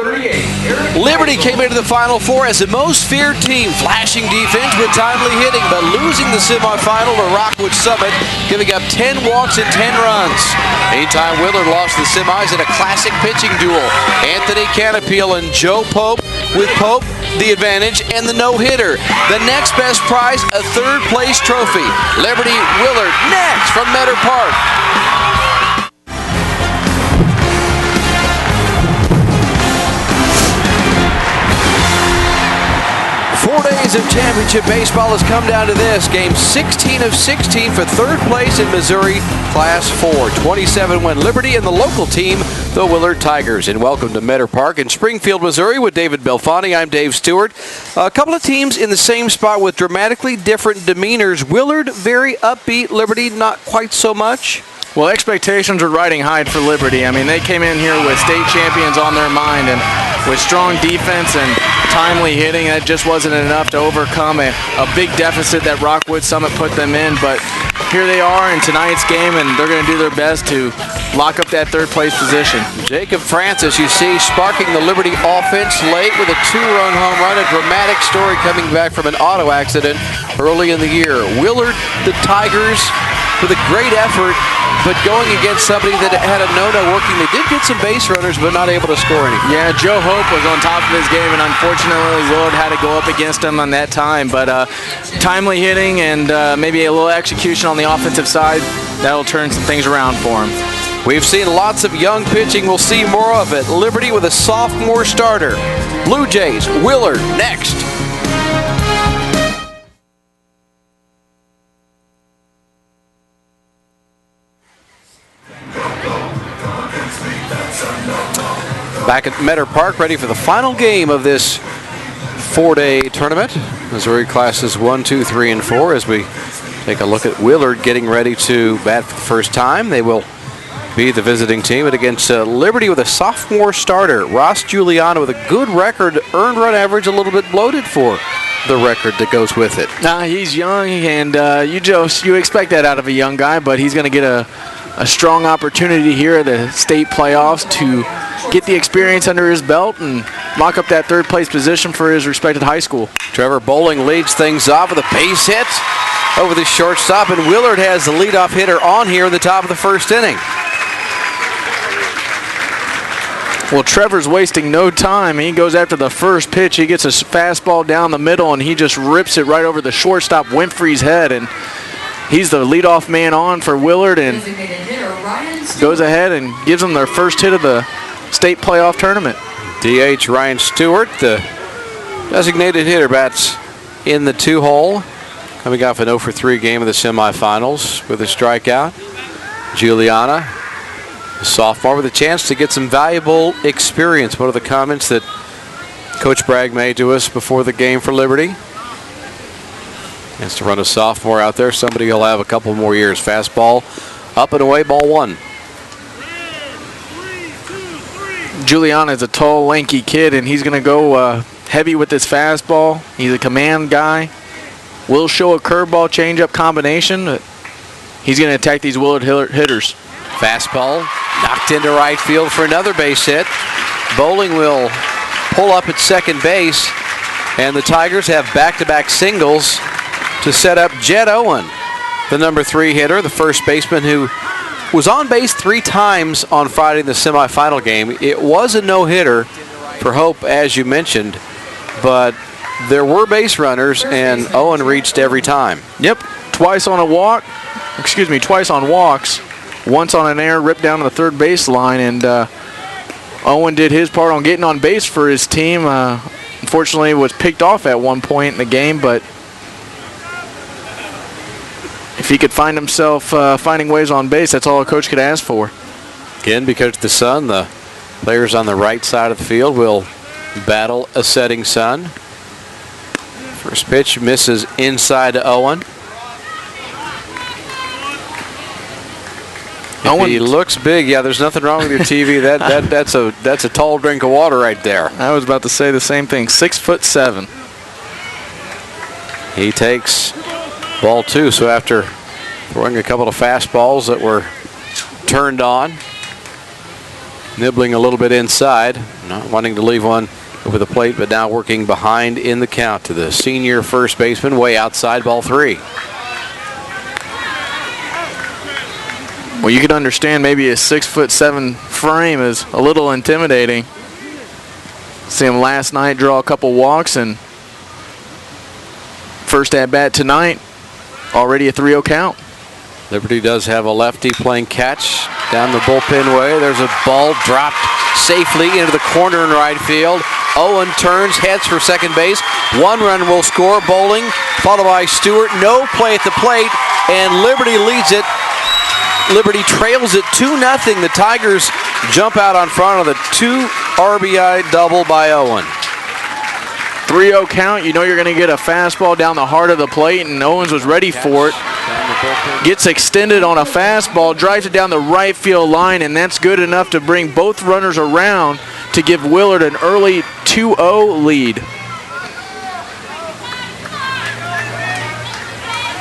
Liberty came into the Final Four as the most feared team, flashing defense with timely hitting, but losing the semifinal to Rockwood Summit, giving up 10 walks and 10 runs. Meantime, Willard lost the semis in a classic pitching duel. Anthony Canapeel and Joe Pope, with Pope the advantage and the no-hitter. The next best prize, a third-place trophy. Liberty Willard next from Meador Park. 4 days of championship baseball has come down to this. Game 16 of 16 for third place in Missouri Class 4. 27 win Liberty and the local team, the Willard Tigers. And welcome to Meador Park in Springfield, Missouri with David Belfani. I'm Dave Stewart. A couple of teams in the same spot with dramatically different demeanors. Willard very upbeat, Liberty not quite so much. Well, expectations are riding high for Liberty. I mean, they came in here with state champions on their mind and with strong defense and timely hitting. That just wasn't enough to overcome a big deficit that Rockwood Summit put them in. But here they are in tonight's game, and they're going to do their best to lock up that third-place position. Jacob Francis, you see, sparking the Liberty offense late with a two-run home run. A dramatic story coming back from an auto accident early in the year. Willard, the Tigers, with a great effort, but going against somebody that had a no-no working. They did get some base runners, but not able to score anything. Yeah, Joe Hope was on top of his game, and unfortunately, Willard had to go up against him on that time. But timely hitting and maybe a little execution on the offensive side, that'll turn some things around for him. We've seen lots of young pitching. We'll see more of it. Liberty with a sophomore starter. Blue Jays, Willard next. Back at Meador Park, ready for the final game of this four-day tournament. Missouri classes 1, 2, 3, and 4 as we take a look at Willard getting ready to bat for the first time. They will be the visiting team, but against Liberty with a sophomore starter. Ross Giuliano with a good record, earned run average a little bit bloated for the record that goes with it. He's young, and you expect that out of a young guy, but he's going to get a strong opportunity here at the state playoffs to get the experience under his belt and lock up that third-place position for his respected high school. Trevor Bowling leads things off with a base hit over the shortstop, and Willard has the leadoff hitter on here in the top of the first inning. Well, Trevor's wasting no time. He goes after the first pitch. He gets a fastball down the middle, and he just rips it right over the shortstop Winfrey's head, and he's the leadoff man on for Willard and goes ahead and gives them their first hit of the state playoff tournament. DH Ryan Stewart, the designated hitter, bats in the 2-hole, coming off an 0-for-3 game of the semifinals with a strikeout. Giuliana, a sophomore, with a chance to get some valuable experience. One of the comments that Coach Bragg made to us before the game for Liberty. Has to run a sophomore out there. Somebody will have a couple more years. Fastball up and away, ball one. Giuliana is a tall, lanky kid, and he's going to go heavy with his fastball. He's a command guy. Will show a curveball changeup combination. But he's going to attack these Willard hitters. Fastball knocked into right field for another base hit. Bowling will pull up at second base, and the Tigers have back-to-back singles to set up Jed Owen, the number 3 hitter, the first baseman who was on base 3 times on Friday in the semifinal game. It was a no-hitter for Hope, as you mentioned, but there were base runners, and Owen reached every time. Yep, twice on walks, once on an error, ripped down to the third base line, and Owen did his part on getting on base for his team. Unfortunately, was picked off at one point in the game, but if he could find himself finding ways on base, that's all a coach could ask for. Again, because of the sun, the players on the right side of the field will battle a setting sun. First pitch misses inside to Owen. He looks big. Yeah, there's nothing wrong with your TV. That's a tall drink of water right there. I was about to say the same thing. 6'7". He takes ball 2. So after throwing a couple of fastballs that were turned on, nibbling a little bit inside, Not wanting to leave one over the plate, but now working behind in the count to the senior first baseman, way outside, ball 3. Well, you could understand maybe a 6'7" frame is a little intimidating. See him last night draw a couple walks, and first at bat tonight, already a 3-0 count. Liberty does have a lefty playing catch down the bullpen way. There's a ball dropped safely into the corner in right field. Owen turns, heads for second base. 1 run will score. Bowling, followed by Stewart. No play at the plate, and Liberty leads it. Liberty trails it 2-0. The Tigers jump out on front of the 2 RBI double by Owen. 3-0 count. You know you're going to get a fastball down the heart of the plate, and Owens was ready for it. Gets extended on a fastball, drives it down the right field line, and that's good enough to bring both runners around to give Willard an early 2-0 lead.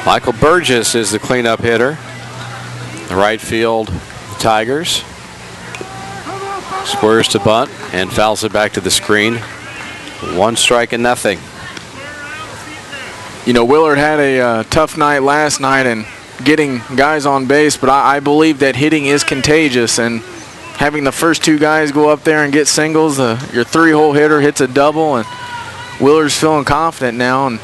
Michael Burgess is the cleanup hitter. The right field Tigers. Squares to bunt and fouls it back to the screen. 1 strike and nothing. You know, Willard had a tough night last night and getting guys on base, but I believe that hitting is contagious, and having the first 2 guys go up there and get singles, your 3-hole hitter hits a double, and Willard's feeling confident now and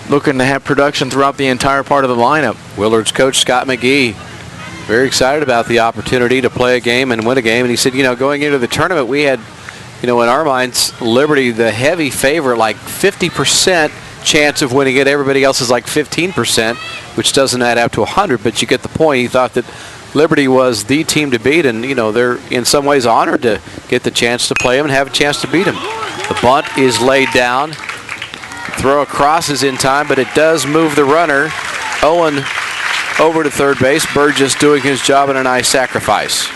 looking to have production throughout the entire part of the lineup. Willard's coach, Scott McGee, very excited about the opportunity to play a game and win a game, and he said, you know, going into the tournament, we had, you know, in our minds, Liberty the heavy favorite, like 50% chance of winning it. Everybody else is like 15%, which doesn't add up to 100, but you get the point. He thought that Liberty was the team to beat, and, you know, they're in some ways honored to get the chance to play him and have a chance to beat him. The bunt is laid down. Throw across is in time, but it does move the runner. Owen over to third base. Burgess doing his job in a nice sacrifice.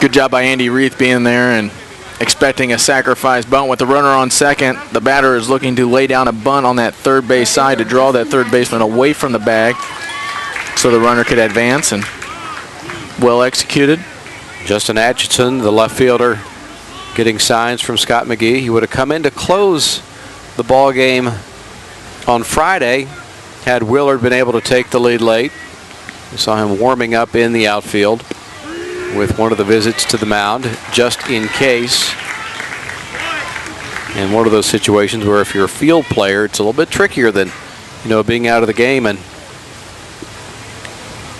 Good job by Andy Reith being there and expecting a sacrifice bunt with the runner on second. The batter is looking to lay down a bunt on that third base side to draw that third baseman away from the bag so the runner could advance, and well executed. Justin Atchison, the left fielder, getting signs from Scott McGee. He would have come in to close the ball game on Friday had Willard been able to take the lead late. We saw him warming up in the outfield with one of the visits to the mound, just in case. And one of those situations where if you're a field player, it's a little bit trickier than, you know, being out of the game.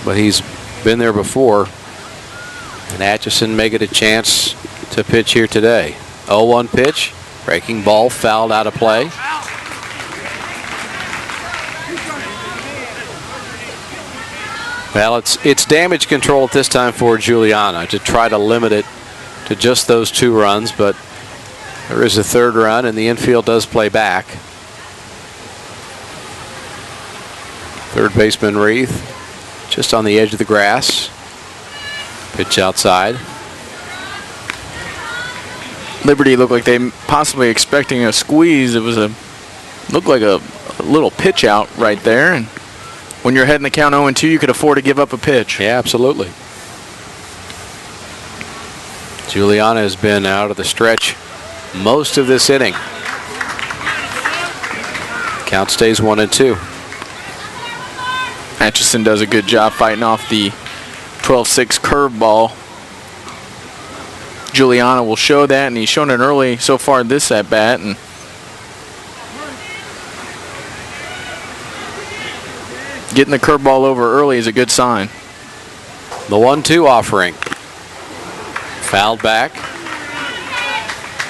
But he's been there before. And Atchison may get a chance to pitch here today. 0-1 pitch, breaking ball, fouled out of play. Well, it's damage control at this time for Juliana to try to limit it to just those 2 runs, but there is a 3rd run, and the infield does play back. Third baseman Reith just on the edge of the grass. Pitch outside. Liberty looked like they possibly expecting a squeeze. It was looked like a little pitch out right there, and when you're heading the count 0-2, you could afford to give up a pitch. Yeah, absolutely. Juliana has been out of the stretch most of this inning. Count stays 1-2. Atchison does a good job fighting off the 12-6 curveball. Juliana will show that, and he's shown it early so far this at bat, and getting the curveball over early is a good sign. The 1-2 offering. Fouled back.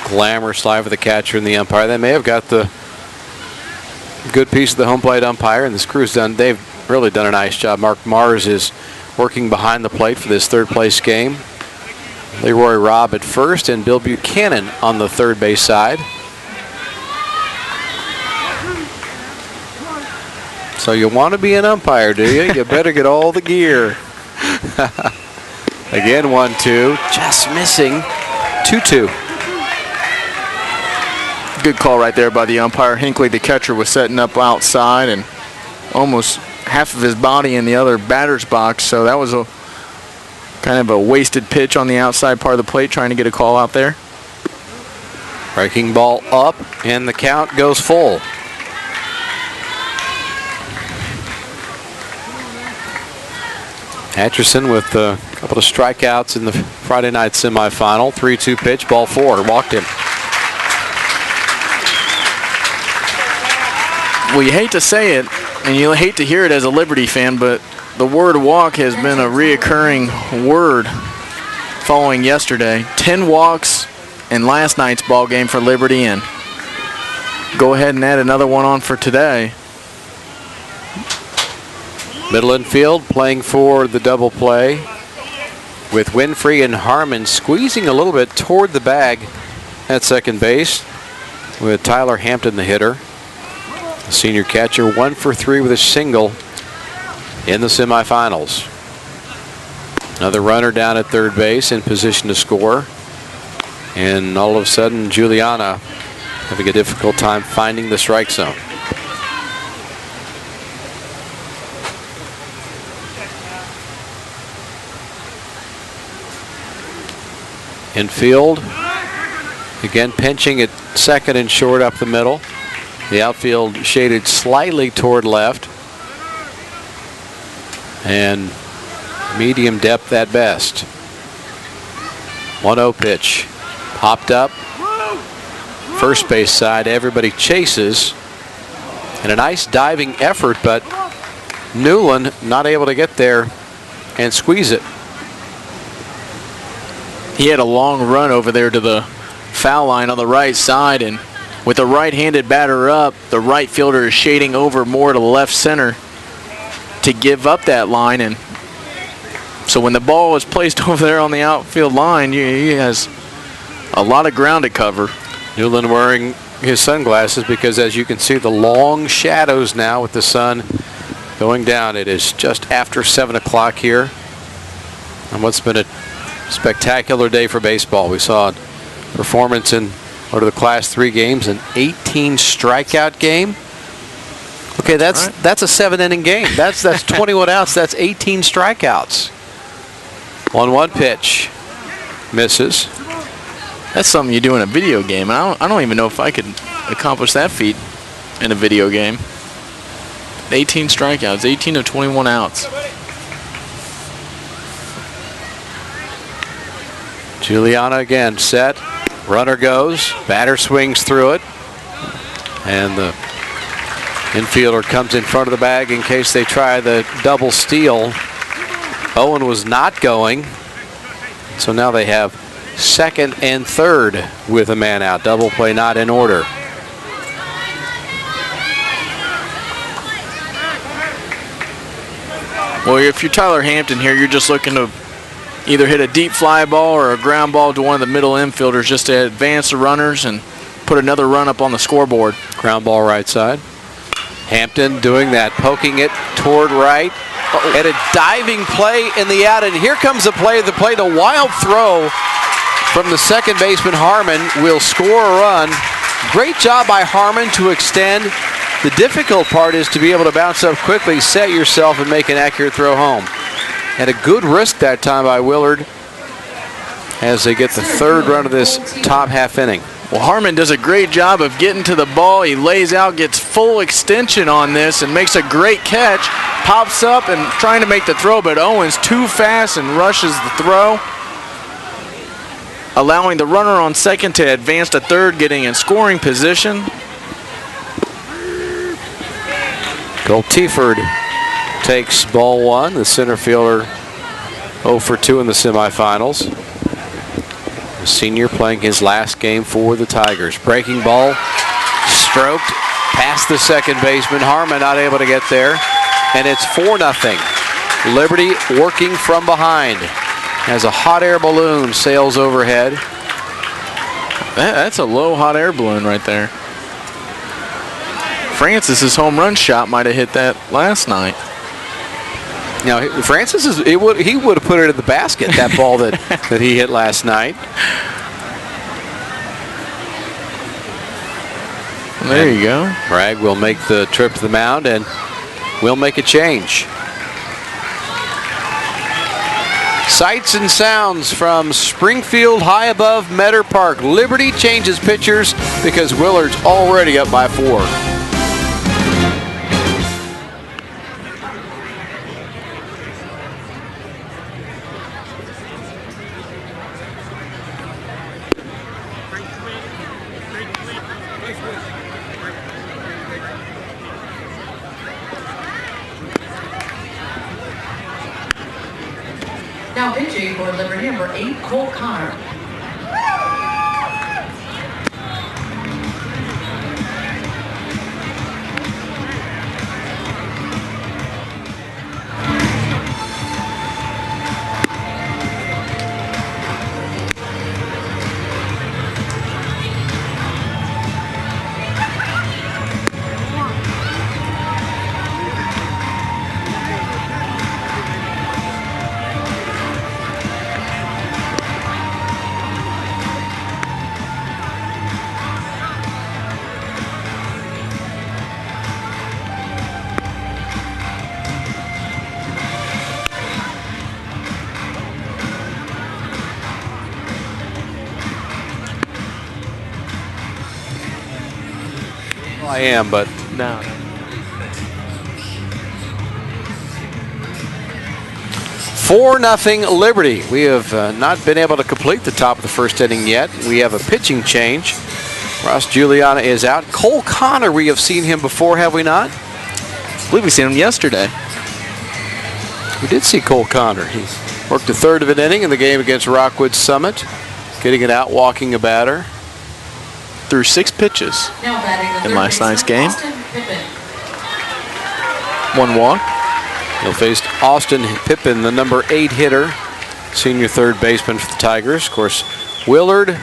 Glamour slide for the catcher and the umpire. They may have got the good piece of the home plate umpire, and this crew's done. They've really done a nice job. Mark Mars is working behind the plate for this 3rd place game. Leroy Robb at first, and Bill Buchanan on the third base side. So you want to be an umpire, do you? You better get all the gear. Again, 1-2, just missing. 2-2. Good call right there by the umpire. Hinckley, the catcher, was setting up outside and almost half of his body in the other batter's box, so that was kind Kind of a wasted pitch on the outside part of the plate, trying to get a call out there. Breaking ball up, and the count goes full. Atchison with a couple of strikeouts in the Friday night semifinal. 3-2 pitch, ball 4, walked him. Well, you hate to say it, and you hate to hear it as a Liberty fan, but the word walk has been a reoccurring word following yesterday. 10 walks in last night's ball game for Liberty, and go ahead and add another one on for today. Middle infield playing for the double play with Winfrey and Harmon squeezing a little bit toward the bag at second base with Tyler Hampton, the hitter. The senior catcher 1 for 3 with a single in the semifinals. Another runner down at third base in position to score. And all of a sudden, Juliana having a difficult time finding the strike zone. Infield, again pinching at second and short up the middle. The outfield shaded slightly toward left. And medium depth at best. 1-0 pitch. Popped up. First base side, everybody chases. And a nice diving effort, but Newland not able to get there and squeeze it. He had a long run over there to the foul line on the right side, and with a right-handed batter up, the right fielder is shading over more to the left center to give up that line. And so when the ball is placed over there on the outfield line, he has a lot of ground to cover. Newland wearing his sunglasses because, as you can see, the long shadows now with the sun going down. It is just after 7 o'clock here on what's been a spectacular day for baseball. We saw a performance in one of the Class 3 games, an 18 strikeout game. Okay, that's a 7-inning game. That's 21 outs. That's 18 strikeouts. 1-1 pitch, misses. That's something you do in a video game. I don't even know if I could accomplish that feat in a video game. 18 strikeouts, 18 of 21 outs. Juliana again set. Runner goes. Batter swings through it. And the infielder comes in front of the bag in case they try the double steal. Owen was not going. So now they have second and third with a man out. Double play not in order. Well, if you're Tyler Hampton here, you're just looking to either hit a deep fly ball or a ground ball to one of the middle infielders just to advance the runners and put another run up on the scoreboard. Ground ball right side. Hampton doing that, poking it toward right. And a diving play in the out. And here comes the play. The play, a wild throw from the second baseman Harmon will score a run. Great job by Harmon to extend. The difficult part is to be able to bounce up quickly, set yourself, and make an accurate throw home. And a good risk that time by Willard as they get the third run of this top half inning. Well, Harmon does a great job of getting to the ball. He lays out, gets full extension on this, and makes a great catch. Pops up and trying to make the throw, but Owens too fast and rushes the throw, allowing the runner on second to advance to third, getting in scoring position. Cole Tieford takes ball 1. The center fielder 0 for 2 in the semifinals. The senior playing his last game for the Tigers. Breaking ball, stroked past the second baseman. Harmon not able to get there. And it's 4-0. Liberty working from behind as a hot air balloon sails overhead. That's a low hot air balloon right there. Francis's home run shot might have hit that last night. Now, Francis he would have put it in the basket, that ball that he hit last night. There you go. Bragg will make the trip to the mound and will make a change. Sights and sounds from Springfield high above Meador Park. Liberty changes pitchers because Willard's already up by 4. Now pitching for Liberty, number 8, Cole Connor. I am, but No. 4-0 Liberty. We have not been able to complete the top of the first inning yet. We have a pitching change. Ross Juliana is out. Cole Connor, we have seen him before, have we not? I believe we seen him yesterday. We did see Cole Connor. He worked a third of an inning in the game against Rockwood Summit, getting it out, walking a batter. Threw 6 pitches Now batting the in last night's game. 1 walk. He'll face Austin Pippin, the number 8 hitter, senior third baseman for the Tigers. Of course, Willard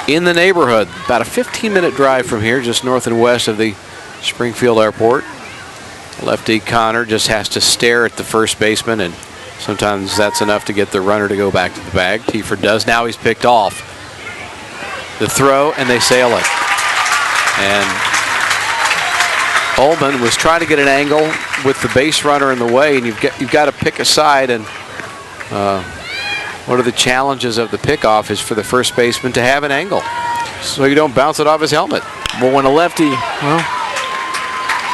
in the neighborhood, about a 15-minute drive from here, just north and west of the Springfield Airport. Lefty Connor just has to stare at the first baseman, and sometimes that's enough to get the runner to go back to the bag. Tiefer does. Now he's picked off. The throw, and they sail it. And Ullman was trying to get an angle with the base runner in the way, and you've got to pick a side. And one of the challenges of the pickoff is for the first baseman to have an angle, so you don't bounce it off his helmet. Well, when a lefty,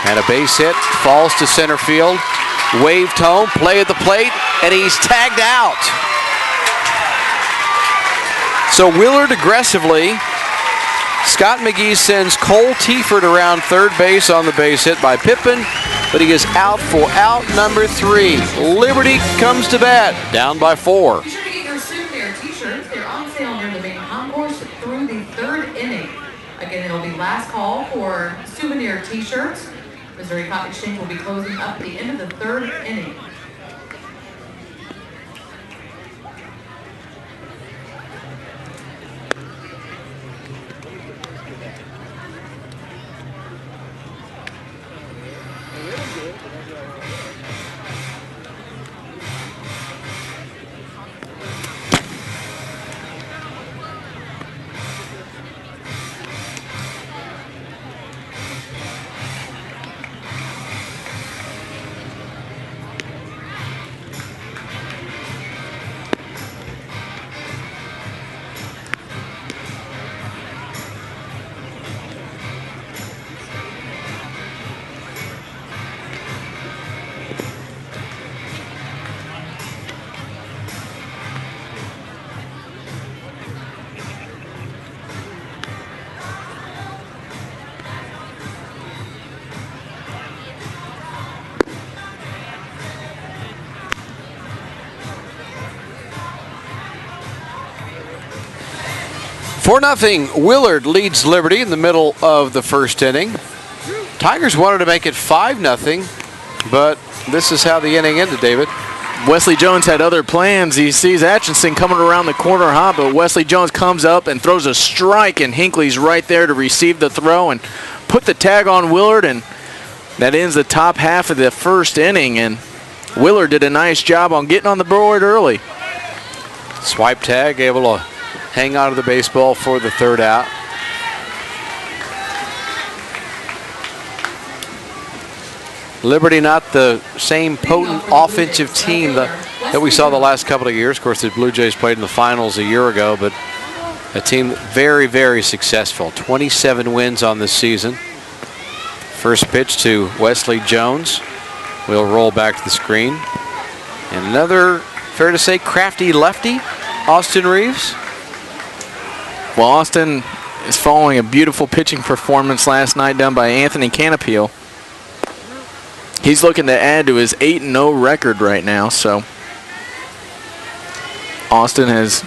And a base hit, falls to center field, waved home, play at the plate, and he's tagged out. So Willard aggressively. Scott McGee sends Cole Tiefert around third base on the base hit by Pippin, but he is out for out number 3. Liberty comes to bat, down by 4. Be sure to get your souvenir t-shirts. They're on sale near the main concourse through the 3rd inning. Again, it'll be last call for souvenir t-shirts. Missouri Cotton Exchange will be closing up at the end of the 3rd inning. For nothing, Willard leads Liberty in the middle of the first inning. Tigers wanted to make it 5-0, but this is how the inning ended, David. Wesley Jones had other plans. He sees Atchison coming around the corner hot, but Wesley Jones comes up and throws a strike, and Hinckley's right there to receive the throw and put the tag on Willard, and that ends the top half of the first inning, and Willard did a nice job on getting on the board early. Swipe tag, able to hang on to the baseball for the 3rd out. Liberty not the same potent offensive team the that we saw the last couple of years. Of course, the Blue Jays played in the finals a year ago, but a team very, very successful. 27 wins on this season. First pitch to Wesley Jones. We'll roll back to the screen. And another, fair to say, crafty lefty, Austin Reeves. Well, Austin is following a beautiful pitching performance last night done by Anthony Canopiel. He's looking to add to his 8-0 record right now, so Austin has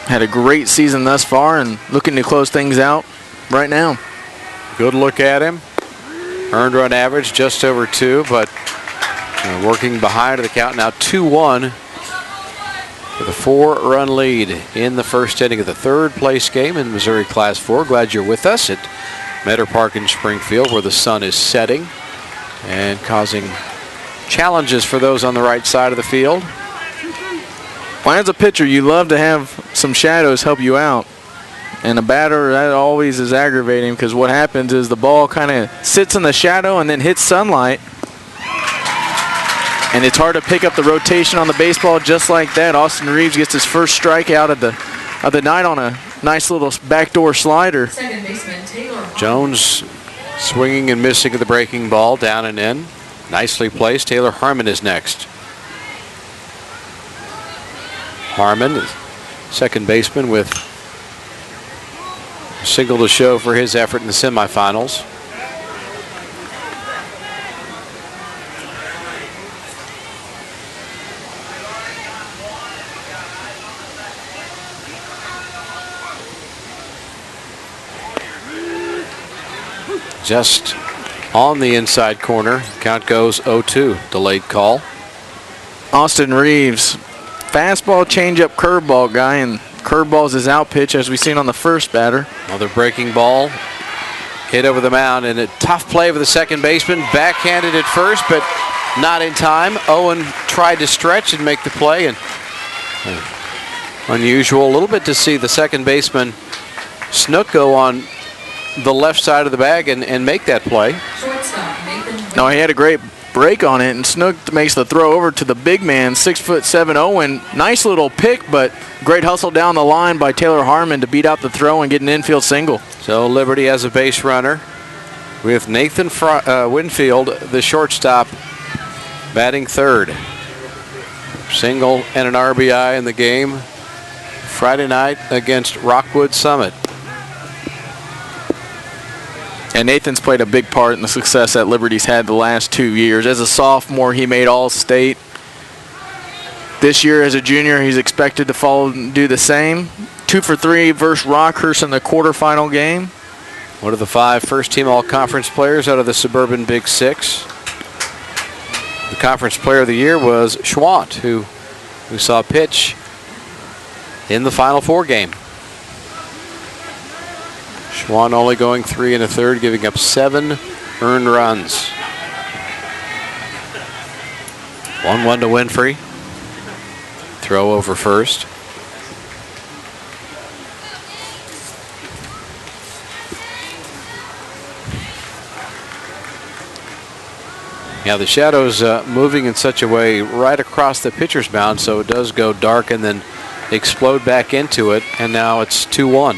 had a great season thus far and looking to close things out right now. Good look at him. Earned run average just over 2, but working behind the count now 2-1 with a 4-run lead in the first inning of the third place game in Missouri Class 4. Glad you're with us at Meador Park in Springfield, where the sun is setting and causing challenges for those on the right side of the field. Well, as a pitcher, you love to have some shadows help you out. And a batter, that always is aggravating, because what happens is the ball kind of sits in the shadow and then hits sunlight. And it's hard to pick up the rotation on the baseball just like that. Austin Reeves gets his first strikeout of the night on a nice little backdoor slider. Second baseman Taylor Jones swinging and missing at the breaking ball, down and in. Nicely placed. Taylor Harmon is next. Harmon, second baseman, with a single to show for his effort in the semifinals. Just on the inside corner. Count goes 0-2. Delayed call. Austin Reeves, fastball, changeup, curveball guy, and curveball's his out pitch, as we've seen on the first batter. Another breaking ball hit over the mound, and a tough play for the second baseman. Backhanded at first, but not in time. Owen tried to stretch and make the play, and unusual a little bit to see the second baseman Snook go on the left side of the bag and make that play. No, he had a great break on it, and Snook makes the throw over to the big man, 6'7" Owen. Nice little pick, but great hustle down the line by Taylor Harmon to beat out the throw and get an infield single. So Liberty has a base runner with Nathan Winfield, the shortstop, batting third. Single and an RBI in the game Friday night against Rockwood Summit. And Nathan's played a big part in the success that Liberty's had the last 2 years. As a sophomore, he made All-State. This year, as a junior, he's expected to follow and do the same. 2 for 3 versus Rockhurst in the quarterfinal game. One of the 5 first-team all-conference players out of the Suburban Big Six. The conference player of the year was Schwant, who saw pitch in the Final Four game. Schwann only going 3 1/3, giving up 7 earned runs. 1-1 to Winfrey. Throw over first. Yeah, the shadow's moving in such a way right across the pitcher's mound, so it does go dark and then explode back into it, and now it's 2-1.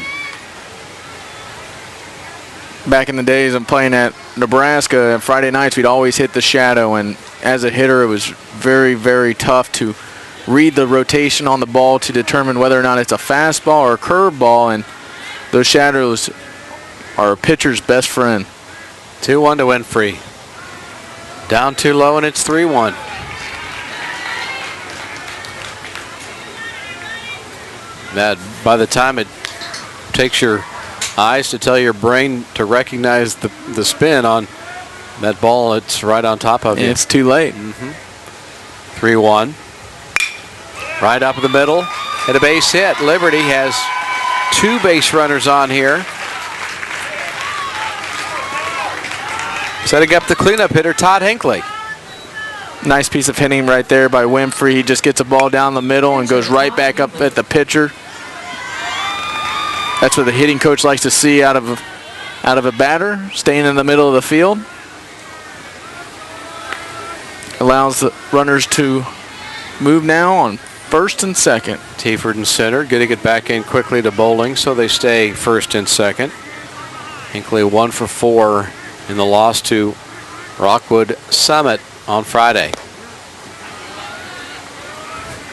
Back in the days of playing at Nebraska, Friday nights we'd always hit the shadow, and as a hitter it was very, very tough to read the rotation on the ball to determine whether or not it's a fastball or a curveball, and those shadows are a pitcher's best friend. 2-1 to Winfrey. Down too low, and it's 3-1. That by the time it takes your eyes to tell your brain to recognize the spin on that ball, it's right on top of you. It's too late. 3-1. Right up the middle and a base hit. Liberty has 2 base runners on here. Setting up the cleanup hitter, Todd Hinckley. Nice piece of hitting right there by Winfrey. He just gets a ball down the middle and goes right back up at the pitcher. That's what the hitting coach likes to see out of a batter, staying in the middle of the field. Allows the runners to move now on first and second. Teaford in center, getting it back in quickly to Bowling, so they stay first and second. Hinckley 1 for 4 in the loss to Rockwood Summit on Friday.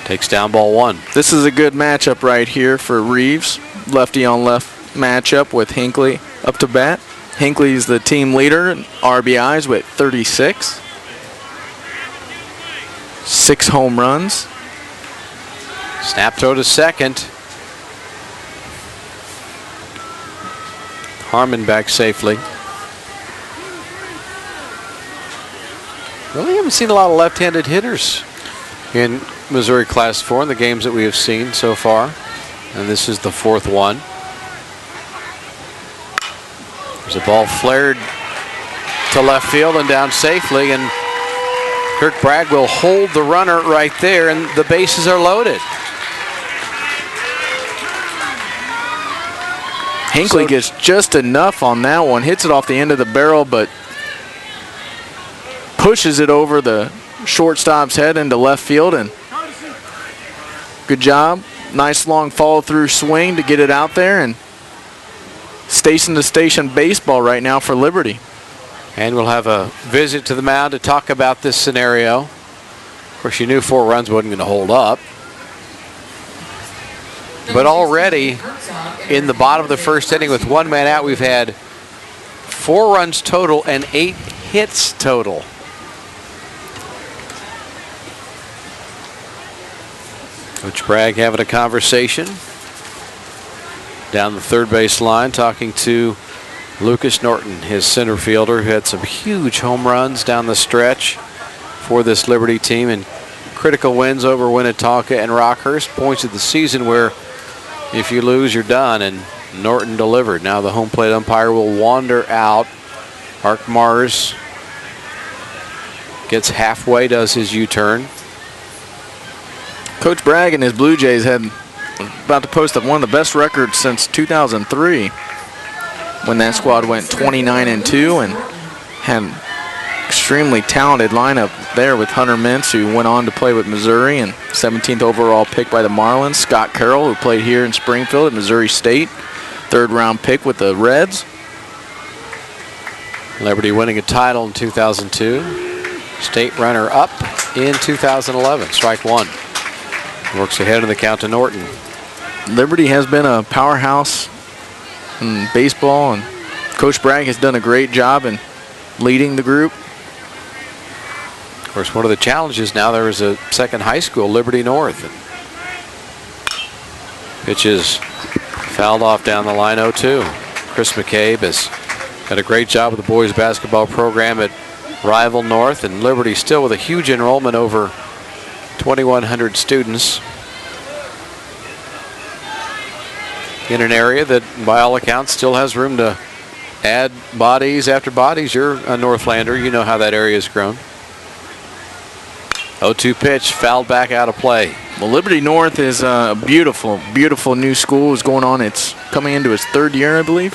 Takes down ball 1. This is a good matchup right here for Reeves. Lefty on left matchup with Hinckley up to bat. Hinckley's the team leader in RBIs with 36. 6 home runs. Snap throw to second. Harmon back safely. Really haven't seen a lot of left-handed hitters in Missouri Class 4 in the games that we have seen so far. And this is the 4th one. There's a ball flared to left field and down safely, and Kirk Bragg will hold the runner right there, and the bases are loaded. Hinckley gets just enough on that one, hits it off the end of the barrel, but pushes it over the shortstop's head into left field, and good job. Nice long follow-through swing to get it out there, and station-to-station baseball right now for Liberty. And we'll have a visit to the mound to talk about this scenario. Of course, you knew 4 runs wasn't going to hold up. But already in the bottom of the first inning with 1 man out, we've had 4 runs total and 8 hits total. Coach Bragg having a conversation down the third base line, talking to Lucas Norton, his center fielder, who had some huge home runs down the stretch for this Liberty team and critical wins over Winnetonka and Rockhurst. Points of the season where if you lose, you're done, and Norton delivered. Now the home plate umpire will wander out. Mark Mars gets halfway, does his U-turn. Coach Bragg and his Blue Jays had about to post up one of the best records since 2003 when that squad went 29-2 and had an extremely talented lineup there with Hunter Mintz, who went on to play with Missouri and 17th overall pick by the Marlins. Scott Carroll, who played here in Springfield at Missouri State, 3rd round pick with the Reds. Liberty winning a title in 2002. State runner up in 2011. Strike 1. Works ahead of the count to Norton. Liberty has been a powerhouse in baseball, and Coach Bragg has done a great job in leading the group. Of course, one of the challenges now, there is a second high school, Liberty North. Pitch is fouled off down the line, 0-2. Chris McCabe has got a great job with the boys basketball program at rival North, and Liberty still with a huge enrollment, over 2,100 students in an area that by all accounts still has room to add bodies after bodies. You're a Northlander, you know how that area has grown. 0-2 pitch, fouled back out of play. Well, Liberty North is a beautiful, beautiful new school. It's going on, it's coming into its 3rd year, I believe.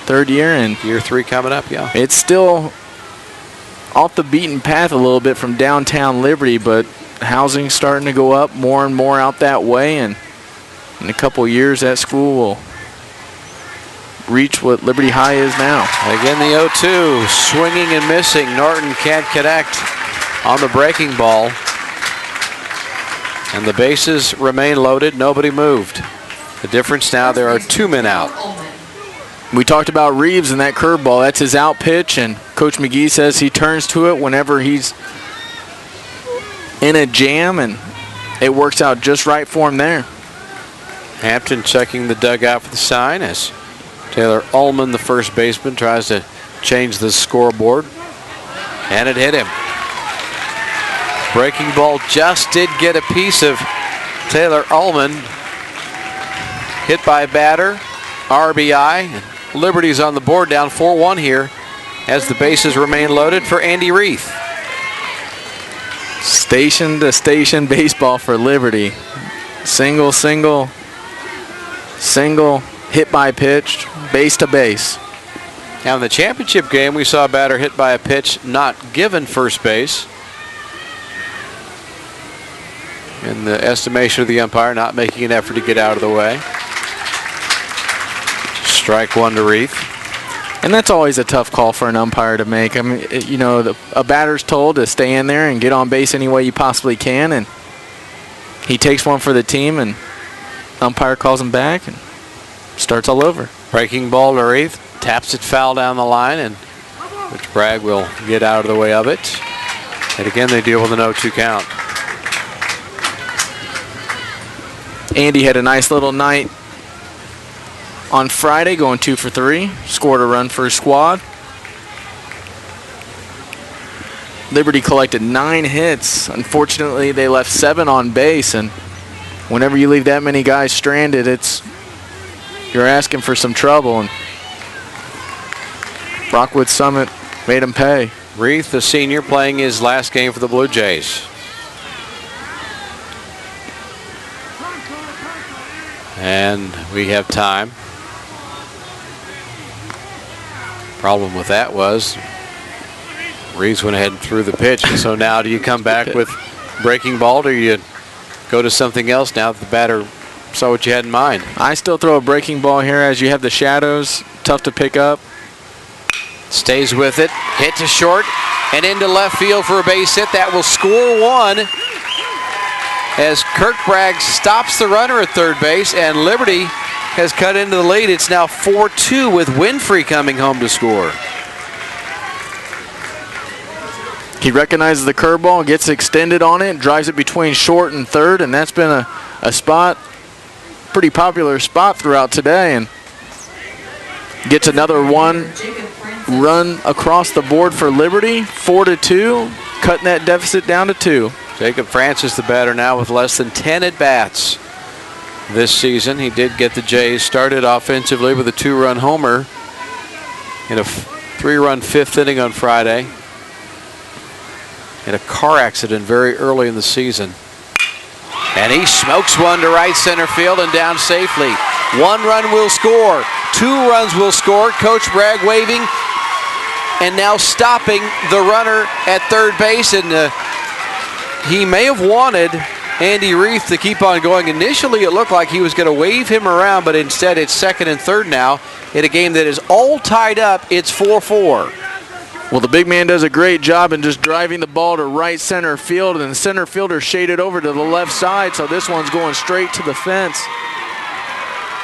3rd year, and year 3 coming up, yeah. It's still off the beaten path a little bit from downtown Liberty, but housing's starting to go up more and more out that way, and in a couple years that school will reach what Liberty High is now. Again, the 0-2, swinging and missing. Norton can't connect on the breaking ball, and the bases remain loaded. Nobody moved. The difference now, there are 2 men out. We talked about Reeves and that curveball. That's his out pitch, and Coach McGee says he turns to it whenever he's in a jam, and it works out just right for him there. Hampton checking the dugout for the sign as Taylor Ullman, the first baseman, tries to change the scoreboard, and it hit him. Breaking ball just did get a piece of Taylor Ullman. Hit by batter, RBI. Liberty's on the board, down 4-1 here as the bases remain loaded for Andy Reith. Station to station baseball for Liberty. Single, single, single, hit by pitch, base to base. Now in the championship game, we saw a batter hit by a pitch not given first base. in the estimation of the umpire, not making an effort to get out of the way. Strike one to Reith. And that's always a tough call for an umpire to make. I mean, you know, a batter's told to stay in there and get on base any way you possibly can, and he takes one for the team, and umpire calls him back and starts all over. Breaking ball to Reith. Taps it foul down the line, and which Bragg will get out of the way of it. And again, they deal with a 0-2 count. Andy had a nice little night on Friday, going 2 for 3. Scored a run for his squad. Liberty collected 9 hits. Unfortunately, they left 7 on base, and whenever you leave that many guys stranded, you're asking for some trouble, and Rockwood Summit made him pay. Reith, the senior, playing his last game for the Blue Jays. And we have time. Problem with that was Reeves went ahead and threw the pitch. And so now do you come back with breaking ball, or do you go to something else now that the batter saw what you had in mind? I still throw a breaking ball here as you have the shadows. Tough to pick up. Stays with it. Hit to short and into left field for a base hit. That will score one as Kirk Bragg stops the runner at third base, and Liberty has cut into the lead. It's now 4-2 with Winfrey coming home to score. He recognizes the curveball, gets extended on it, drives it between short and third, and that's been a spot, pretty popular spot throughout today, and gets another one run across the board for Liberty. 4-2, cutting that deficit down to 2. Jacob Francis, the batter now with less than 10 at-bats this season. He did get the Jays started offensively with a 2-run homer in a 3-run 5th inning on Friday in a car accident very early in the season. And he smokes one to right center field and down safely. 1 run will score. 2 runs will score. Coach Bragg waving and now stopping the runner at third base, and he may have wanted Andy Reith to keep on going. Initially, it looked like he was going to wave him around, but instead it's second and third now in a game that is all tied up. It's 4-4. Well, the big man does a great job in just driving the ball to right center field, and the center fielder shaded over to the left side, so this one's going straight to the fence.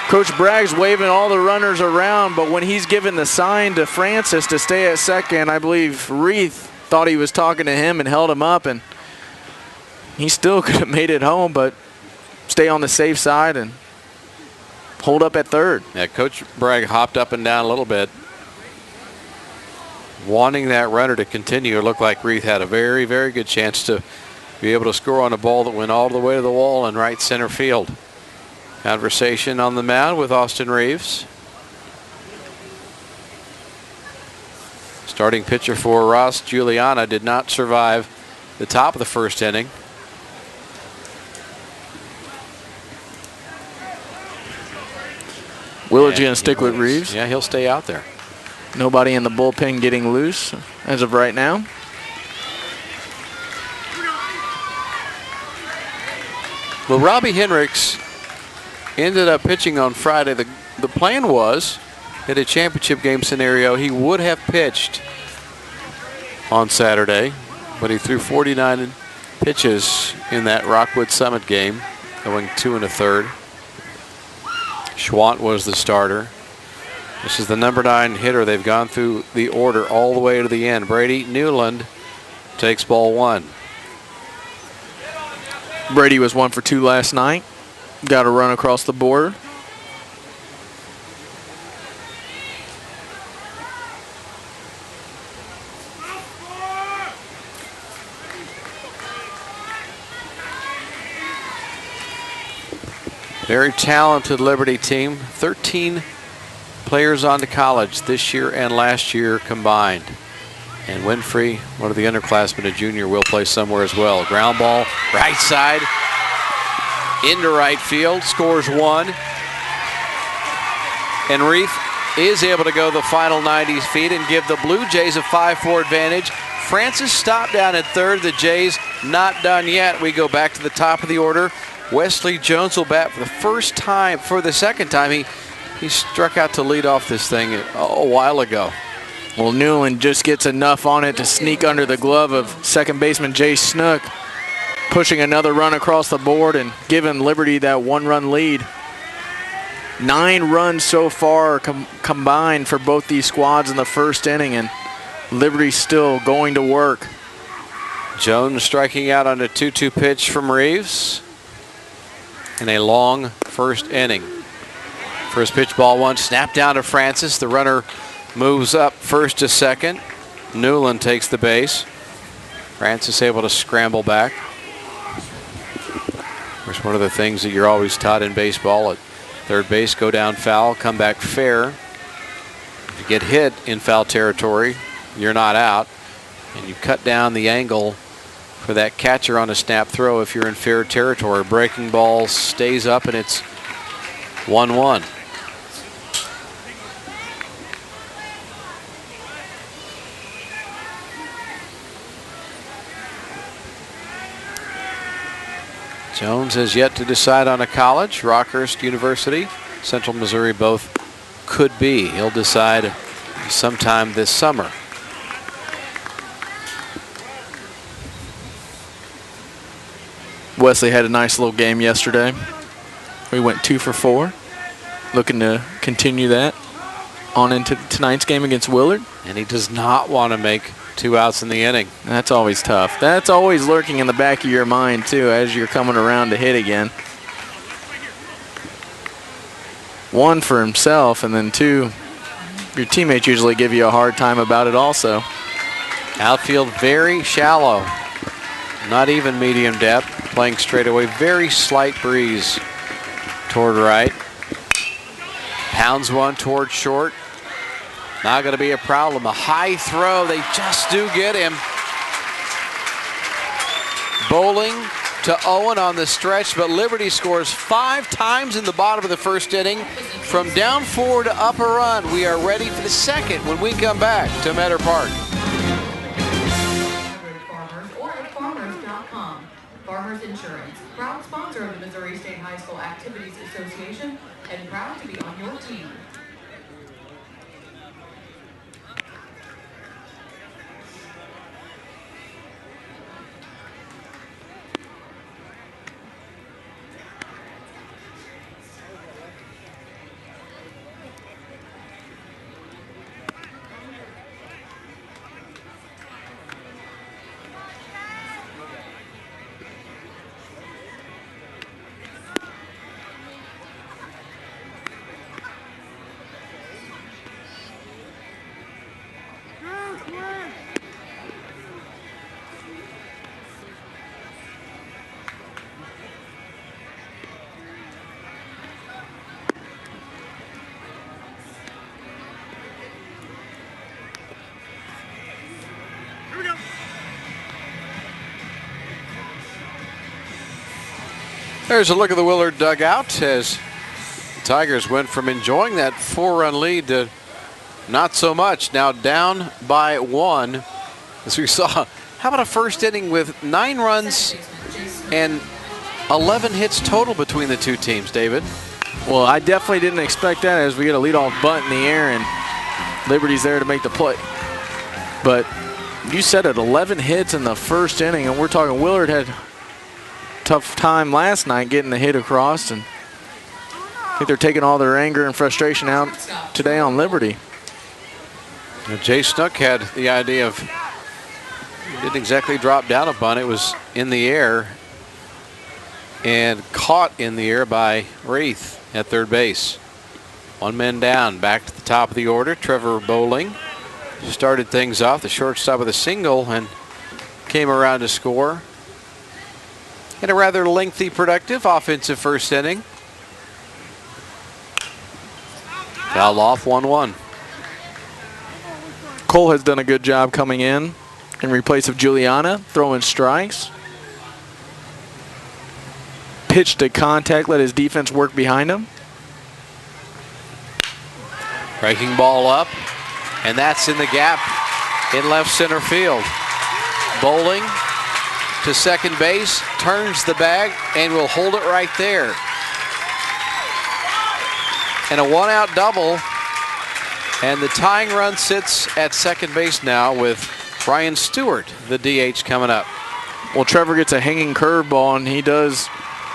Coach Bragg's waving all the runners around, but when he's giving the sign to Francis to stay at second, I believe Reith thought he was talking to him and held him up, and he still could have made it home, but stay on the safe side and hold up at third. Yeah, Coach Bragg hopped up and down a little bit, wanting that runner to continue. It looked like Reith had a very, very good chance to be able to score on a ball that went all the way to the wall in right center field. Conversation on the mound with Austin Reeves. Starting pitcher for Ross Juliana did not survive the top of the first inning. Willard's going to stick with Reeves. Yeah, he'll stay out there. Nobody in the bullpen getting loose as of right now. Well, Robbie Hendricks ended up pitching on Friday. The plan was, in a championship game scenario, he would have pitched on Saturday, but he threw 49 pitches in that Rockwood Summit game, going 2 1/3. Schwant was the starter. This is the number 9 hitter. They've gone through the order all the way to the end. Brady Newland takes ball 1. Brady was 1 for 2 last night. Got a run across the board. Very talented Liberty team. 13 players on to college this year and last year combined. And Winfrey, one of the underclassmen, a junior, will play somewhere as well. Ground ball, right side, into right field, scores 1. And Reith is able to go the final 90 feet and give the Blue Jays a 5-4 advantage, Francis stopped down at third. The Jays not done yet. We go back to the top of the order. Wesley Jones will bat for the first time, for the second time. He struck out to lead off this thing a while ago. Well, Newland just gets enough on it to sneak under the glove of second baseman Jay Snook, pushing another run across the board and giving Liberty that one-run lead. 9 runs so far combined for both these squads in the first inning, and Liberty still going to work. Jones striking out on a 2-2 pitch from Reeves in a long first inning. First pitch, ball 1, snap down to Francis. The runner moves up first to second. Newland takes the base. Francis able to scramble back. Of course, one of the things that you're always taught in baseball at third base, go down foul, come back fair. If you get hit in foul territory, you're not out. And you cut down the angle for that catcher on a snap throw if you're in fair territory. Breaking ball stays up and it's 1-1. Jones has yet to decide on a college. Rockhurst University, Central Missouri both could be. He'll decide sometime this summer. Wesley had a nice little game yesterday. We went 2 for 4. Looking to continue that on into tonight's game against Willard. And he does not want to make 2 outs in the inning. That's always tough. That's always lurking in the back of your mind, too, as you're coming around to hit again. 1 for himself, and then 2, your teammates usually give you a hard time about it also. Outfield very shallow. Not even medium depth. Playing straight away. Very slight breeze toward right. Pounds 1 toward short. Not going to be a problem. A high throw. They just do get him. Bowling to Owen on the stretch, but Liberty scores 5 times in the bottom of the first inning. From down 4 to up a run. We are ready for the second when we come back to Meador Park. Or at farmers.com. Farmers Insurance, proud sponsor of the Missouri State High School Activities Association, and proud to be on your team. There's a look at the Willard dugout as the Tigers went from enjoying that 4-run lead to not so much. Now down by 1, as we saw. How about a first inning with 9 runs and 11 hits total between the two teams, David? Well, I definitely didn't expect that as we get a leadoff bunt in the air and Liberty's there to make the play. But you said it, 11 hits in the first inning, and we're talking Willard had tough time last night getting the hit across, and I think they're taking all their anger and frustration out today on Liberty. Jay Snook had the idea of, didn't exactly drop down a bunt, it was in the air and caught in the air by Wraith at third base. 1 man down, back to the top of the order. Trevor Bowling started things off, the shortstop with a single, and came around to score. In a rather lengthy, productive offensive first inning. Foul off, 1-1. Cole has done a good job coming in replace of Juliana, throwing strikes. Pitch to contact, let his defense work behind him. Breaking ball up, and that's in the gap in left center field. Bowling to second base, turns the bag, and will hold it right there. And a one-out double, and the tying run sits at second base now with Ryan Stewart, the DH, coming up. Well, Trevor gets a hanging curveball, and he does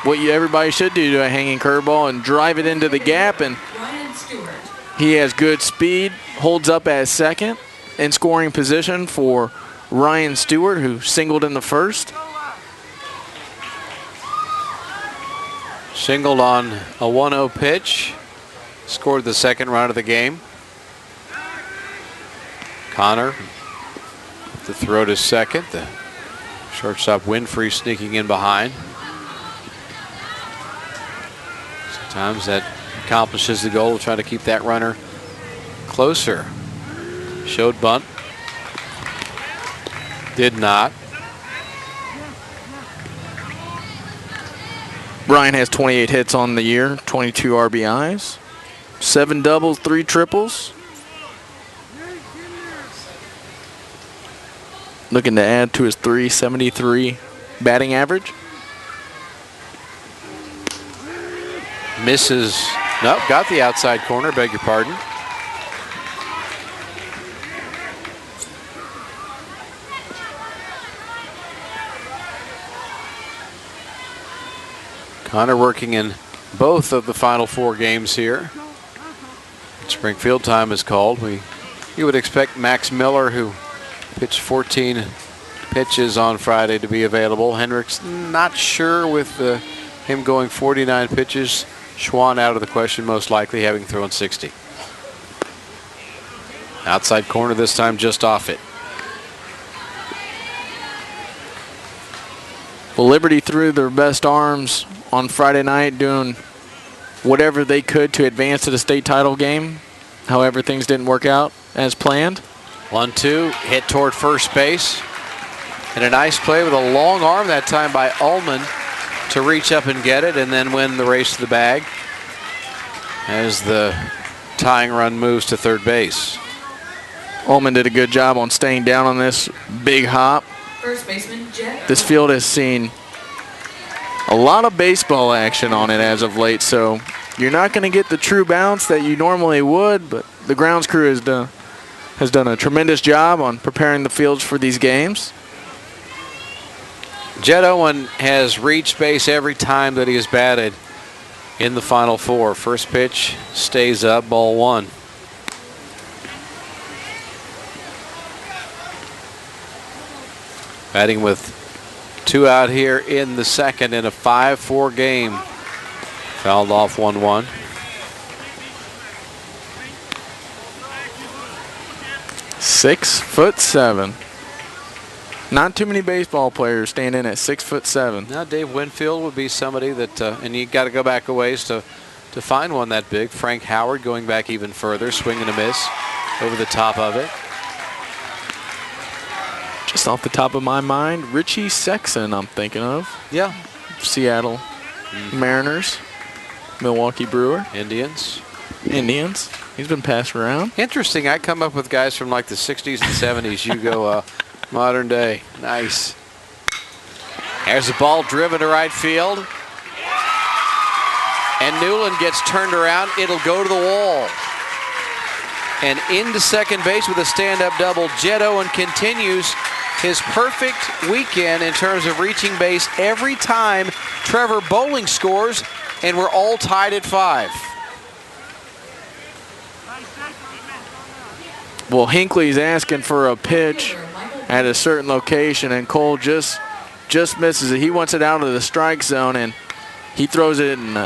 what everybody should do to a hanging curveball and drive it into the gap. And he has good speed, holds up at second in scoring position for Ryan Stewart, who singled in the first. Singled on a 1-0 pitch, scored the second run of the game. Connor to throw to second. The shortstop Winfrey sneaking in behind. Sometimes that accomplishes the goal of trying to keep that runner closer. Showed bunt. Did not. Ryan has 28 hits on the year, 22 RBIs, 7 doubles, 3 triples. Looking to add to his .373 batting average. Misses. Nope, got the outside corner, beg your pardon. Connor working in both of the final 4 games here. Springfield time is called. You would expect Max Miller, who pitched 14 pitches on Friday, to be available. Hendricks not sure with him going 49 pitches. Schwann out of the question, most likely having thrown 60. Outside corner this time, just off it. Well, Liberty threw their best arms on Friday night, doing whatever they could to advance to the state title game. However, things didn't work out as planned. 1-2, hit toward first base. And a nice play with a long arm that time by Ullman to reach up and get it and then win the race to the bag as the tying run moves to third base. Ullman did a good job on staying down on this big hop. First baseman, Jet. This field has seen a lot of baseball action on it as of late, so you're not going to get the true bounce that you normally would, but the grounds crew has done a tremendous job on preparing the fields for these games. Jed Owen has reached base every time that he has batted in the final 4. First pitch stays up, ball 1. Batting with 2 out here in the second in a 5-4 game. Fouled off 1-1. Six foot 7. Not too many baseball players stand in at 6'7". Now Dave Winfield would be somebody that, and you got to go back a ways to find one that big. Frank Howard going back even further, swing and a miss over the top of it. Just off the top of my mind, Richie Sexton I'm thinking of. Yeah. Seattle Mariners, Milwaukee Brewer. Indians. He's been passed around. Interesting. I come up with guys from like the 60s and 70s. You go modern day. Nice. There's a ball driven to right field. And Newland gets turned around. It'll go to the wall. And into second base with a stand-up double. Jed Owen continues his perfect weekend in terms of reaching base every time Trevor Bowling scores, and we're all tied at 5. Well, Hinckley's asking for a pitch at a certain location, and Cole just misses it. He wants it out of the strike zone, and he throws it in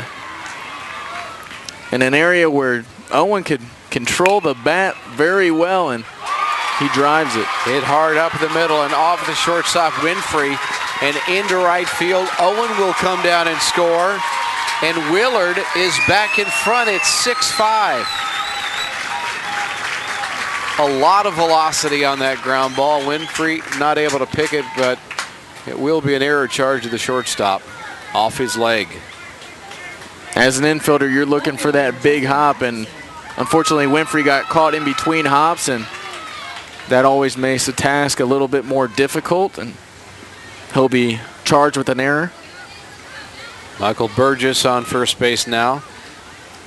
an area where Owen could control the bat very well, and he drives it. Hit hard up the middle and off the shortstop Winfrey and into right field. Owen will come down and score, and Willard is back in front at 6-5. A lot of velocity on that ground ball. Winfrey not able to pick it, but it will be an error charge to the shortstop off his leg. As an infielder, you're looking for that big hop, and unfortunately Winfrey got caught in between hops, and That always makes the task a little bit more difficult, and he'll be charged with an error. Michael Burgess on first base now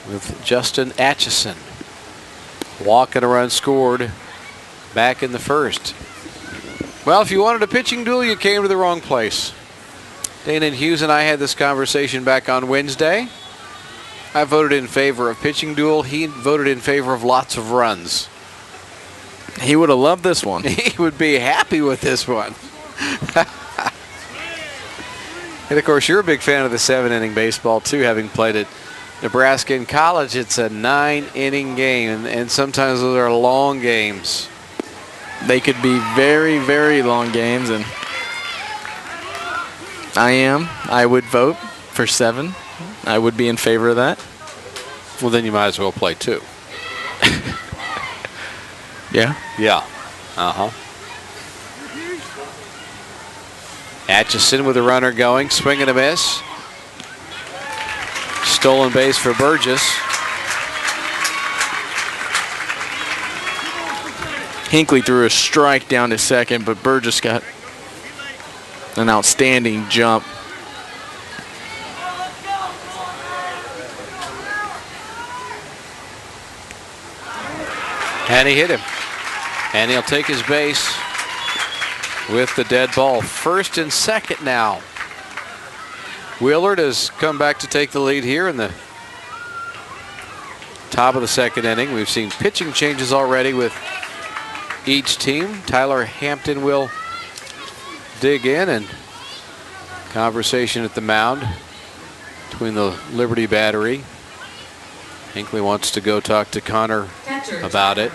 with Justin Atchison. Walk and a run scored back in the first. Well, if you wanted a pitching duel, you came to the wrong place. Dana Hughes and I had this conversation back on Wednesday. I voted in favor of pitching duel. He voted in favor of lots of runs. He would have loved this one. He would be happy with this one. And, of course, you're a big fan of the 7-inning baseball, too, having played at Nebraska in college. It's a 9-inning game, and sometimes those are long games. They could be very, very long games, and I would vote for 7. I would be in favor of that. Well, then you might as well play 2. Yeah? Yeah. Uh-huh. Atchison with a runner going, swing and a miss. Stolen base for Burgess. Hinckley threw a strike down to second, but Burgess got an outstanding jump. And he hit him. And he'll take his base with the dead ball. First and second now. Willard has come back to take the lead here in the top of the second inning. We've seen pitching changes already with each team. Tyler Hampton will dig in, and conversation at the mound between the Liberty battery. Hinckley wants to go talk to Connor about it.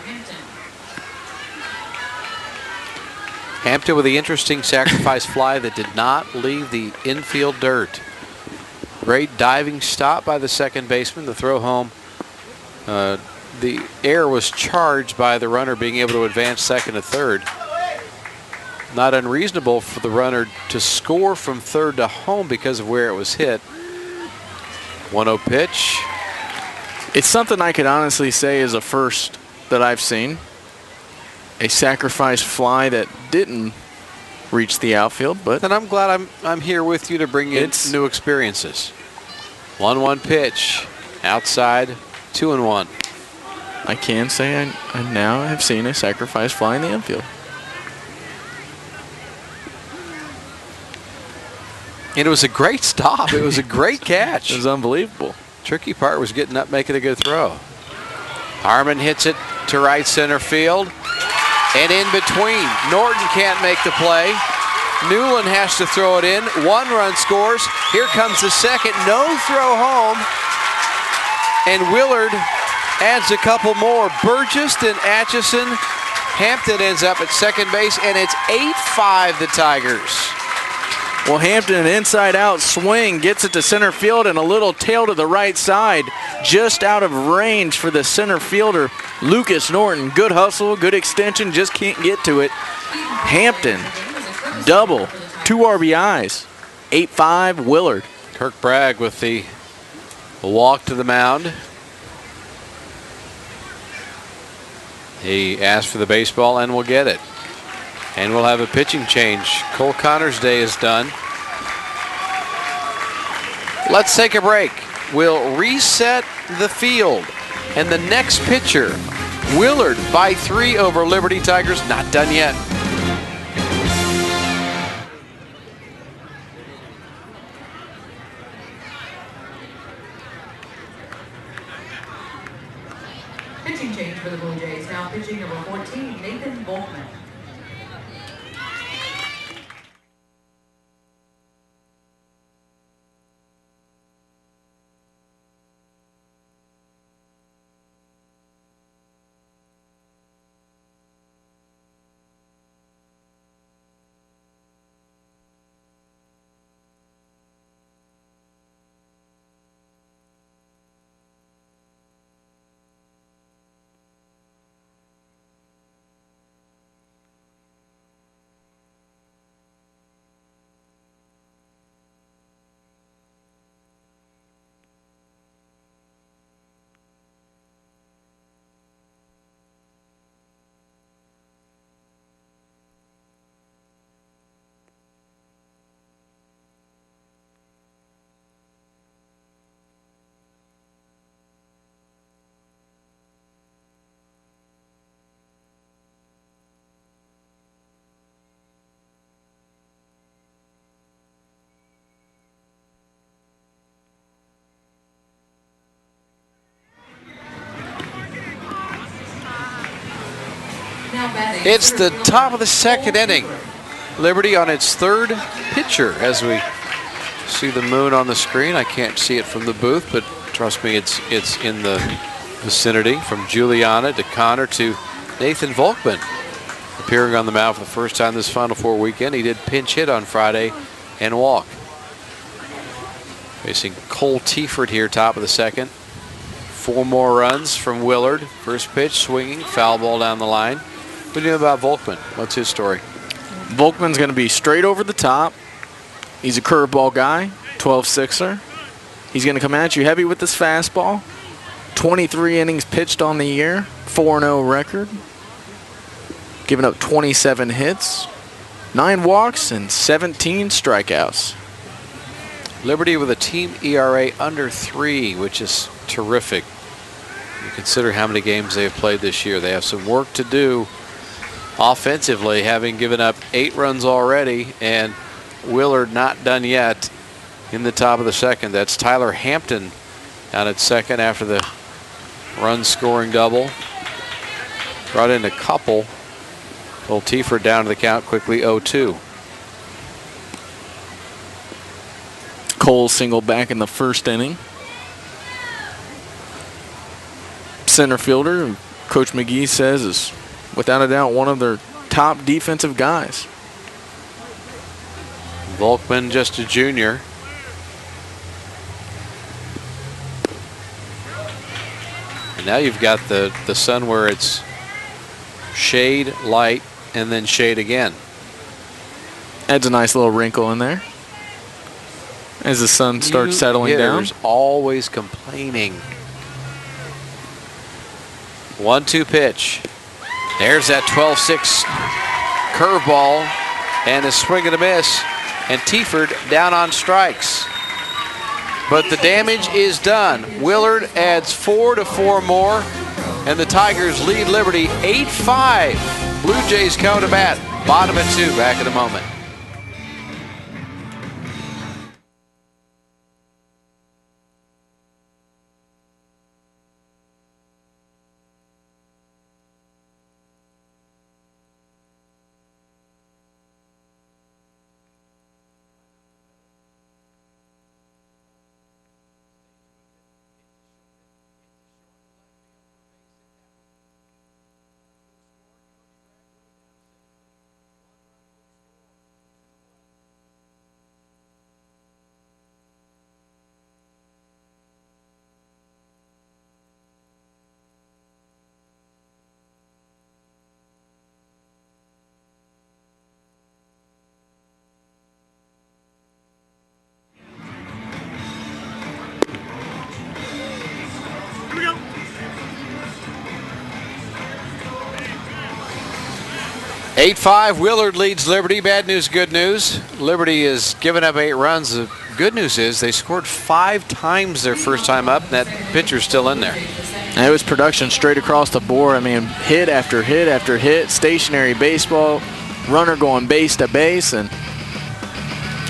Hampton with the interesting sacrifice fly that did not leave the infield dirt. Great diving stop by the second baseman. The throw home. The error was charged by the runner being able to advance second to third. Not unreasonable for the runner to score from third to home because of where it was hit. 1-0 pitch. It's something I could honestly say is a first that I've seen. A sacrifice fly that didn't reach the outfield, but then I'm glad I'm here with you to bring in new experiences. 1-1 pitch, outside, 2-1. I can say I now have seen a sacrifice fly in the infield. And it was a great stop. It was a great catch. It was unbelievable. Tricky part was getting up, making a good throw. Harmon hits it to right center field. And in between, Norton can't make the play. Newland has to throw it in. 1 run scores. Here comes the second. No throw home. And Willard adds a couple more. Burgess and Atchison. Hampton ends up at second base, and it's 8-5 the Tigers. Well, Hampton, an inside-out swing, gets it to center field and a little tail to the right side, just out of range for the center fielder, Lucas Norton. Good hustle, good extension, just can't get to it. Hampton, double, 2 RBIs, 8-5 Willard. Kirk Bragg with the walk to the mound. He asked for the baseball and will get it. And we'll have a pitching change. Cole Connor's day is done. Let's take a break. We'll reset the field. And the next pitcher, Willard by 3 over Liberty Tigers. Not done yet. Pitching change for the Blue Jays. Now pitching number 14, Nathan Volkman. Now batting. It's the top of the second inning. Liberty on its third pitcher as we see the moon on the screen. I can't see it from the booth, but trust me, it's in the vicinity. From Juliana to Connor to Nathan Volkman, appearing on the mound for the first time this Final Four weekend. He did pinch hit on Friday and walk. Facing Cole Tiefert here, top of the second. 4 more runs from Willard. First pitch, swinging, foul ball down the line. What do you know about Volkman? What's his story? Volkman's going to be straight over the top. He's a curveball guy, 12-6er. He's going to come at you heavy with this fastball. 23 innings pitched on the year, 4-0 record. Giving up 27 hits, 9 walks, and 17 strikeouts. Liberty with a team ERA under 3, which is terrific. You consider how many games they have played this year. They have some work to do offensively, having given up 8 runs already, and Willard not done yet in the top of the second. That's Tyler Hampton down at second after the run-scoring double. Brought in a couple. Cole Tiefert down to the count quickly, 0-2. Cole singled back in the first inning. Center fielder, Coach McGee says, is without a doubt one of their top defensive guys. Volkman just a junior. And now you've got the sun where it's shade, light, and then shade again. Adds a nice little wrinkle in there as the sun starts settling down. Always complaining. 1-2 pitch. There's that 12-6 curveball and a swing and a miss. And Tiefert down on strikes. But the damage is done. Willard adds 4 to 4 more. And the Tigers lead Liberty 8-5. Blue Jays come to bat. Bottom at 2. Back in a moment. Here we go. Willard leads Liberty. Bad news, good news. Liberty has given up 8 runs. The good news is they scored 5 times their first time up, and that pitcher's still in there. And it was production straight across the board. I mean, hit after hit after hit, stationary baseball, runner going base to base. And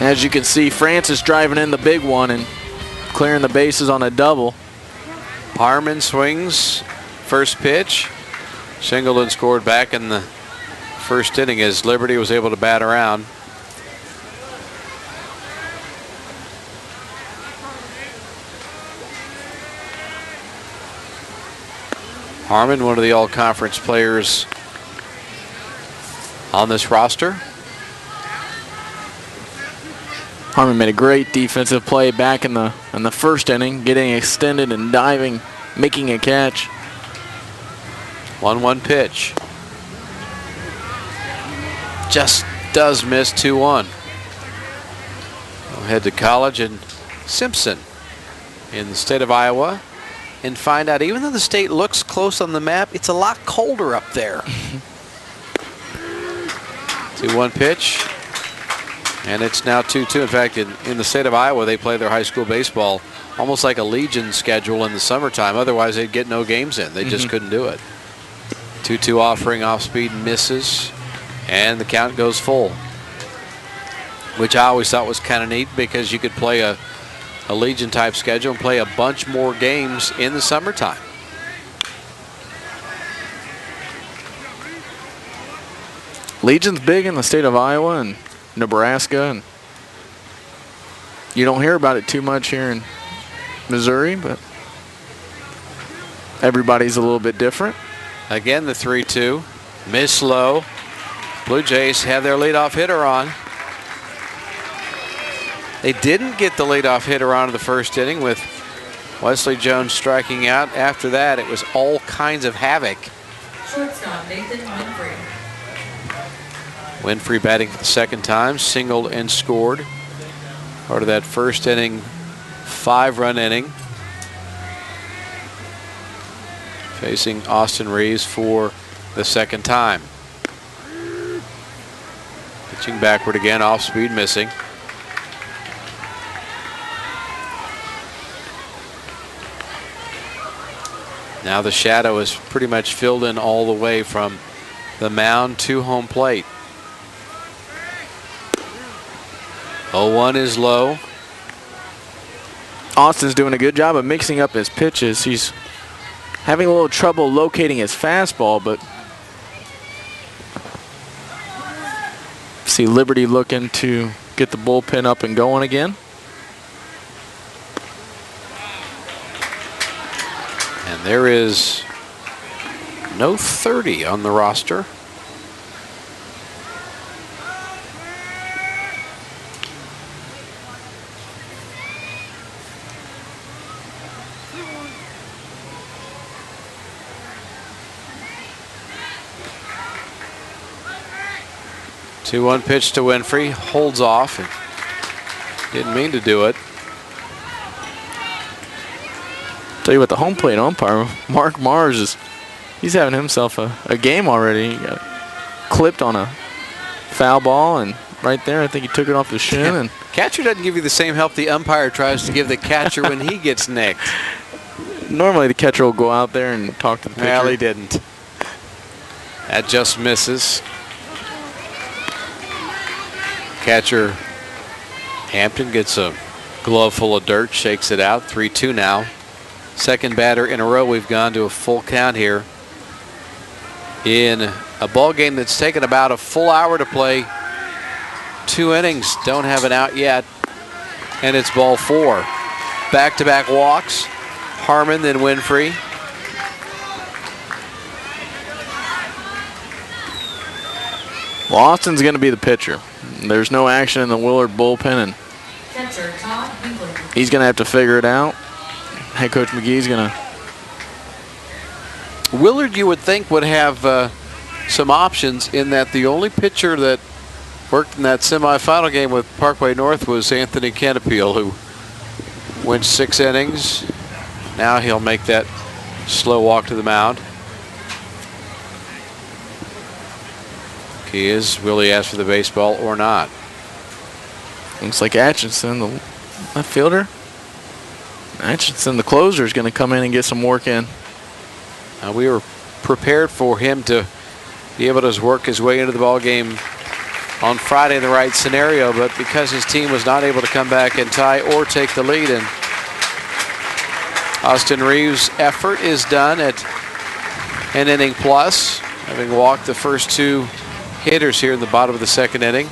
as you can see, Francis driving in the big one and clearing the bases on a double. Harmon swings, first pitch. Singleton scored back in the first inning as Liberty was able to bat around. Harmon, one of the all-conference players on this roster. Harmon made a great defensive play back in the first inning, getting extended and diving, making a catch. 1-1 pitch. Just does miss 2-1. We'll head to College and Simpson in the state of Iowa and find out, even though the state looks close on the map, it's a lot colder up there. 2-1 pitch. And it's now 2-2. In fact, in the state of Iowa, they play their high school baseball almost like a Legion schedule in the summertime. Otherwise, they'd get no games in. They just couldn't do it. 2-2 offering, off speed, misses. And the count goes full, which I always thought was kind of neat because you could play a Legion type schedule and play a bunch more games in the summertime. Legion's big in the state of Iowa and Nebraska, and you don't hear about it too much here in Missouri, but everybody's a little bit different. Again, the 3-2. Miss low. Blue Jays have their leadoff hitter on. They didn't get the leadoff hitter on in the first inning with Wesley Jones striking out. After that, it was all kinds of havoc. Shortstop Nathan Winfrey. Winfrey batting for the second time, singled and scored. Part of that first inning, 5-run inning. Facing Austin Reeves for the second time. Pitching backward again, off speed, missing. Now the shadow is pretty much filled in all the way from the mound to home plate. 0-1 is low. Austin's doing a good job of mixing up his pitches. He's having a little trouble locating his fastball, but see Liberty looking to get the bullpen up and going again. And there is no 30 on the roster. Two-one pitch to Winfrey, holds off. And didn't mean to do it. Tell you what, the home plate umpire, Mark Mars, he's having himself a game already. He got clipped on a foul ball, and right there, I think he took it off the shin. And catcher doesn't give you the same help the umpire tries to give the catcher when he gets nicked. Normally, the catcher will go out there and talk to the pitcher. Well, he didn't. That just misses. Catcher Hampton gets a glove full of dirt, shakes it out. 3-2 now. Second batter in a row. We've gone to a full count here in a ball game that's taken about a full hour to play. 2 innings, don't have an out yet, and it's ball 4. Back-to-back walks. Harmon, then Winfrey. Well, Austin's going to be the pitcher. There's no action in the Willard bullpen, and Catcher Todd Willard. he's going to have to figure it out. Head coach McGee's going to. Willard, you would think, would have some options in that the only pitcher that worked in that semifinal game with Parkway North was Anthony Canapeel, who went 6 innings. Now he'll make that slow walk to the mound. He is. Will he ask for the baseball or not? Looks like Atchison, the left fielder. Atchison, the closer, is going to come in and get some work in. We were prepared for him to be able to work his way into the ball game on Friday in the right scenario, but because his team was not able to come back and tie or take the lead, and Austin Reeves' effort is done at an inning plus, having walked the first 2 hitters here in the bottom of the second inning.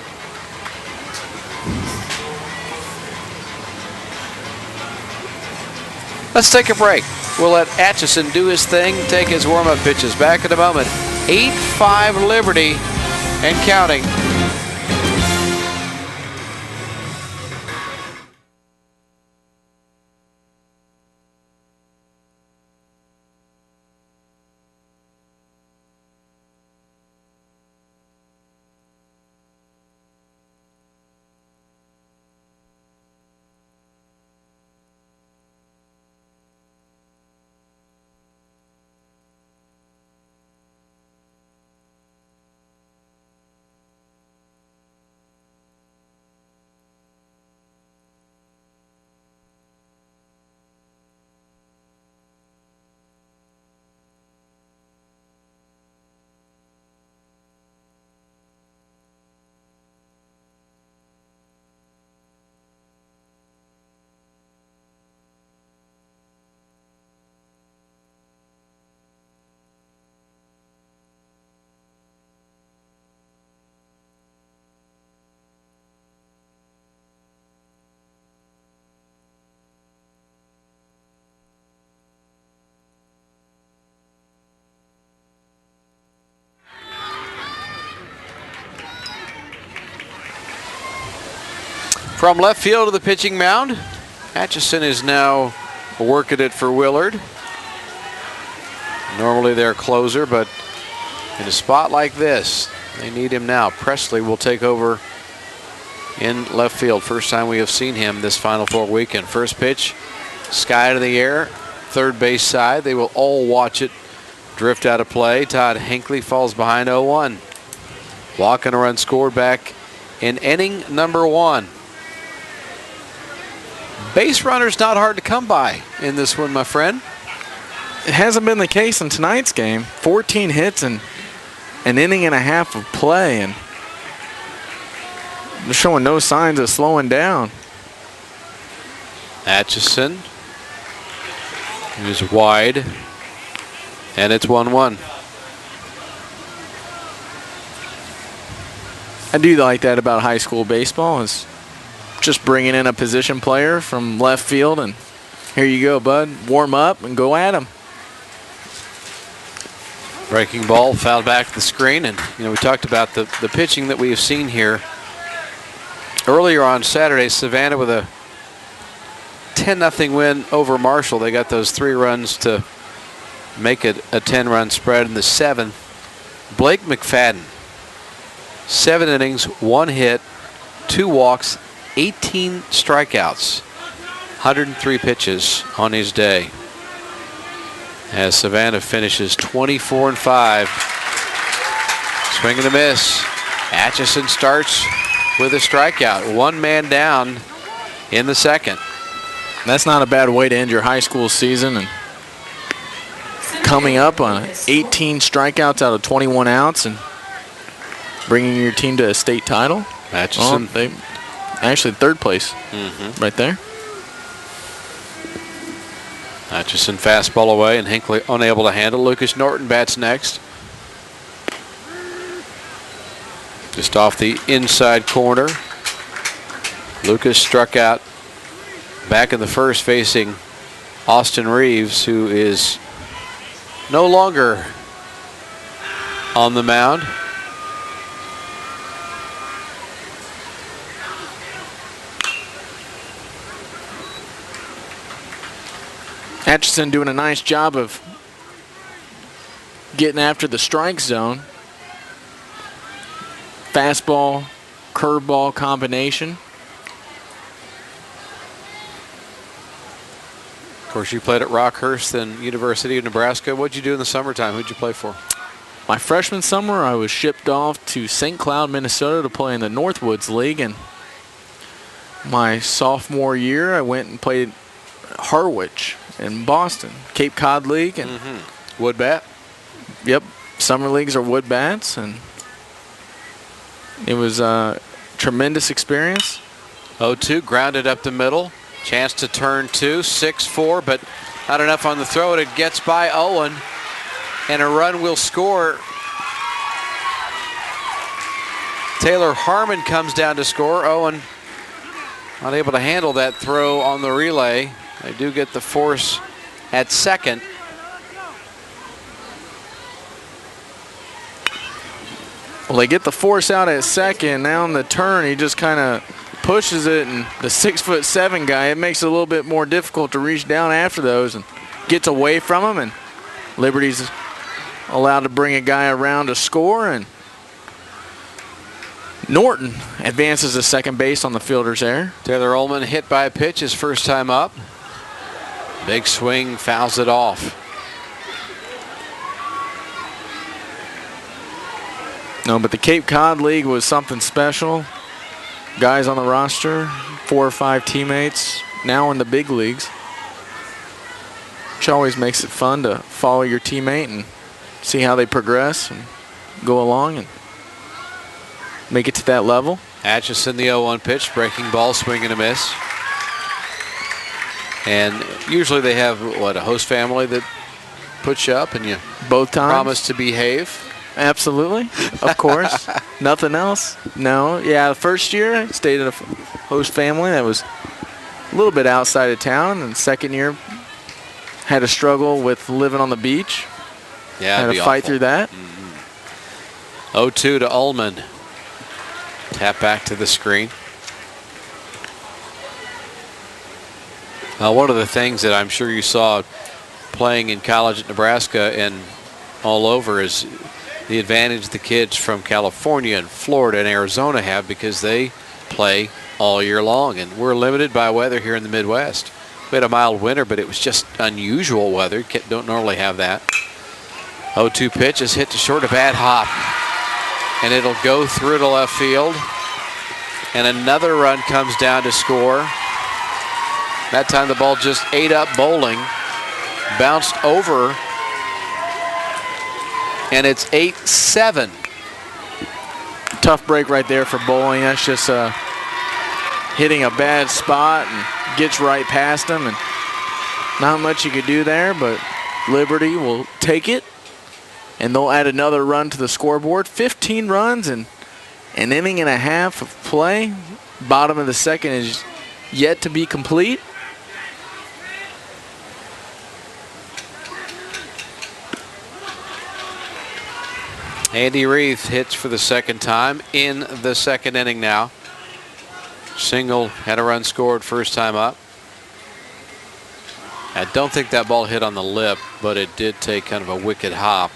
Let's take a break. We'll let Atchison do his thing, take his warm-up pitches. Back in a moment. 8-5 Liberty and counting. From left field to the pitching mound, Atchison is now working it for Willard. Normally their closer, but in a spot like this, they need him now. Presley will take over in left field. First time we have seen him this Final Four weekend. First pitch, sky to the air, third base side. They will all watch it drift out of play. Todd Hinckley falls behind 0-1. Walk and a run scored back in inning number 1. Base runners not hard to come by in this one, my friend. It hasn't been the case in tonight's game. 14 hits and an inning and a half of play, and they're showing no signs of slowing down. Atchison is wide, and it's 1-1. I do like that about high school baseball, is just bringing in a position player from left field, and here you go, bud. Warm up and go at him. Breaking ball fouled back to the screen, and we talked about the pitching that we have seen here. Earlier on Saturday, Savannah with a 10-0 win over Marshall. They got those 3 runs to make it a 10-run spread in the 7th. Blake McFadden, 7 innings, 1 hit, 2 walks, 18 strikeouts, 103 pitches on his day. As Savannah finishes 24-5. Swing and a miss. Atchison starts with a strikeout. 1 man down in the 2nd. That's not a bad way to end your high school season, and coming up on 18 strikeouts out of 21 outs and bringing your team to a state title. Atchison. They actually 3rd place right there. Atchison fastball away, and Hinckley unable to handle. Lucas Norton bats next. Just off the inside corner. Lucas struck out back in the first, facing Austin Reeves, who is no longer on the mound. Atchison doing a nice job of getting after the strike zone. Fastball, curveball combination. Of course, you played at Rockhurst and University of Nebraska. What'd you do in the summertime? Who'd you play for? My freshman summer, I was shipped off to St. Cloud, Minnesota to play in the Northwoods League. And my sophomore year, I went and played Harwich in Boston, Cape Cod League. And wood bat? Yep, summer leagues are wood bats, and it was a tremendous experience. 0-2, grounded up the middle. Chance to turn 2, 6-4, but not enough on the throw, and it gets by Owen, and a run will score. Taylor Harmon comes down to score. Owen unable to handle that throw on the relay. They do get the force at second. Well, they get the force out at second. Now on the turn, he just kind of pushes it, and the 6'7" guy, it makes it a little bit more difficult to reach down after those, and gets away from him, and Liberty's allowed to bring a guy around to score, and Norton advances to second base on the fielder's error. Taylor Ullman hit by a pitch his first time up. Big swing, fouls it off. No, but the Cape Cod League was something special. Guys on the roster, 4 or 5 teammates, now in the big leagues. Which always makes it fun to follow your teammate and see how they progress and go along and make it to that level. Atchison, the 0-1 pitch, breaking ball, swing and a miss. And usually they have, a host family that puts you up and you both times promise to behave. Absolutely, of course. Nothing else? No. Yeah, the first year I stayed at a host family that was a little bit outside of town, and the second year had to struggle with living on the beach. Yeah, had to fight through that. 0-2 to Ullman. Tap back to the screen. One of the things that I'm sure you saw playing in college at Nebraska and all over is the advantage the kids from California and Florida and Arizona have, because they play all year long, and we're limited by weather here in the Midwest. We had a mild winter, but it was just unusual weather. Don't normally have that. 0-2 pitch is hit to short, a bad hop, and it'll go through to left field, and another run comes down to score. That time the ball just ate up bowling, bounced over, and it's 8-7. Tough break right there for bowling. That's just hitting a bad spot and gets right past him, and not much you could do there, but Liberty will take it, and they'll add another run to the scoreboard. 15 runs and an inning and a half of play. Bottom of the second is yet to be complete. Andy Reith hits for the second time in the second inning now. Single, had a run scored first time up. I don't think that ball hit on the lip, but it did take kind of a wicked hop.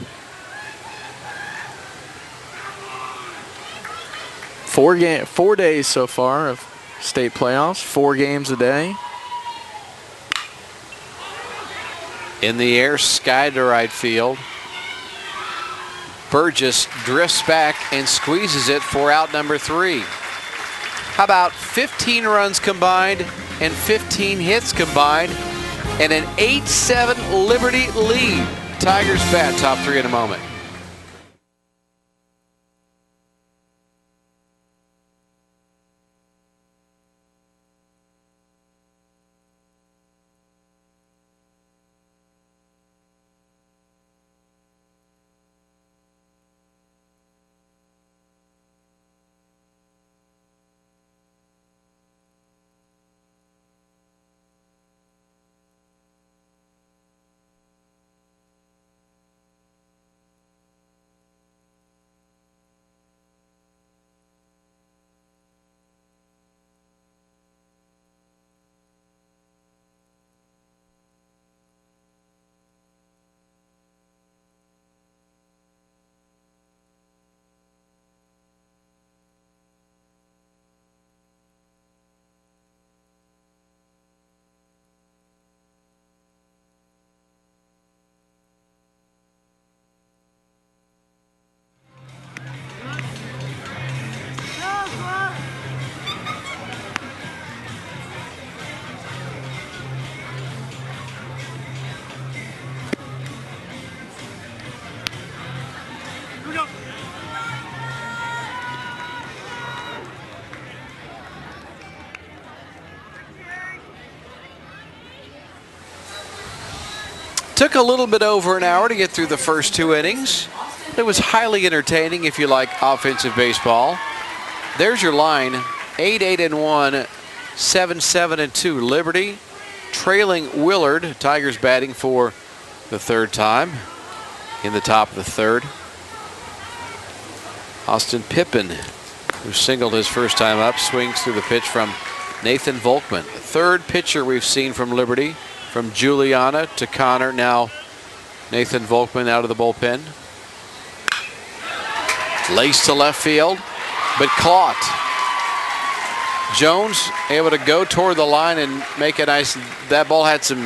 4 days so far of state playoffs, 4 games a day. In the air, sky to right field. Burgess drifts back and squeezes it for out number 3. How about 15 runs combined and 15 hits combined and an 8-7 Liberty lead? Tigers bat top 3 in a moment. Took a little bit over an hour to get through the first 2 innings. It was highly entertaining if you like offensive baseball. There's your line, 8-1, 7-2. Liberty trailing Willard. Tigers batting for the 3rd time in the top of the 3rd. Austin Pippen, who singled his first time up, swings through the pitch from Nathan Volkman. The 3rd pitcher we've seen from Liberty. From Juliana to Connor, now Nathan Volkman out of the bullpen. Laced to left field, but caught. Jones able to go toward the line and make a nice, that ball had some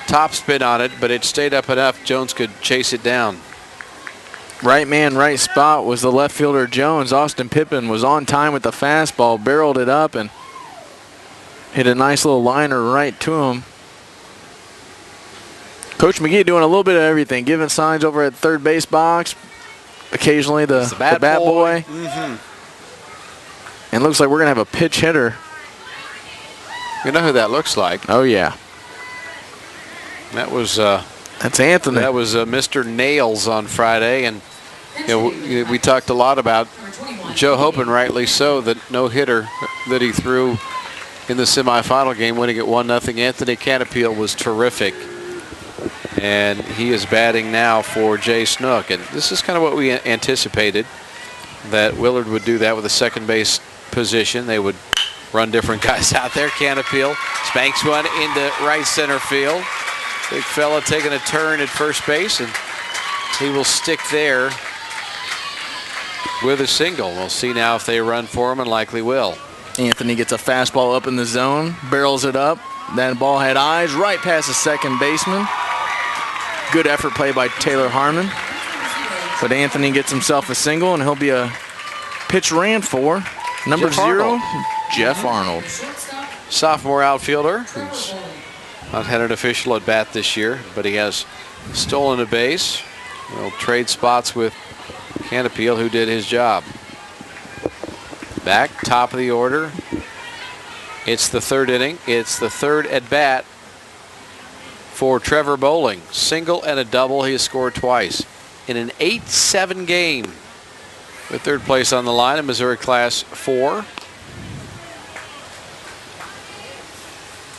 top spin on it, but it stayed up enough Jones could chase it down. Right man, right spot was the left fielder Jones. Austin Pippen was on time with the fastball, barreled it up and hit a nice little liner right to him. Coach McGee doing a little bit of everything, giving signs over at third base box, occasionally the bat boy. Mm-hmm. And looks like we're going to have a pitch hitter. You know who that looks like? Oh, yeah. That was that's Anthony. That was Mr. Nails on Friday, and you know, we talked a lot about Joe Hopen, rightly so, that no-hitter that he threw in the semifinal game, winning it 1-0. Anthony Canapeel was terrific, and he is batting now for Jay Snook, and this is kind of what we anticipated, that Willard would do that with a second base position. They would run different guys out there. Canapeel spanks one into right center field. Big fella taking a turn at first base, and he will stick there with a single. We'll see now if they run for him, and likely will. Anthony gets a fastball up in the zone, barrels it up. That ball had eyes right past the second baseman. Good effort play by Taylor Harmon. But Anthony gets himself a single, and he'll be a pitch ran for number 0, Jeff Arnold. Sophomore outfielder who's not had an official at bat this year, but he has stolen a base. He'll trade spots with Canapeel, who did his job. Back, top of the order. It's the third inning. It's the third at bat for Trevor Bowling. Single and a double. He has scored twice in an 8-7 game, with third place on the line in Missouri Class 4.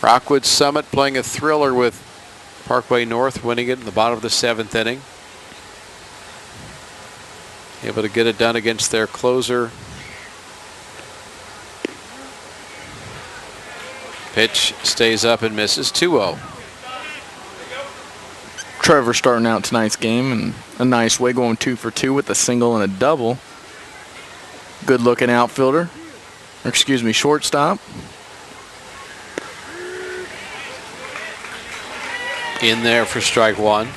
Rockwood Summit playing a thriller with Parkway North, winning it in the bottom of the 7th inning. Able to get it done against their closer. Pitch stays up and misses. 2-0. Trevor starting out tonight's game in a nice way, going 2 for 2 with a single and a double. Good looking outfielder, or excuse me, shortstop. In there for strike one.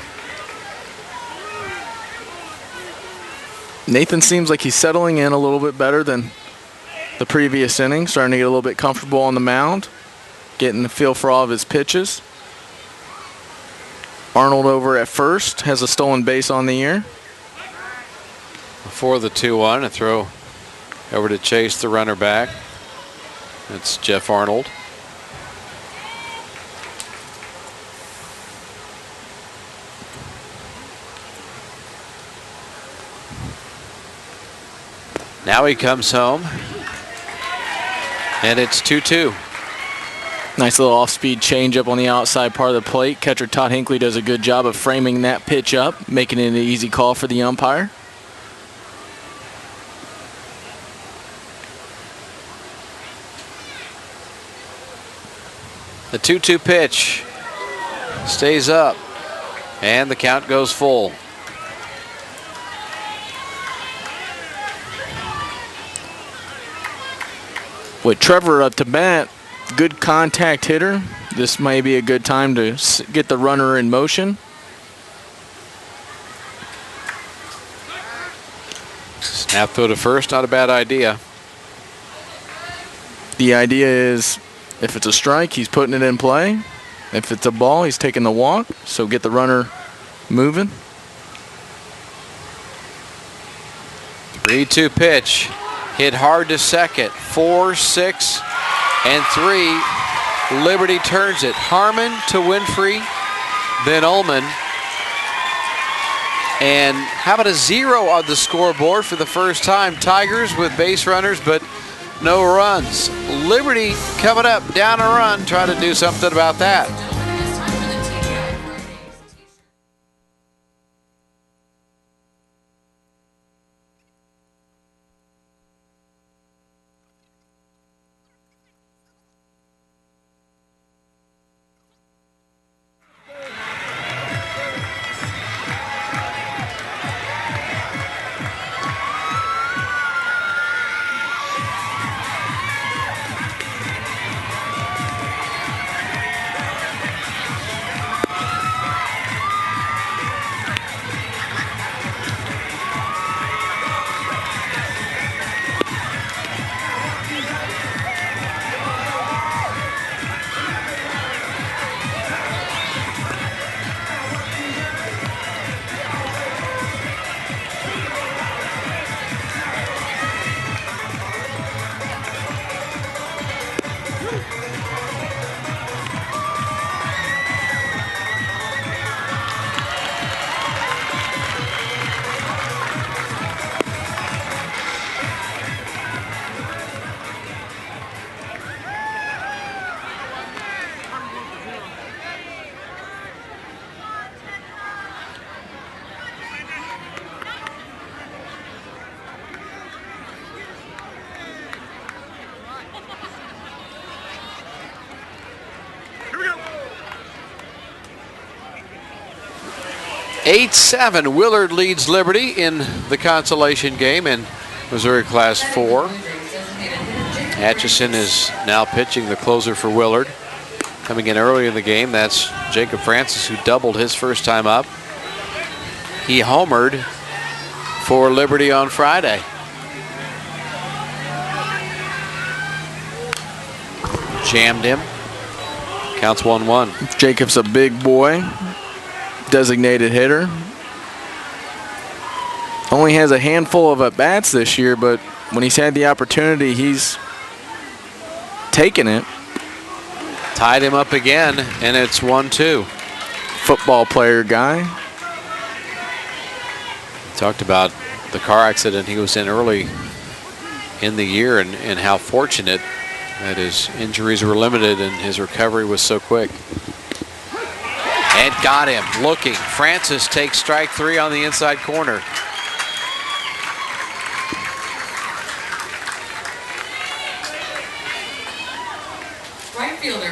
Nathan seems like he's settling in a little bit better than the previous inning, starting to get a little bit comfortable on the mound, getting the feel for all of his pitches. Arnold over at first, has a stolen base on the year. Before the 2-1, a throw over to chase the runner back. That's Jeff Arnold. Now he comes home, and it's 2-2. Nice little off-speed changeup on the outside part of the plate. Catcher Todd Hinckley does a good job of framing that pitch up, making it an easy call for the umpire. The 2-2 pitch stays up, and the count goes full. With Trevor up to bat, good contact hitter. This may be a good time to get the runner in motion. Snap throw to first, not a bad idea. The idea is if it's a strike, he's putting it in play. If it's a ball, he's taking the walk. So get the runner moving. 3-2 pitch. Hit hard to second. 4, 6, and 3. Liberty turns it. Harmon to Winfrey, then Ullman. And how about a 0 on the scoreboard for the first time? Tigers with base runners, but no runs. Liberty coming up, down a run, trying to do something about that. 8-7, Willard leads Liberty in the consolation game in Missouri Class 4. Atchison is now pitching, the closer for Willard. Coming in early in the game, that's Jacob Francis, who doubled his first time up. He homered for Liberty on Friday. Jammed him. Counts 1-1. Jacob's a big boy, designated hitter. Only has a handful of at-bats this year, but when he's had the opportunity, he's taken it. Tied him up again, and it's 1-2. Football player guy. Talked about the car accident he was in early in the year and how fortunate that his injuries were limited and his recovery was so quick. And got him looking. Francis takes strike 3 on the inside corner.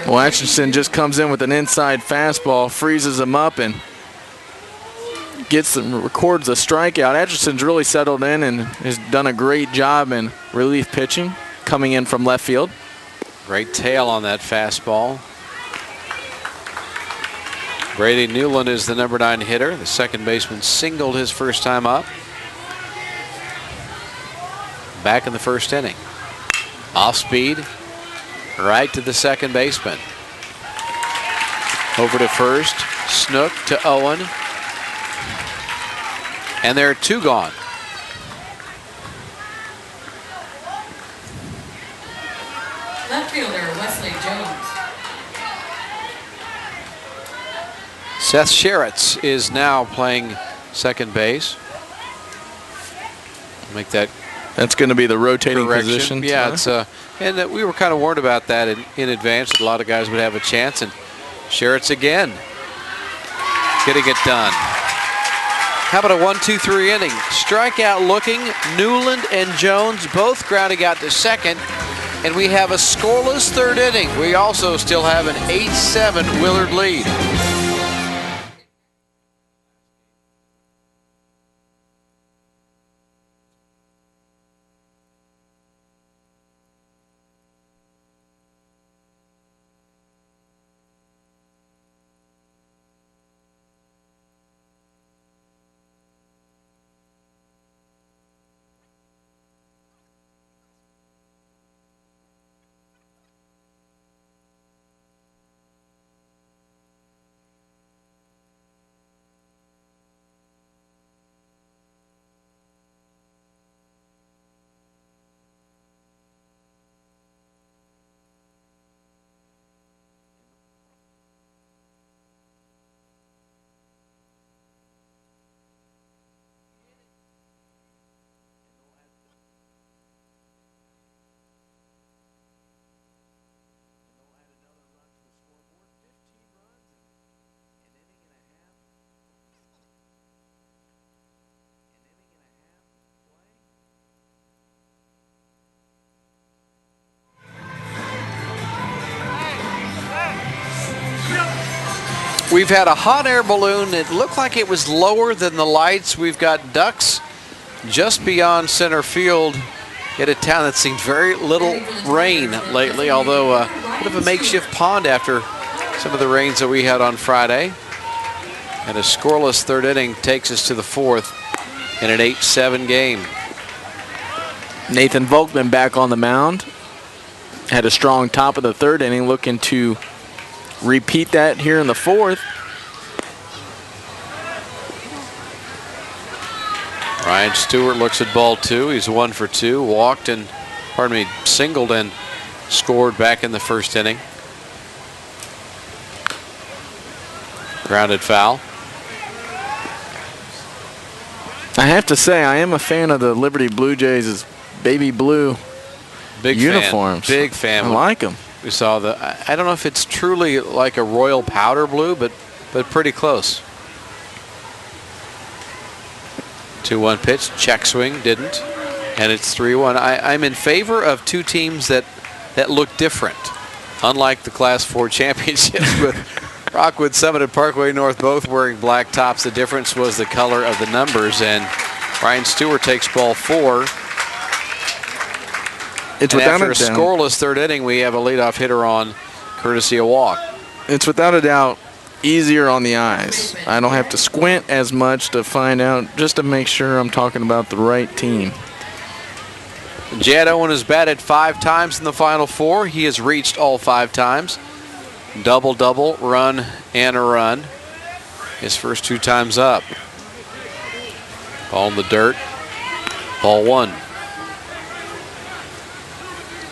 Well, Atchison just comes in with an inside fastball, freezes him up, and records a strikeout. Atchison's really settled in and has done a great job in relief pitching, coming in from left field. Great tail on that fastball. Brady Newland is the number 9 hitter. The second baseman singled his first time up. Back in the first inning. Off speed. Right to the second baseman. Over to first. Snook to Owen. And there are 2 gone. Left fielder Wesley Jones. Seth Sheritz is now playing second base. Make that. That's going to be the rotating correction. Position. Yeah, it's and we were kind of warned about that in advance, that a lot of guys would have a chance, and Sheritz again getting it done. How about a 1-2-3 inning? Strikeout looking. Newland and Jones both grounding out to second, and we have a scoreless third inning. We also still have an 8-7 Willard lead. We've had a hot air balloon. It looked like it was lower than the lights. We've got ducks just beyond center field in a town that's seen very little rain lately, although a bit of a makeshift pond after some of the rains that we had on Friday. And a scoreless third inning takes us to the 4th in an 8-7 game. Nathan Volkman back on the mound. Had a strong top of the third inning, looking to repeat that here in the 4th. Ryan Stewart looks at ball 2. He's 1 for 2. Walked and, singled and scored back in the first inning. Grounded foul. I have to say, I am a fan of the Liberty Blue Jays' baby blue uniforms. Big fan. I like them. We saw I don't know if it's truly like a royal powder blue, but pretty close. 2-1 pitch, check swing, didn't, and it's 3-1. I'm in favor of 2 teams that look different, unlike the Class 4 championships with Rockwood Summit and Parkway North both wearing black tops. The difference was the color of the numbers, and Ryan Stewart takes ball 4. It's and without after a doubt, scoreless third inning, we have a leadoff hitter on, courtesy of walk. It's without a doubt easier on the eyes. I don't have to squint as much to find out, just to make sure I'm talking about the right team. Jed Owen has batted 5 times in the Final Four. He has reached all 5 times. Double, run, and a run. His first 2 times up. Ball in the dirt. Ball 1.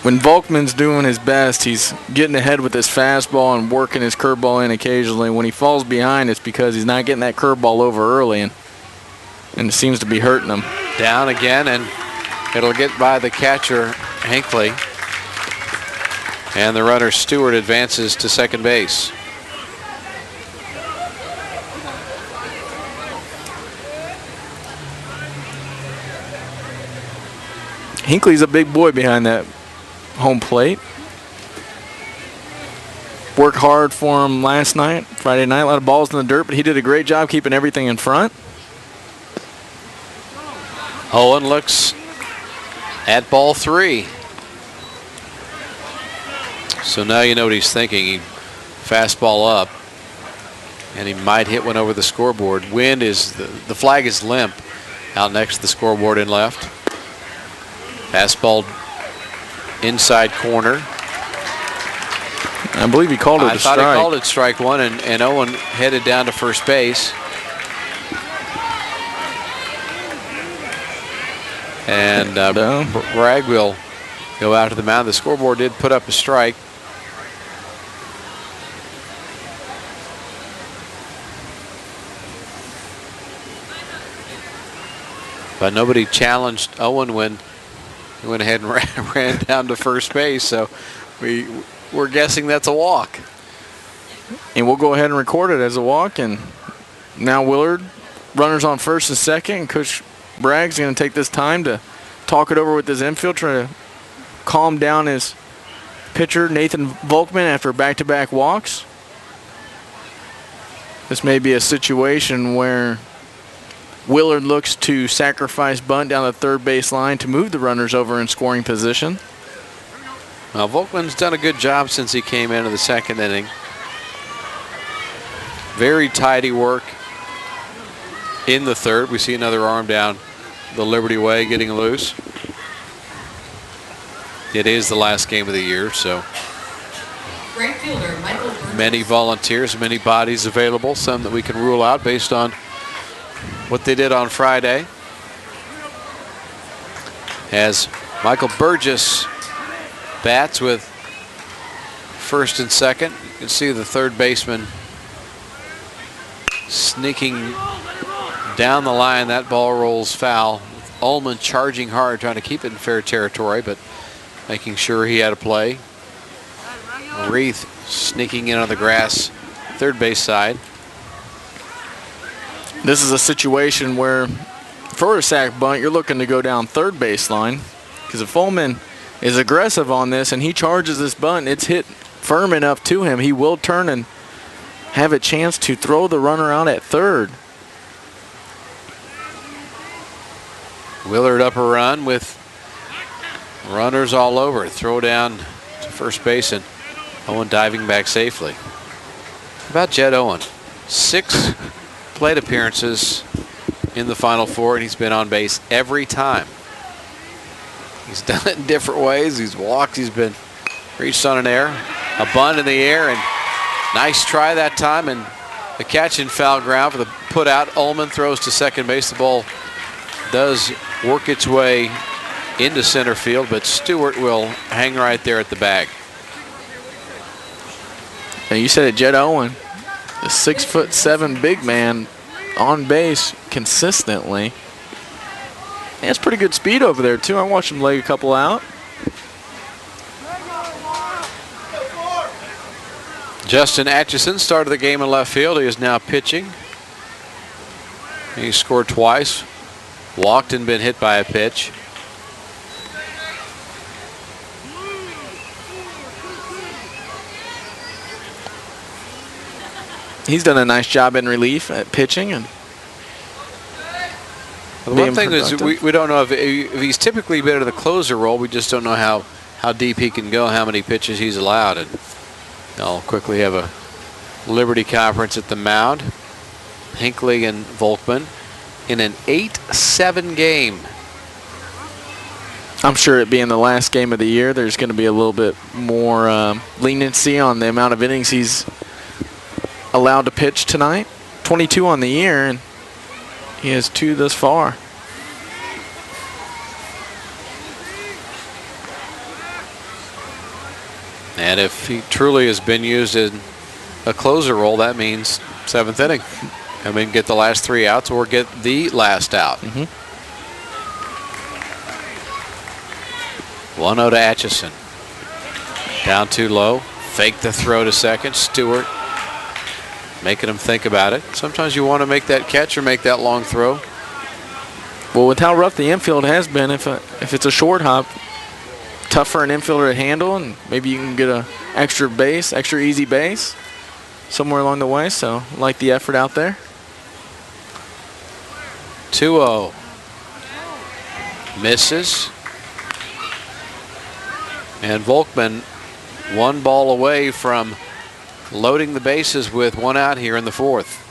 When Volkman's doing his best, he's getting ahead with his fastball and working his curveball in occasionally. When he falls behind, it's because he's not getting that curveball over early, and it seems to be hurting him. Down again, and it'll get by the catcher, Hinckley. And the runner, Stewart, advances to second base. Hinckley's a big boy behind that home plate. Worked hard for him last night, Friday night. A lot of balls in the dirt, but he did a great job keeping everything in front. Owen looks at ball 3. So now you know what he's thinking. He fastball up, and he might hit one over the scoreboard. Wind is, the flag is limp out next to the scoreboard in left. Fastball inside corner. I believe he called it a strike. I thought he called it strike 1, and Owen headed down to first base. And Bragg will go out to the mound. The scoreboard did put up a strike. But nobody challenged Owen when he went ahead and ran down to first base. So we're guessing that's a walk. And we'll go ahead and record it as a walk. And now Willard, runners on first and second. And Coach Bragg's going to take this time to talk it over with his infield, try to calm down his pitcher, Nathan Volkman, after back-to-back walks. This may be a situation where Willard looks to sacrifice bunt down the third base line to move the runners over in scoring position. Well, Volkman's done a good job since he came into the second inning. Very tidy work in the third. We see another arm down the Liberty way getting loose. It is the last game of the year, so many volunteers, many bodies available, some that we can rule out based on what they did on Friday. As Michael Burgess bats with first and second, you can see the third baseman sneaking down the line. That ball rolls foul. Ullman charging hard, trying to keep it in fair territory, but making sure he had a play. Reith sneaking in on the grass, third base side. This is a situation where for a sac bunt, you're looking to go down third baseline, because if Ullman is aggressive on this and he charges this bunt, it's hit firm enough to him, he will turn and have a chance to throw the runner out at third. Willard up a run with runners all over. Throw down to first base, and Owen diving back safely. How about Jed Owen? 6 plate appearances in the Final Four, and he's been on base every time. He's done it in different ways. He's walked, he's been reached on an air, a bunt in the air, and nice try that time, and the catch in foul ground for the put out. Ullman throws to second base. The ball does work its way into center field, but Stewart will hang right there at the bag. And you said it, Jed Owen, the 6'7" big man on base consistently. He has pretty good speed over there too. I watched him leg a couple out. Justin Atchison started the game in left field. He is now pitching. He scored twice, walked and been hit by a pitch. He's done a nice job in relief at pitching. And the one thing is we don't know if he's typically been in the closer role. We just don't know how deep he can go, how many pitches he's allowed. And they'll quickly have a Liberty conference at the mound. Hinckley and Volkman in an 8-7 game. I'm sure it being the last game of the year, there's going to be a little bit more leniency on the amount of innings he's allowed to pitch tonight. 22 on the year, and he has 2 thus far. And if he truly has been used in a closer role, that means 7th inning. I mean, get the last 3 outs or get the last out. 1-0 to Atchison. Down too low. Fake the throw to second. Stewart making him think about it. Sometimes you want to make that catch or make that long throw. Well, with how rough the infield has been, if it's a short hop, tough for an infielder to handle, and maybe you can get a extra base, extra easy base somewhere along the way. So like the effort out there. 2-0. Misses. And Volkman 1 ball away from loading the bases with 1 out here in the 4th.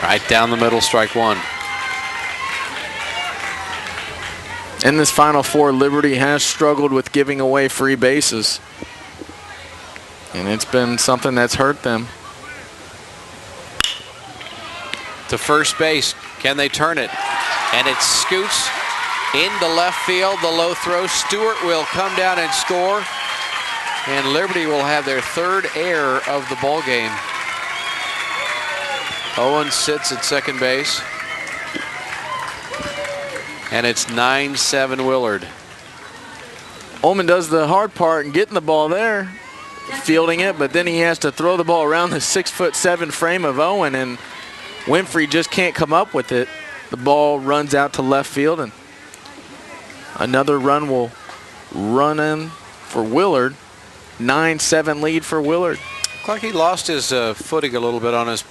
Right down the middle, strike 1. In this Final Four, Liberty has struggled with giving away free bases. And it's been something that's hurt them. To first base. Can they turn it? And it scoots into left field. The low throw. Stewart will come down and score. And Liberty will have their 3rd error of the ball game. Owen sits at second base. And it's 9-7 Willard. Ullman does the hard part in getting the ball there, fielding it, but then he has to throw the ball around the 6'7" frame of Owen, and Winfrey just can't come up with it. The ball runs out to left field, and another run will run in for Willard. 9-7 lead for Willard. Looked like he lost his footing a little bit on his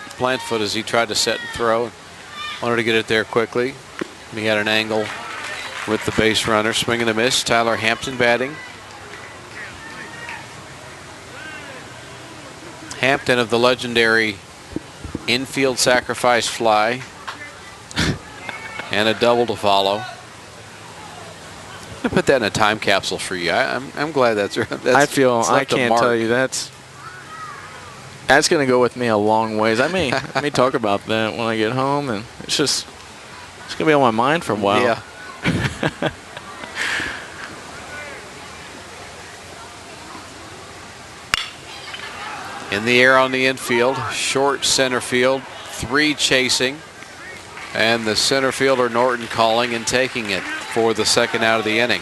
plant foot as he tried to set and throw. Wanted to get it there quickly. And he had an angle with the base runner. Swing and a miss. Tyler Hampton batting. Hampton of the legendary infield sacrifice fly. And a double to follow. I'm gonna put that in a time capsule for you. I'm glad that's I can't tell you that's going to go with me a long ways. I may talk about that when I get home, and it's going to be on my mind for a while. Yeah. In the air on the infield, short center field, 3 chasing, and the center fielder Norton calling and taking it for the 2nd out of the inning.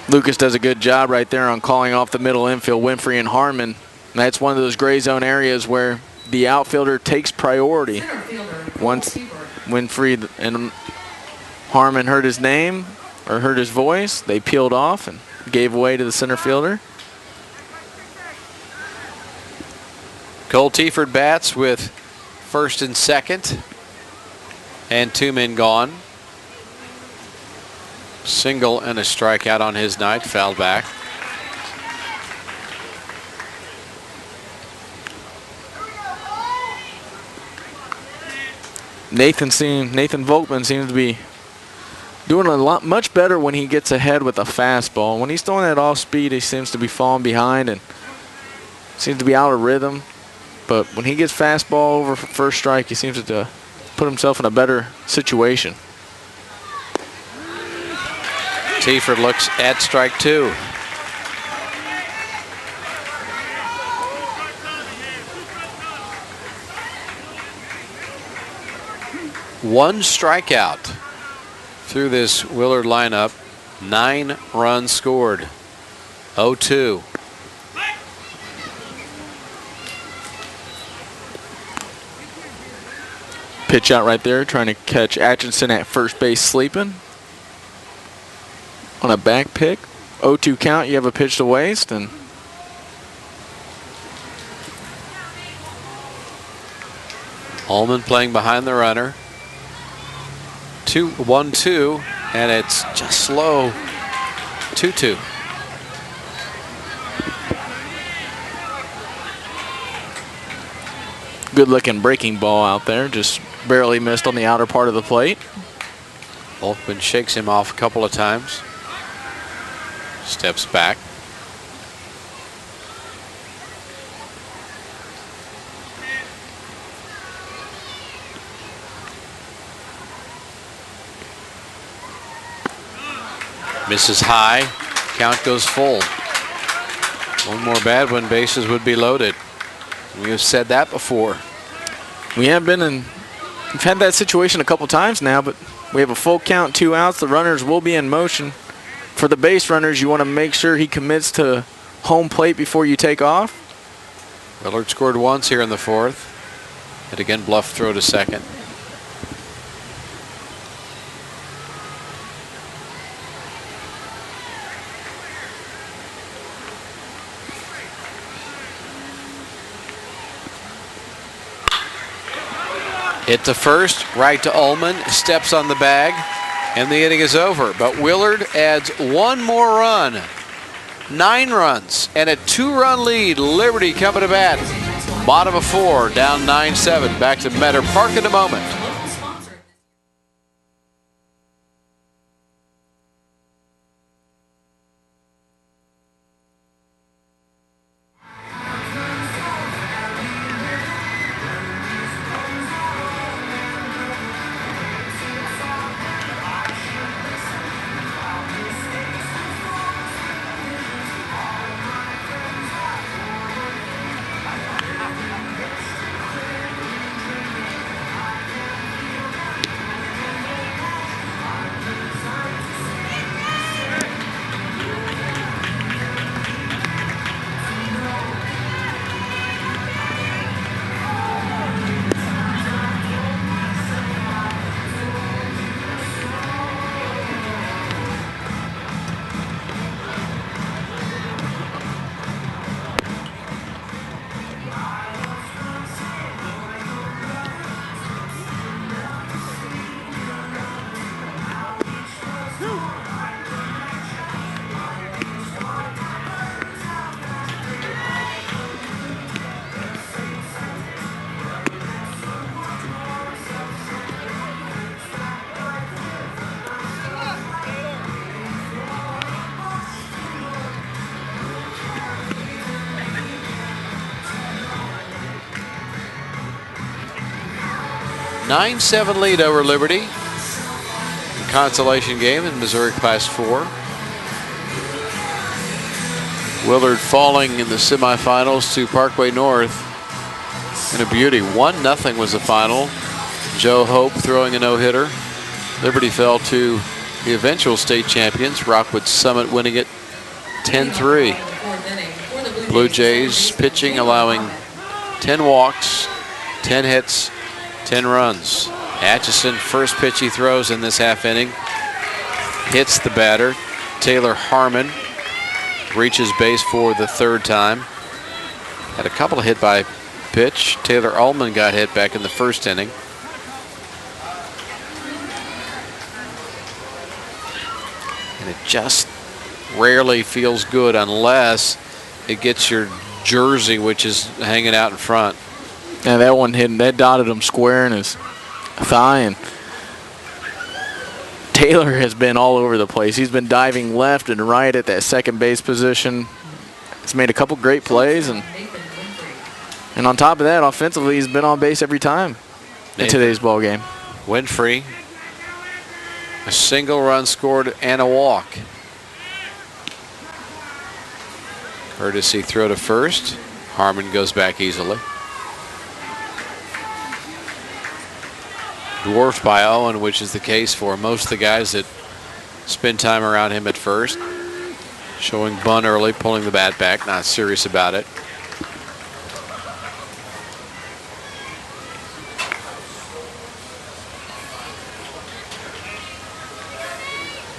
Lucas does a good job right there on calling off the middle infield, Winfrey and Harmon. That's one of those gray zone areas where the outfielder takes priority. Once Winfrey and Harmon heard his name or heard his voice, they peeled off and gave way to the center fielder. Cole Tieford bats with 1st and 2nd, and 2 men gone. Single and a strikeout on his night, fouled back. Nathan Volkman seems to be doing much better when he gets ahead with a fastball. When he's throwing that off speed, he seems to be falling behind and seems to be out of rhythm. But when he gets fastball over first strike, he seems to put himself in a better situation. Tieford looks at strike 2. One strikeout through this Willard lineup. 9 runs scored. 0-2. Pitch out right there, trying to catch Atchison at first base sleeping. on a back pick. 0-2 count, you have a pitch to waste, and Ullman playing behind the runner. 1-2, and it's just slow. 2-2. good looking breaking ball out there, just barely missed on the outer part of the plate. Volkman shakes him off a couple of times. Steps back. Misses high. Count goes full. One more bad one, bases would be loaded. We have said that before. We've had that situation a couple times now, but we have a full count, 2 outs. The runners will be in motion. For the base runners, you want to make sure he commits to home plate before you take off. Willard scored once here in the 4th. And again, bluff throw to second. Hit to first, right to Ullman, steps on the bag, and the inning is over. But Willard adds one more run. 9 runs and a 2-run lead. Liberty coming to bat. Bottom of 4, down 9-7. Back to Meador Park in a moment. 9-7 lead over Liberty. The consolation game in Missouri Class 4. Willard falling in the semifinals to Parkway North in a beauty. 1-0 was the final. Joe Hope throwing a no-hitter. Liberty fell to the eventual state champions, Rockwood Summit, winning it 10-3. Blue Jays pitching, allowing 10 walks, 10 hits, 10 runs. Atchison, first pitch he throws in this half inning, hits the batter. Taylor Harmon reaches base for the 3rd time. Had a couple of hit by pitch. Taylor Ullman got hit back in the 1st inning. And it just rarely feels good unless it gets your jersey, which is hanging out in front. Yeah, that one hit, that dotted him square in his thigh, and Taylor has been all over the place. He's been diving left and right at that second base position. He's made a couple great plays, and on top of that, offensively, he's been on base every time in today's ball game. Winfrey, a single run scored and a walk. Courtesy throw to first. Harmon goes back easily. Dwarfed by Owen, which is the case for most of the guys that spend time around him at first. Showing bunt early, pulling the bat back, not serious about it.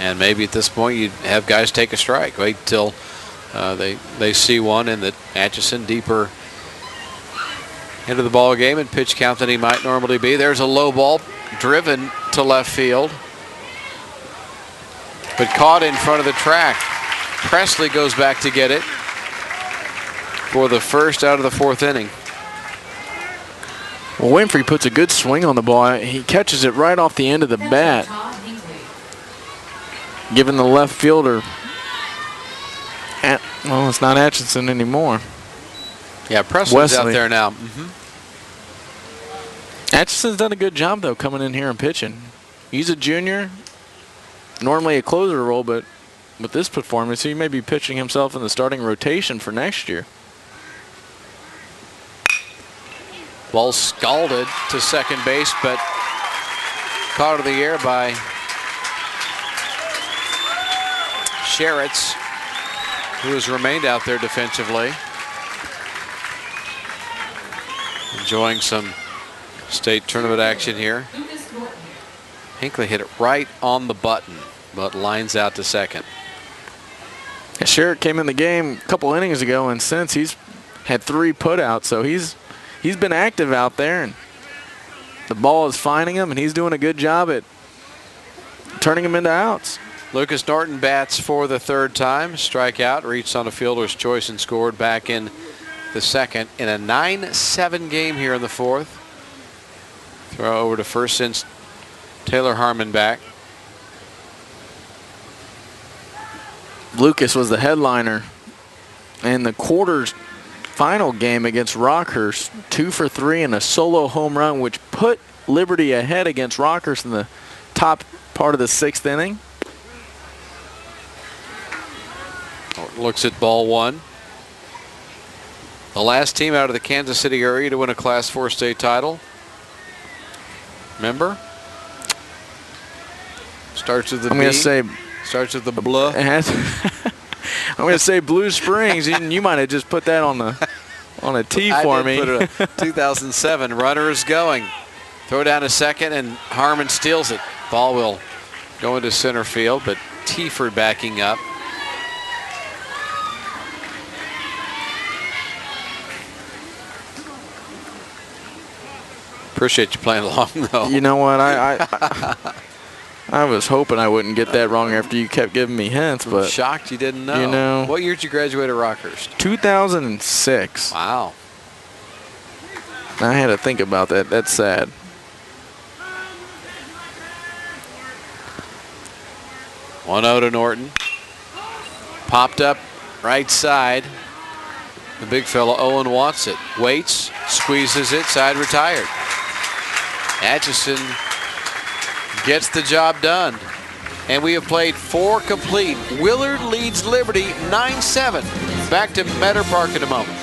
And maybe at this point you'd have guys take a strike. Wait till they see one and that Atchison deeper into the ball game and pitch count than he might normally be. There's a low ball driven to left field, but caught in front of the track. Presley goes back to get it for the first out of the 4th inning. Well, Winfrey puts a good swing on the ball. He catches it right off the end of the bat, giving the left fielder, well, it's not Atchison anymore. Yeah, Presley's out there now. Atchison's done a good job, though, coming in here and pitching. He's a junior, normally a closer role, but with this performance, he may be pitching himself in the starting rotation for next year. Ball scalded to second base, but caught out of the air by Sherritts, who has remained out there defensively. Enjoying some state tournament action here. Hinckley hit it right on the button, but lines out to second. Sherritt came in the game a couple innings ago, and since he's had 3 putouts, so he's been active out there, and the ball is finding him, and he's doing a good job at turning him into outs. Lucas Norton bats for the 3rd time. Strikeout, reached on a fielder's choice and scored back in the 2nd in a 9-7 game here in the 4th. Throw over to first since Taylor Harmon back. Lucas was the headliner in the quarters final game against Rockhurst, 2 for 3 and a solo home run, which put Liberty ahead against Rockhurst in the top part of the 6th inning. Looks at ball 1. The last team out of the Kansas City area to win a Class 4 state title. Remember? Starts with the I'm B. going to say. Starts with the blah. I'm going to say Blue Springs. You might have just put that on a T for me. I did put it 2007. Runner is going. Throw down to second, and Harmon steals it. Ball will go into center field, but Teaford backing up. Appreciate you playing along, though. You know what? I was hoping I wouldn't get that wrong after you kept giving me hints, but shocked you didn't know. You know, what year did you graduate at Rockhurst? 2006. Wow. I had to think about that. That's sad. One 0 to Norton. Popped up right side. The big fella Owen wants it. Waits, squeezes it, side retired. Atchison gets the job done. And we have played 4 complete. Willard leads Liberty 9-7. Back to Meador Park in a moment.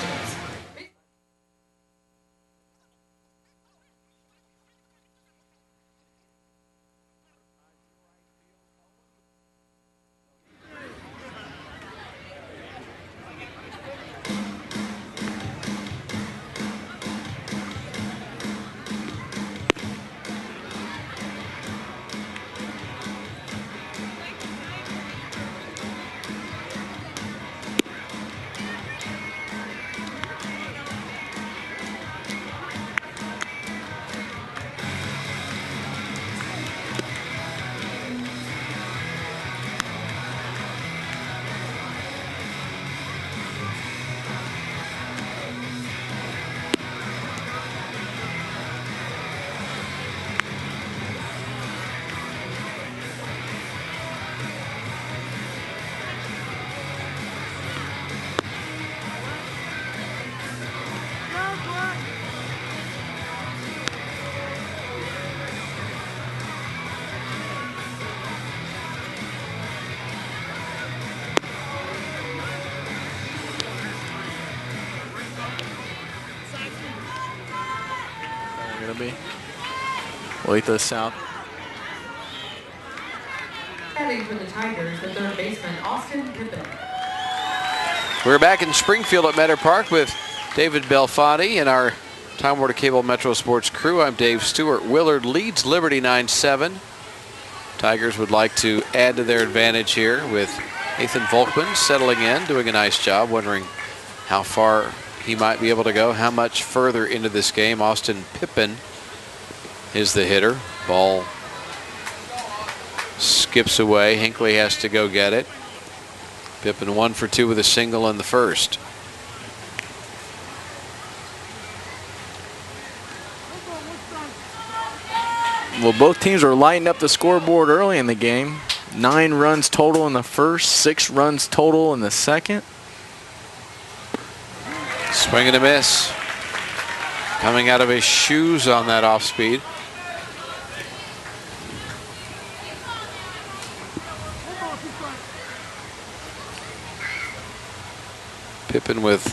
Olathe South. Heading for the Tigers, the 3rd baseman, Austin Pippin. We're back in Springfield at Meador Park with David Belfatti and our Time Warner Cable Metro Sports crew. I'm Dave Stewart. Willard leads Liberty 9-7. Tigers would like to add to their advantage here with Nathan Volkman settling in, doing a nice job, wondering how far he might be able to go, how much further into this game. Austin Pippin is the hitter. Ball skips away. Hinckley has to go get it. Pippin 1 for 2 with a single in the first. Well, both teams are lighting up the scoreboard early in the game. 9 runs total in the first, 6 runs total in the second. Swing and a miss. Coming out of his shoes on that off speed. Pippin with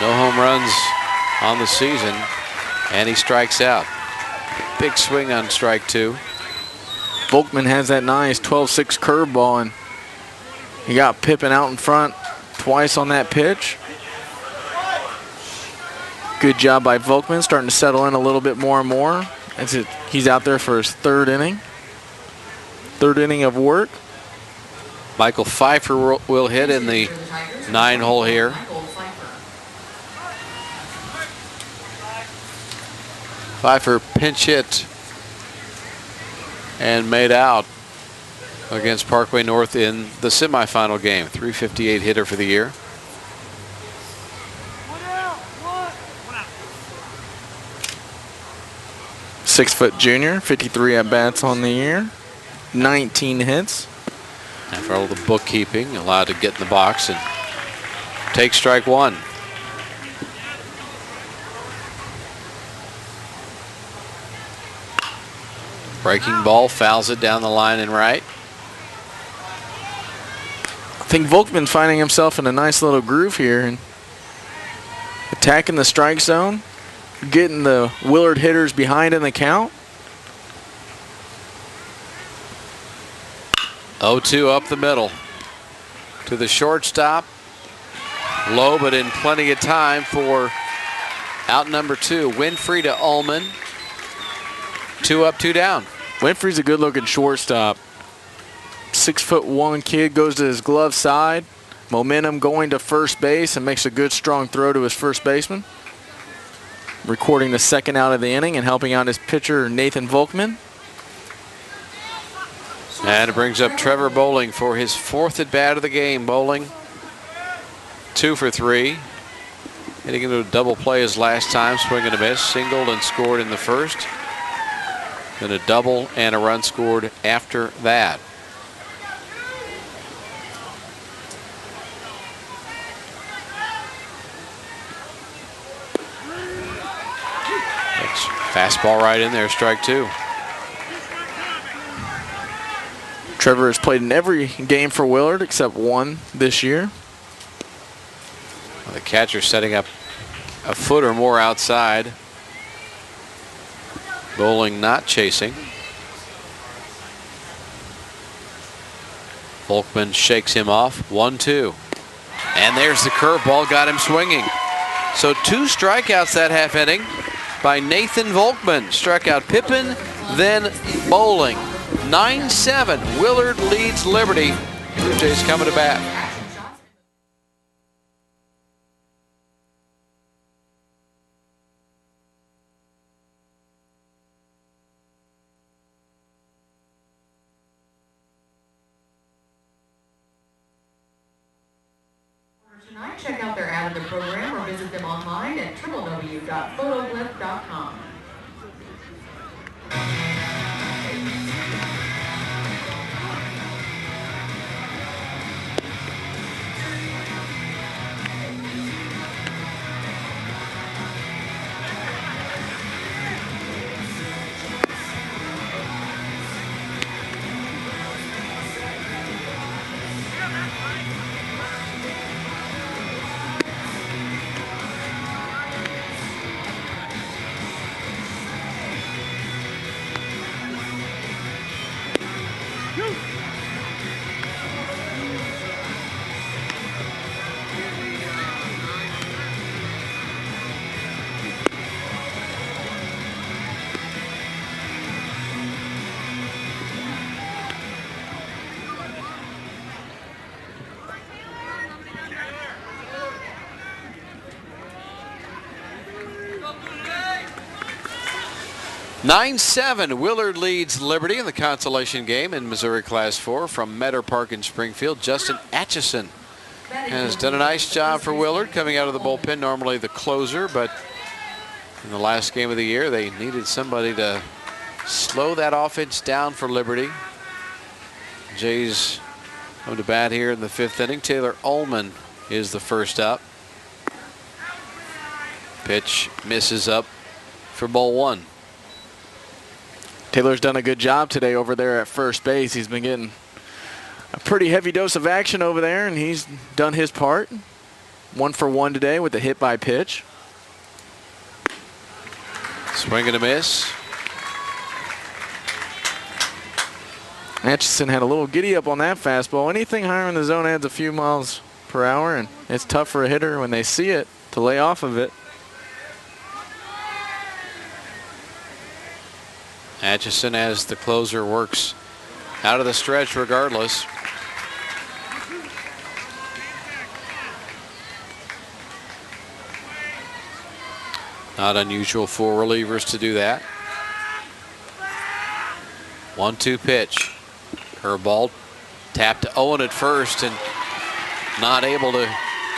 no home runs on the season, and he strikes out. Big swing on strike 2. Volkman has that nice 12-6 curveball, and he got Pippin out in front twice on that pitch. Good job by Volkman, starting to settle in a little bit more and more. He's out there for his third inning. Third inning of work. Michael Pfeiffer will hit in the 9-hole here. Pfeiffer pinch hit and made out against Parkway North in the semifinal game. .358 hitter for the year. Six-foot junior, 53 at-bats on the year, 19 hits. After all the bookkeeping, allowed to get in the box and take strike 1. Breaking ball, fouls it down the line and right. I think Volkman's finding himself in a nice little groove here and attacking the strike zone, getting the Willard hitters behind in the count. 0-2 up the middle to the shortstop. Low, but in plenty of time for out number 2. Winfrey to Ullman. 2 up, 2 down. Winfrey's a good-looking shortstop. 6'1" kid, goes to his glove side. Momentum going to first base and makes a good, strong throw to his first baseman. Recording the second out of the inning and helping out his pitcher, Nathan Volkman. And it brings up Trevor Bowling for his 4th at-bat of the game. Bowling, 2 for 3. Hitting into a double play his last time, swing and a miss. Singled and scored in the first. Then a double and a run scored after that. Fastball right in there, strike 2. Trevor has played in every game for Willard except one this year. Well, the catcher setting up a foot or more outside. Bowling not chasing. Volkman shakes him off. 1-2. And there's the curveball, got him swinging. So 2 strikeouts that half inning by Nathan Volkman. Struck out Pippin, then Bowling. 9-7. Willard leads Liberty. Blue Jays coming to bat. Tonight, check out their ad in the program or visit them online at www.photoglyph.com. 9-7, Willard leads Liberty in the consolation game in Missouri Class 4 from Meador Park in Springfield. Justin Atchison has done a nice job for Willard coming out of the bullpen, normally the closer, but in the last game of the year they needed somebody to slow that offense down for Liberty. Jays come to bat here in the 5th inning. Taylor Ullman is the first up. Pitch misses up for ball 1. Taylor's done a good job today over there at first base. He's been getting a pretty heavy dose of action over there, and he's done his part. 1 for 1 today with a hit by pitch. Swing and a miss. Atchison had a little giddy up on that fastball. Anything higher in the zone adds a few miles per hour, and it's tough for a hitter when they see it to lay off of it. Atchison, as the closer, works out of the stretch regardless. Not unusual for relievers to do that. 1-2 pitch. Curveball tapped to Owen at first and not able to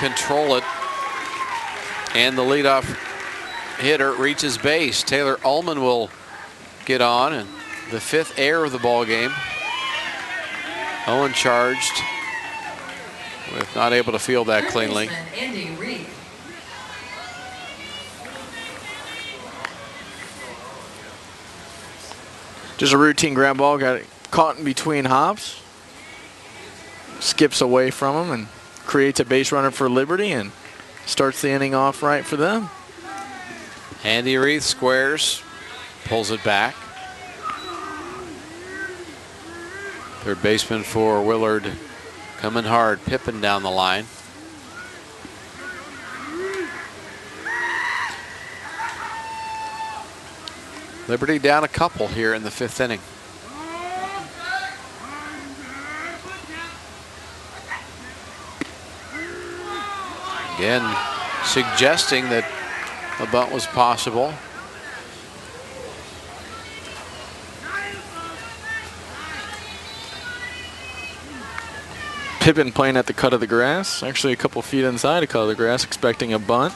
control it. And the leadoff hitter reaches base. Taylor Ullman will get on, and the 5th error of the ball game. Owen charged with not able to field that cleanly. Just a routine ground ball, got it caught in between hops. Skips away from him and creates a base runner for Liberty and starts the inning off right for them. Andy Reith squares, pulls it back. Third baseman for Willard coming hard, Pippin down the line. Liberty down a couple here in the 5th inning. Again, suggesting that a bunt was possible. Pippin playing at the cut of the grass, actually a couple feet inside the cut of the grass, expecting a bunt.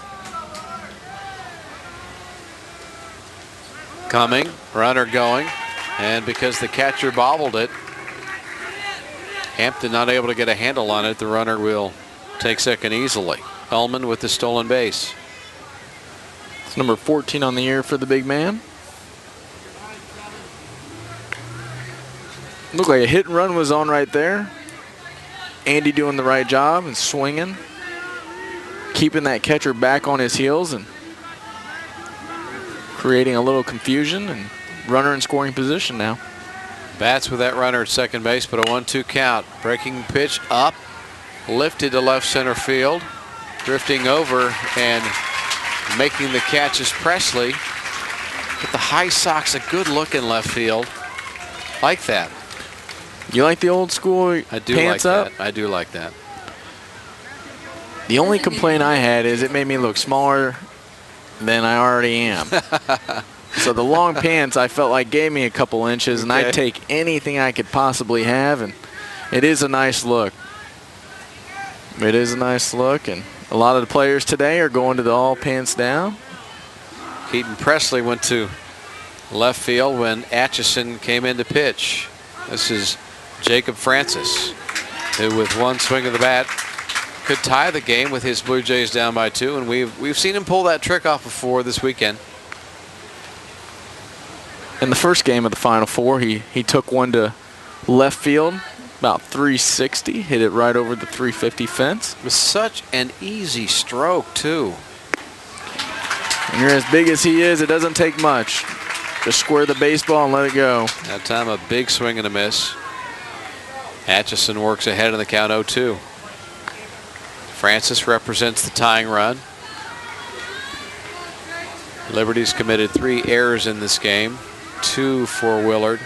Coming, runner going, and because the catcher bobbled it, Hampton not able to get a handle on it, the runner will take second easily. Ullman with the stolen base. It's number 14 on the year for the big man. Looked like a hit and run was on right there. Andy doing the right job and swinging, keeping that catcher back on his heels and creating a little confusion, and runner in scoring position now. Bats with that runner at second base, but a 1-2 count. Breaking pitch up, lifted to left center field, drifting over and making the catch is Presley. But the high socks a good look in left field. Like that. You like the old school I do pants like up? that. I do like that. The only complaint I had is it made me look smaller than I already am. So the long pants I felt like gave me a couple inches, and I'd take anything I could possibly have, and it is a nice look. It is a nice look, and a lot of the players today are going to the all pants down. Keaton Presley went to left field when Atchison came in to pitch. This is Jacob Francis, who with one swing of the bat could tie the game with his Blue Jays down by 2, and we've seen him pull that trick off before this weekend. In the first game of the Final Four, he took one to left field, about 360, hit it right over the 350 fence. It was such an easy stroke, too. When you're as big as he is, it doesn't take much. Just square the baseball and let it go. That time a big swing and a miss. Atchison works ahead in the count 0-2. Francis represents the tying run. Liberty's committed 3 errors in this game, 2 for Willard.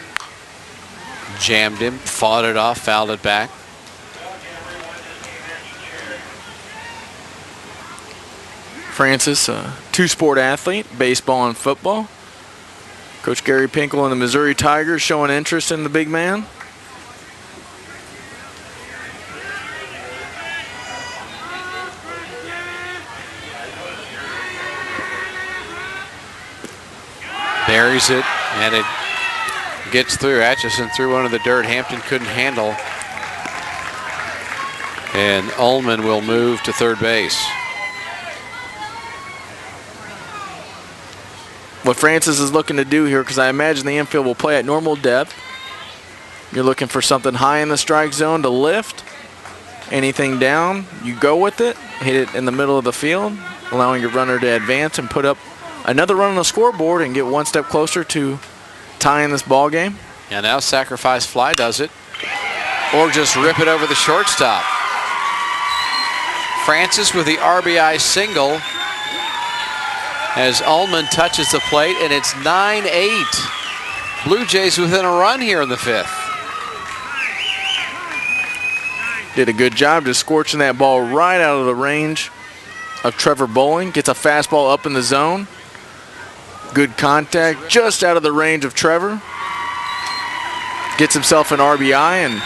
Jammed him, fought it off, fouled it back. Francis, a two-sport athlete, baseball and football. Coach Gary Pinkel and the Missouri Tigers showing interest in the big man. Buries it, and it gets through. Atchison threw one of the dirt. Hampton couldn't handle. And Ullman will move to third base. What Francis is looking to do here, because I imagine the infield will play at normal depth. You're looking for something high in the strike zone to lift. Anything down, you go with it. Hit it in the middle of the field, allowing your runner to advance and put up another run on the scoreboard and get one step closer to tying this ball game. And now sacrifice fly does it. Or just rip it over the shortstop. Francis with the RBI single as Ullman touches the plate, and it's 9-8. Blue Jays within a run here in the fifth. Did a good job just scorching that ball right out of the range of Trevor Bowling. Gets a fastball up in the zone. Good contact just out of the range of Trevor. Gets himself an RBI and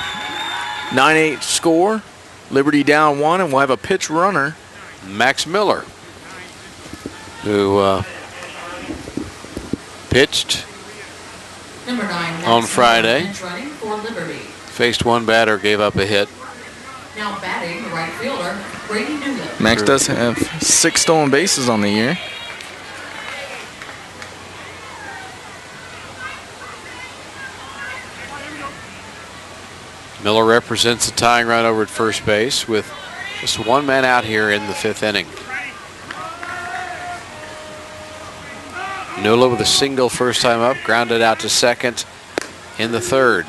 9-8 score. Liberty down 1, and we'll have a pitch runner. Max Miller, who pitched Number 9, on Friday. running for Liberty. Faced one batter, gave up a hit. Now batting, the right fielder, Brady Newland. Max does have 6 stolen bases on the year. Miller represents the tying run over at first base with just one man out here in the fifth inning. Nula with a single first time up, grounded out to second in the third.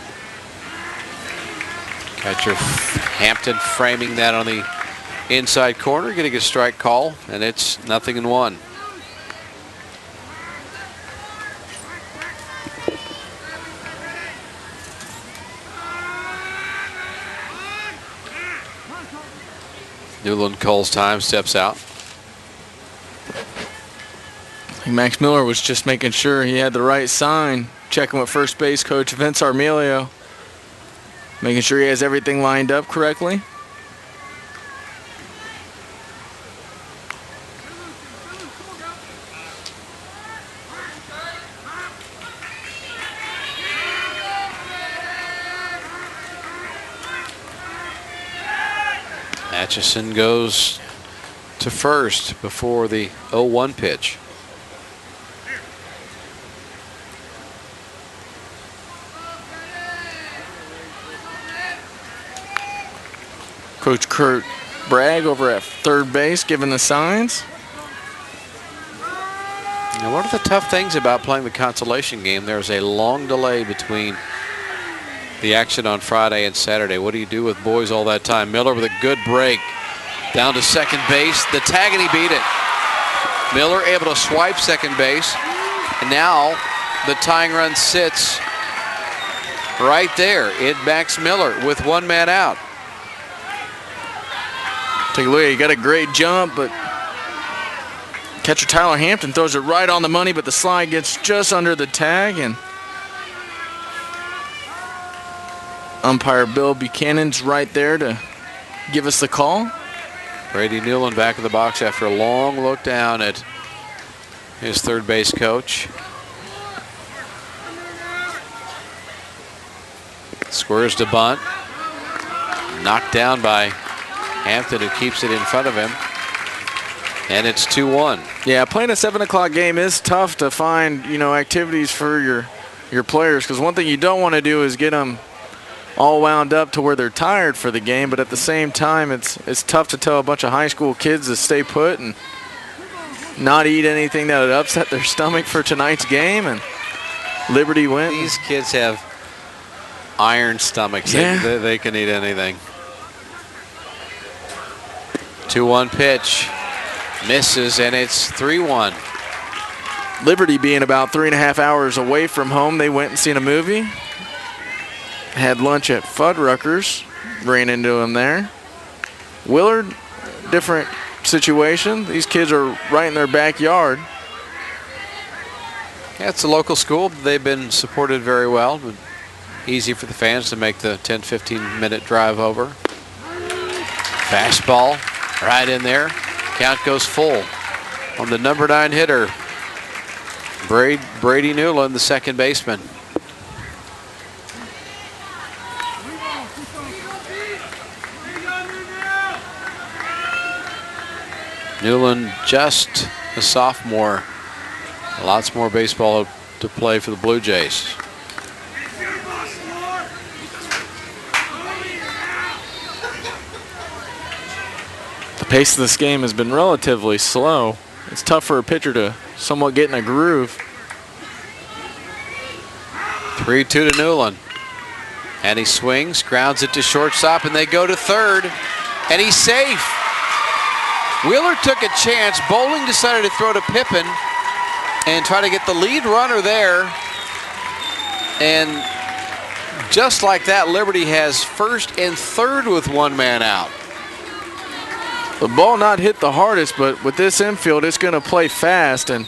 Catcher Hampton framing that on the inside corner, getting a strike call, and it's 0-1. Newland calls time, steps out. Max Miller was just making sure he had the right sign, checking with first base coach Vince Armelio, making sure he has everything lined up correctly. Atchison goes to first before the 0-1 pitch. Coach Kurt Bragg over at third base giving the signs. Now, one of the tough things about playing the consolation game, there's a long delay between the action on Friday and Saturday. What do you do with boys all that time? Miller with a good break down to second base. The tag, and he beat it. Miller able to swipe second base, and now the tying run sits right there in Max Miller with one man out. Take a look, he got a great jump, but catcher Tyler Hampton throws it right on the money, but the slide gets just under the tag, and umpire Bill Buchanan's right there to give us the call. Brady Newland back in the box after a long look down at his third base coach. Squares to bunt. Knocked down by Hampton, who keeps it in front of him. And it's 2-1. Yeah, playing a 7 o'clock game is tough to find, activities for your players, because one thing you don't want to do is get them all wound up to where they're tired for the game, but at the same time, it's tough to tell a bunch of high school kids to stay put and not eat anything that would upset their stomach for tonight's game, and Liberty wins. These kids have iron stomachs. Yeah. They can eat anything. 2-1 pitch. Misses, and it's 3-1. Liberty being about 3.5 hours away from home, they went and seen a movie. Had lunch at Fuddruckers. Ran into him there. Willard, different situation. These kids are right in their backyard. Yeah, it's a local school. They've been supported very well. Easy for the fans to make the 10-15 minute drive over. Fastball right in there. Count goes full on the number 9 hitter, Brady Newland, the second baseman. Newland, just a sophomore. Lots more baseball to play for the Blue Jays. The pace of this game has been relatively slow. It's tough for a pitcher to somewhat get in a groove. 3-2 to Newland. And he swings, grounds it to shortstop, and they go to third. And he's safe. Willard took a chance. Bowling decided to throw to Pippin and try to get the lead runner there. And just like that, Liberty has first and third with one man out. The ball not hit the hardest, but with this infield, it's going to play fast. And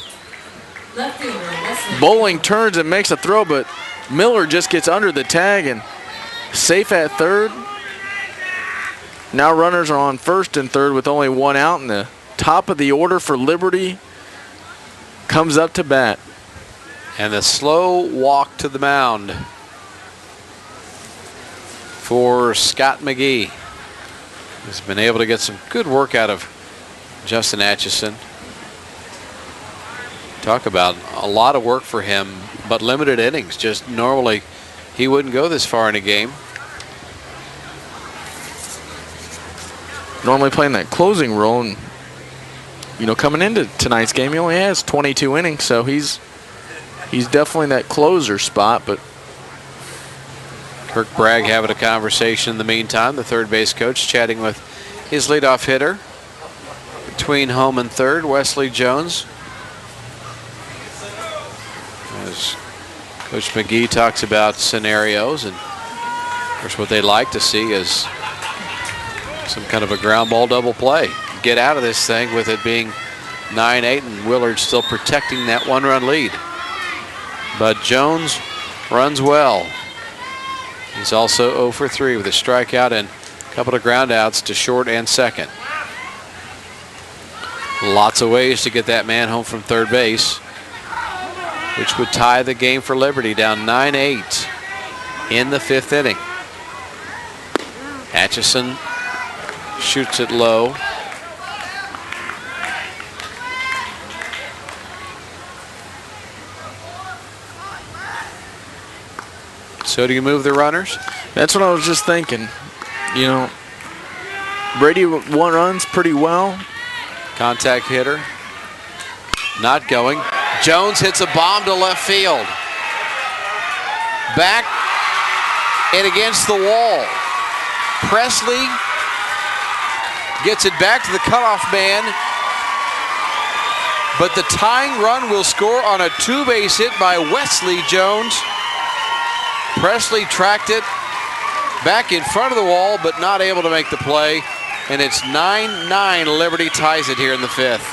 Bowling turns and makes a throw, but Miller just gets under the tag and safe at third. Now runners are on first and third with only one out, and the top of the order for Liberty comes up to bat. And the slow walk to the mound for Scott McGee. He's been able to get some good work out of Justin Atchison. Talk about a lot of work for him, but limited innings. Just normally he wouldn't go this far in a game. Normally playing that closing role, and coming into tonight's game, he only has 22 innings, so he's definitely that closer spot. But Kirk Bragg having a conversation in the meantime, the third base coach chatting with his leadoff hitter between home and third, Wesley Jones. As Coach McGee talks about scenarios, and of course what they like to see is some kind of a ground ball double play. Get out of this thing with it being 9-8, and Willard still protecting that one-run lead. But Jones runs well. He's also 0 for 3 with a strikeout and a couple of ground outs to short and second. Lots of ways to get that man home from third base, which would tie the game for Liberty, down 9-8 in the 5th inning. Atchison shoots it low. So do you move the runners? That's what I was just thinking. Brady runs pretty well. Contact hitter. Not going. Jones hits a bomb to left field. Back and against the wall. Presley gets it back to the cutoff man. But the tying run will score on a two-base hit by Wesley Jones. Presley tracked it back in front of the wall, but not able to make the play. And it's 9-9. Liberty ties it here in the 5th.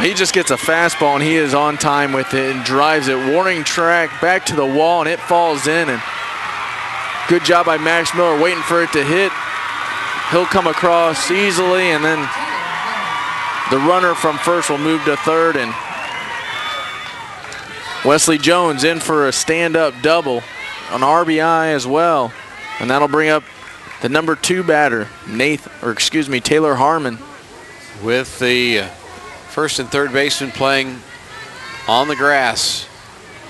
He just gets a fastball, and he is on time with it and drives it. Warning track back to the wall, and it falls in. And good job by Max Miller waiting for it to hit. He'll come across easily, and then the runner from first will move to third. And Wesley Jones in for a stand-up double. An RBI as well, and that'll bring up the number 2 batter, Taylor Harmon. With the first and third baseman playing on the grass,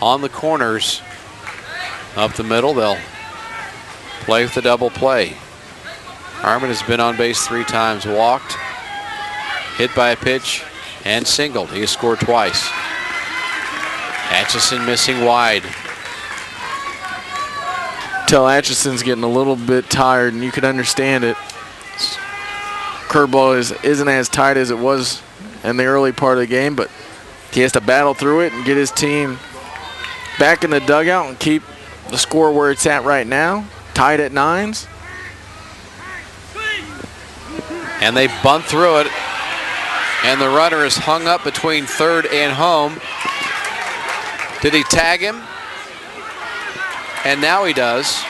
on the corners, up the middle, they'll play with the double play. Harmon has been on base 3 times, walked, hit by a pitch, and singled. He has scored twice. Atchison missing wide. Tell Atchison's getting a little bit tired, and you can understand it. Curveball isn't as tight as it was in the early part of the game, but he has to battle through it and get his team back in the dugout and keep the score where it's at right now, tied at 9s. And they bunt through it, and the runner is hung up between third and home. Did he tag him? And now he does.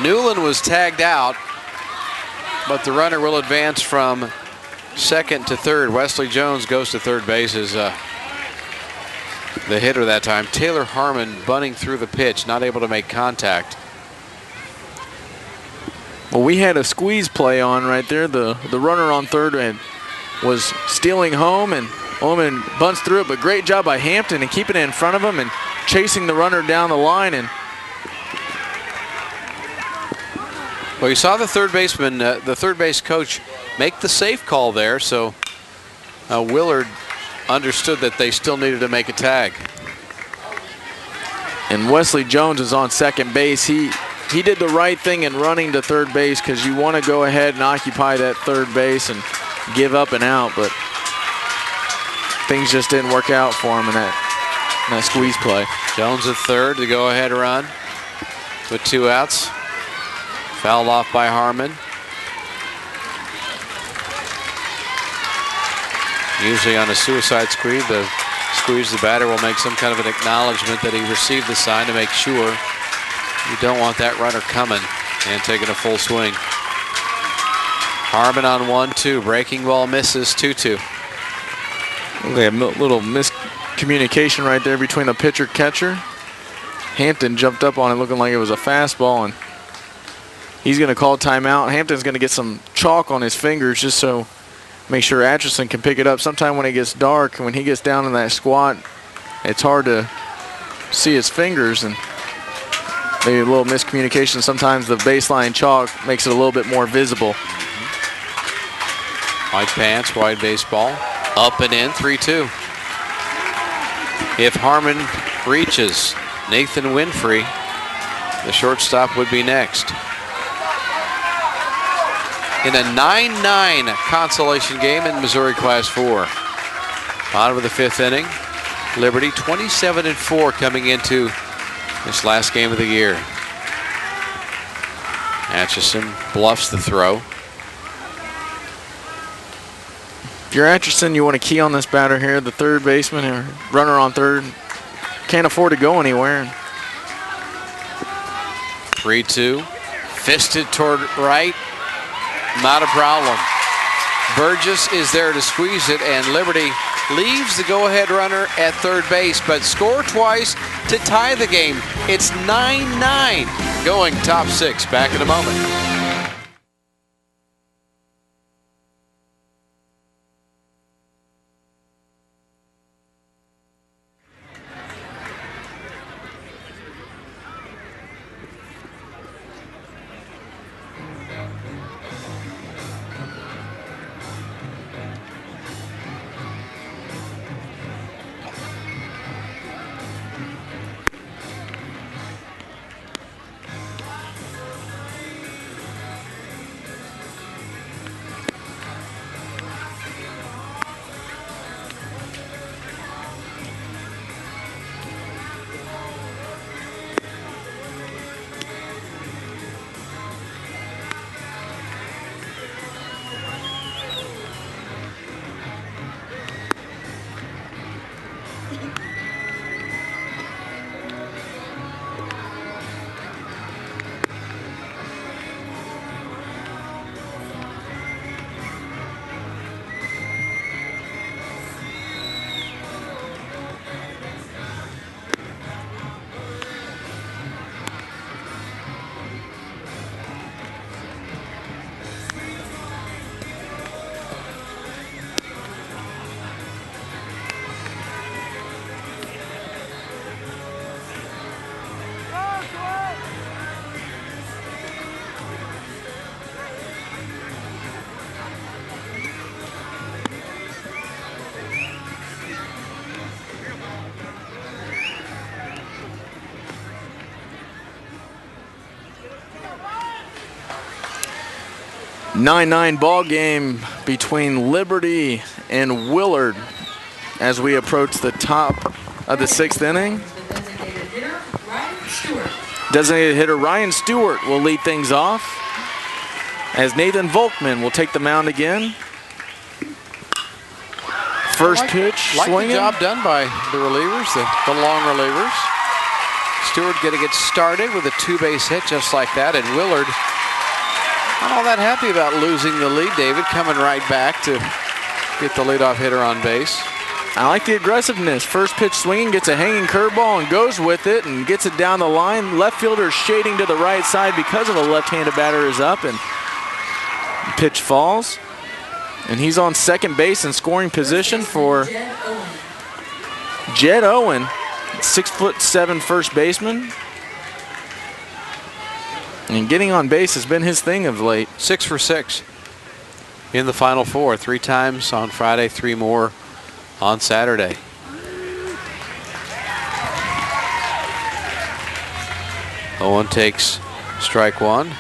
Newland was tagged out, but the runner will advance from second to third. Wesley Jones goes to third base as the hitter that time. Taylor Harmon bunting through the pitch, not able to make contact. Well, we had a squeeze play on right there. The runner on third was stealing home, and Ullman bunts through it, but great job by Hampton and keeping it in front of him and chasing the runner down the line. And well, you saw the third baseman, the third base coach, make the safe call there, so Willard understood that they still needed to make a tag. And Wesley Jones is on second base. He did the right thing in running to third base, because you want to go ahead and occupy that third base and give up and out, but things just didn't work out for him in that squeeze play. Jones at third to go ahead run with 2 outs. Fouled off by Harmon. Usually on a suicide squeeze, the batter will make some kind of an acknowledgement that he received the sign to make sure. You don't want that runner coming and taking a full swing. Harmon on 1-2. Breaking ball misses. 2-2. They have a little miscommunication right there between the pitcher catcher. Hampton jumped up on it looking like it was a fastball, and he's going to call timeout. Hampton's going to get some chalk on his fingers just so make sure Atchison can pick it up. Sometime when it gets dark, when he gets down in that squat, it's hard to see his fingers, and maybe a little miscommunication. Sometimes the baseline chalk makes it a little bit more visible. White pants, wide baseball. Up and in, 3-2. If Harmon reaches Nathan Winfrey, the shortstop would be next. In a 9-9 consolation game in Missouri Class 4. Bottom of the 5th inning. Liberty 27-4 coming into this last game of the year. Atchison bluffs the throw. If you're Atchison, you want to key on this batter here. The third baseman or runner on third can't afford to go anywhere. 3-2. Fisted toward right. Not a problem. Burgess is there to squeeze it, and Liberty leaves the go-ahead runner at third base, but score twice to tie the game. It's 9-9 going top 6. Back in a moment. Nine ball game between Liberty and Willard as we approach the top of the 6th inning. Designated hitter Ryan Stewart will lead things off as Nathan Volkman will take the mound again. First pitch, like swinging. the job done by the relievers, the long relievers. Stewart getting it started with a 2-base hit just like that, and Willard not all that happy about losing the lead. David coming right back to get the leadoff hitter on base. I like the aggressiveness. First pitch swinging, gets a hanging curveball and goes with it and gets it down the line. Left fielder shading to the right side because of a left-handed batter is up, and pitch falls. And he's on second base in scoring position for Jed Owen, 6'7" first baseman. And getting on base has been his thing of late. 6 for 6 in the Final Four. 3 times on Friday, 3 more on Saturday. Owen takes strike 1.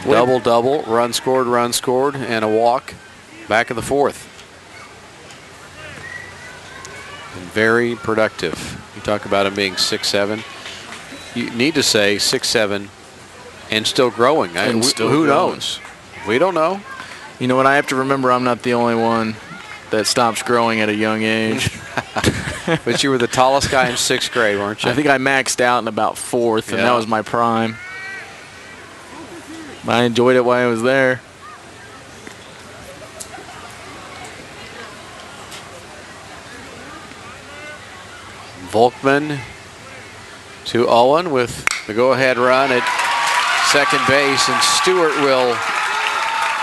Double, run scored, and a walk back in the 4th. And very productive. You talk about him being 6'7". You need to say 6'7" and still growing. Who knows? We don't know. You know what? I have to remember I'm not the only one that stops growing at a young age. But you were the tallest guy in 6th grade, weren't you? I think I maxed out in about 4th, and that was my prime. I enjoyed it while I was there. Volkman to Owen with the go-ahead run at second base, and Stewart will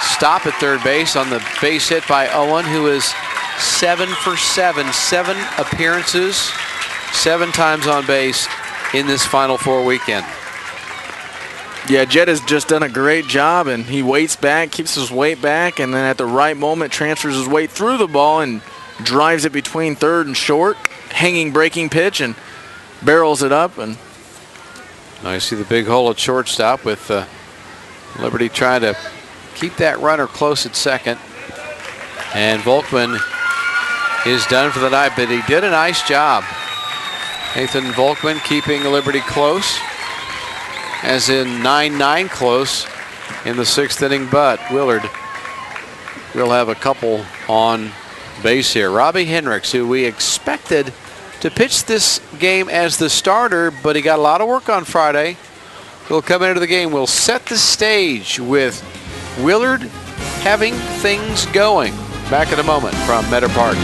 stop at third base on the base hit by Owen, who is 7 for 7, 7 appearances, 7 times on base in this Final Four weekend. Yeah, Jed has just done a great job, and he waits back, keeps his weight back, and then at the right moment transfers his weight through the ball and drives it between third and short, hanging breaking pitch, and barrels it up. And now you see the big hole at shortstop with Liberty trying to keep that runner close at second. And Volkman is done for the night, but he did a nice job. Nathan Volkman keeping Liberty close, as in 9-9 close in the 6th inning, but Willard will have a couple on base here. Robbie Hendricks, who we expected to pitch this game as the starter, but he got a lot of work on Friday. He'll come into the game. We'll set the stage with Willard having things going. Back in a moment from Meador Park.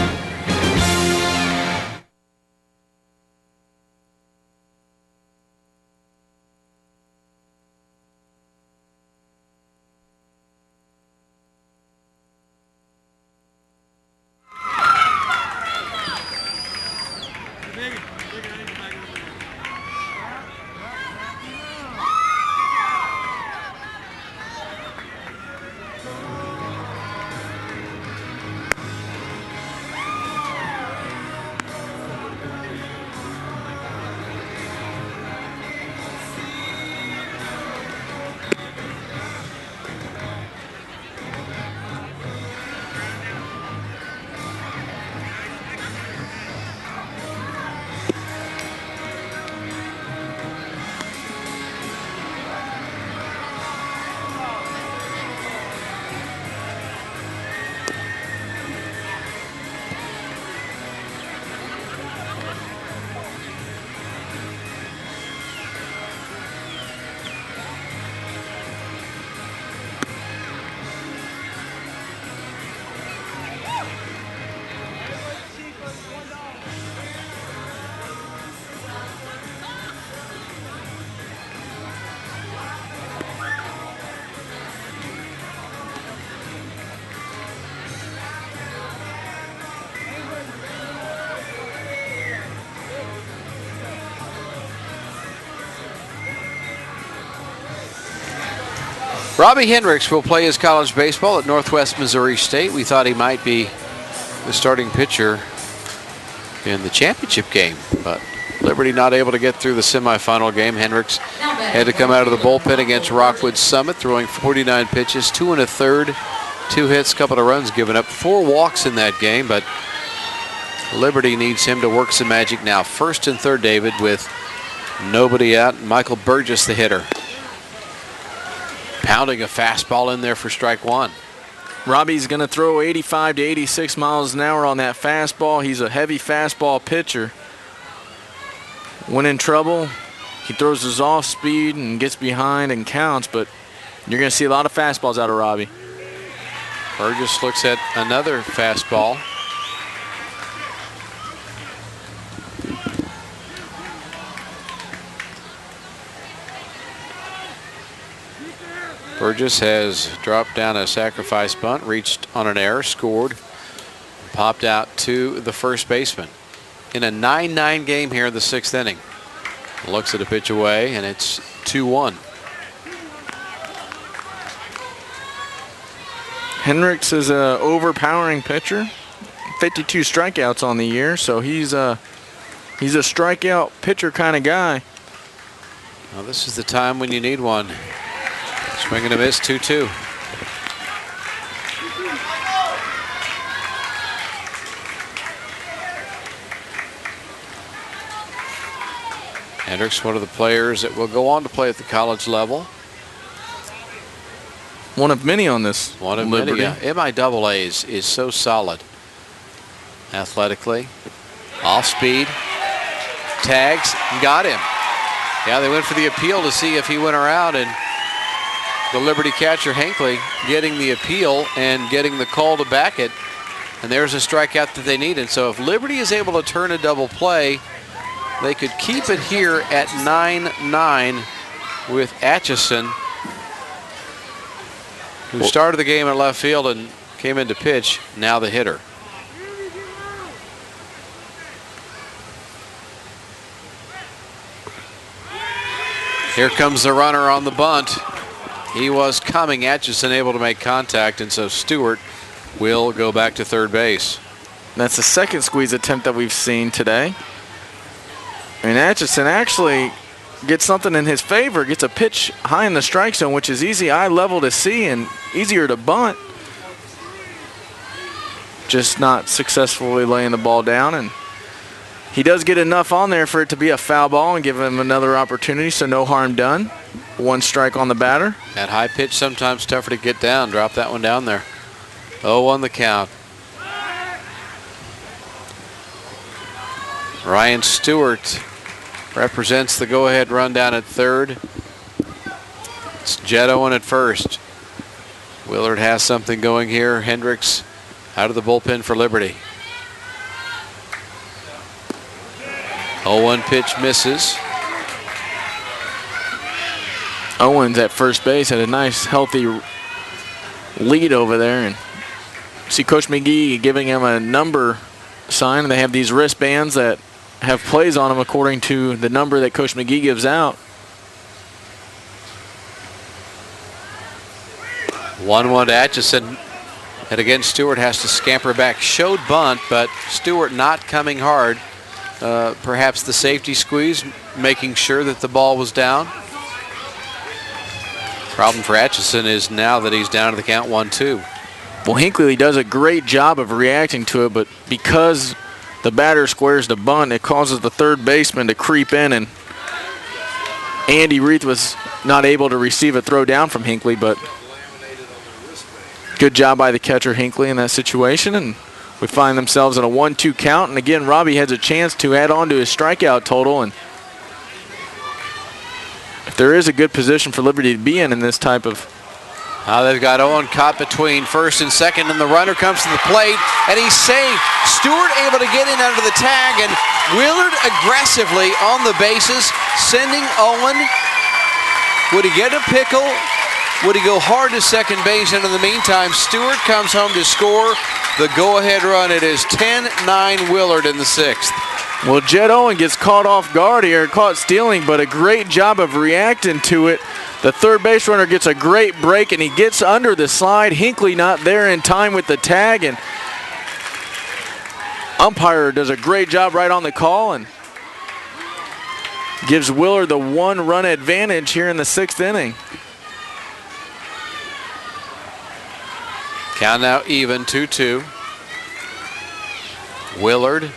Robbie Hendricks will play his college baseball at Northwest Missouri State. We thought he might be the starting pitcher in the championship game, but Liberty not able to get through the semifinal game. Hendricks had to come out of the bullpen against Rockwood Summit, throwing 49 pitches, 2 1/3, 2 hits, couple of runs given up, 4 walks in that game, but Liberty needs him to work some magic now. First and third, David, with nobody out. Michael Burgess, the hitter, pounding a fastball in there for strike 1. Robbie's going to throw 85 to 86 miles an hour on that fastball. He's a heavy fastball pitcher. When in trouble, he throws his off speed and gets behind and counts, but you're going to see a lot of fastballs out of Robbie. Burgess looks at another fastball. Burgess has dropped down a sacrifice bunt, reached on an error, scored, popped out to the first baseman. In a 9-9 game here in the 6th inning. Looks at a pitch away, and it's 2-1. Hendricks is an overpowering pitcher. 52 strikeouts on the year, so he's a strikeout pitcher kind of guy. Well, this is the time when you need one. Swing and a miss, 2-2. Hendricks, one of the players that will go on to play at the college level. One of many on this. One of Liberty. many. MIAA is so solid athletically. Off speed. Tags. Got him. Yeah, they went for the appeal to see if he went around, and the Liberty catcher, Hinckley, getting the appeal and getting the call to back it. And there's a strikeout that they needed. So if Liberty is able to turn a double play, they could keep it here at 9-9 with Atchison, who started the game at left field and came in to pitch, now the hitter. Here comes the runner on the bunt. He was coming. Atchison able to make contact, and so Stewart will go back to third base. That's the second squeeze attempt that we've seen today. And Atchison actually gets something in his favor, gets a pitch high in the strike zone, which is easy eye level to see and easier to bunt. Just not successfully laying the ball down, and he does get enough on there for it to be a foul ball and give him another opportunity, so no harm done. 1 strike on the batter. That high pitch sometimes tougher to get down. Drop that one down there. 0-1 the count. Ryan Stewart represents the go-ahead run down at third. It's Jed Owen at first. Willard has something going here. Hendricks out of the bullpen for Liberty. 0-1 pitch misses. Owens at first base had a nice healthy lead over there, and see Coach McGee giving him a number sign. They have these wristbands that have plays on them according to the number that Coach McGee gives out. 1-1 to Atchison. And again, Stewart has to scamper back. Showed bunt, but Stewart not coming hard. Perhaps the safety squeeze, making sure that the ball was down. Problem for Atchison is now that he's down to the count 1-2. Well, Hinckley does a great job of reacting to it, but because the batter squares the bunt, it causes the third baseman to creep in, and Andy Reith was not able to receive a throw down from Hinckley, but good job by the catcher Hinckley in that situation, and we find themselves in a 1-2 count. And again, Robbie has a chance to add on to his strikeout total, and if there is a good position for Liberty to be in this type of... They've got Owen caught between first and second, and the runner comes to the plate, and he's safe. Stewart able to get in under the tag, and Willard aggressively on the bases, sending Owen. Would he get a pickle? Would he go hard to second base? And in the meantime, Stewart comes home to score the go-ahead run. It is 10-9 Willard in the 6th. Well, Jed Owen gets caught off guard here, caught stealing, but a great job of reacting to it. The third base runner gets a great break, and he gets under the slide. Hinckley not there in time with the tag, and umpire does a great job right on the call and gives Willard the 1-run advantage here in the 6th inning. Count now even, 2-2. Willard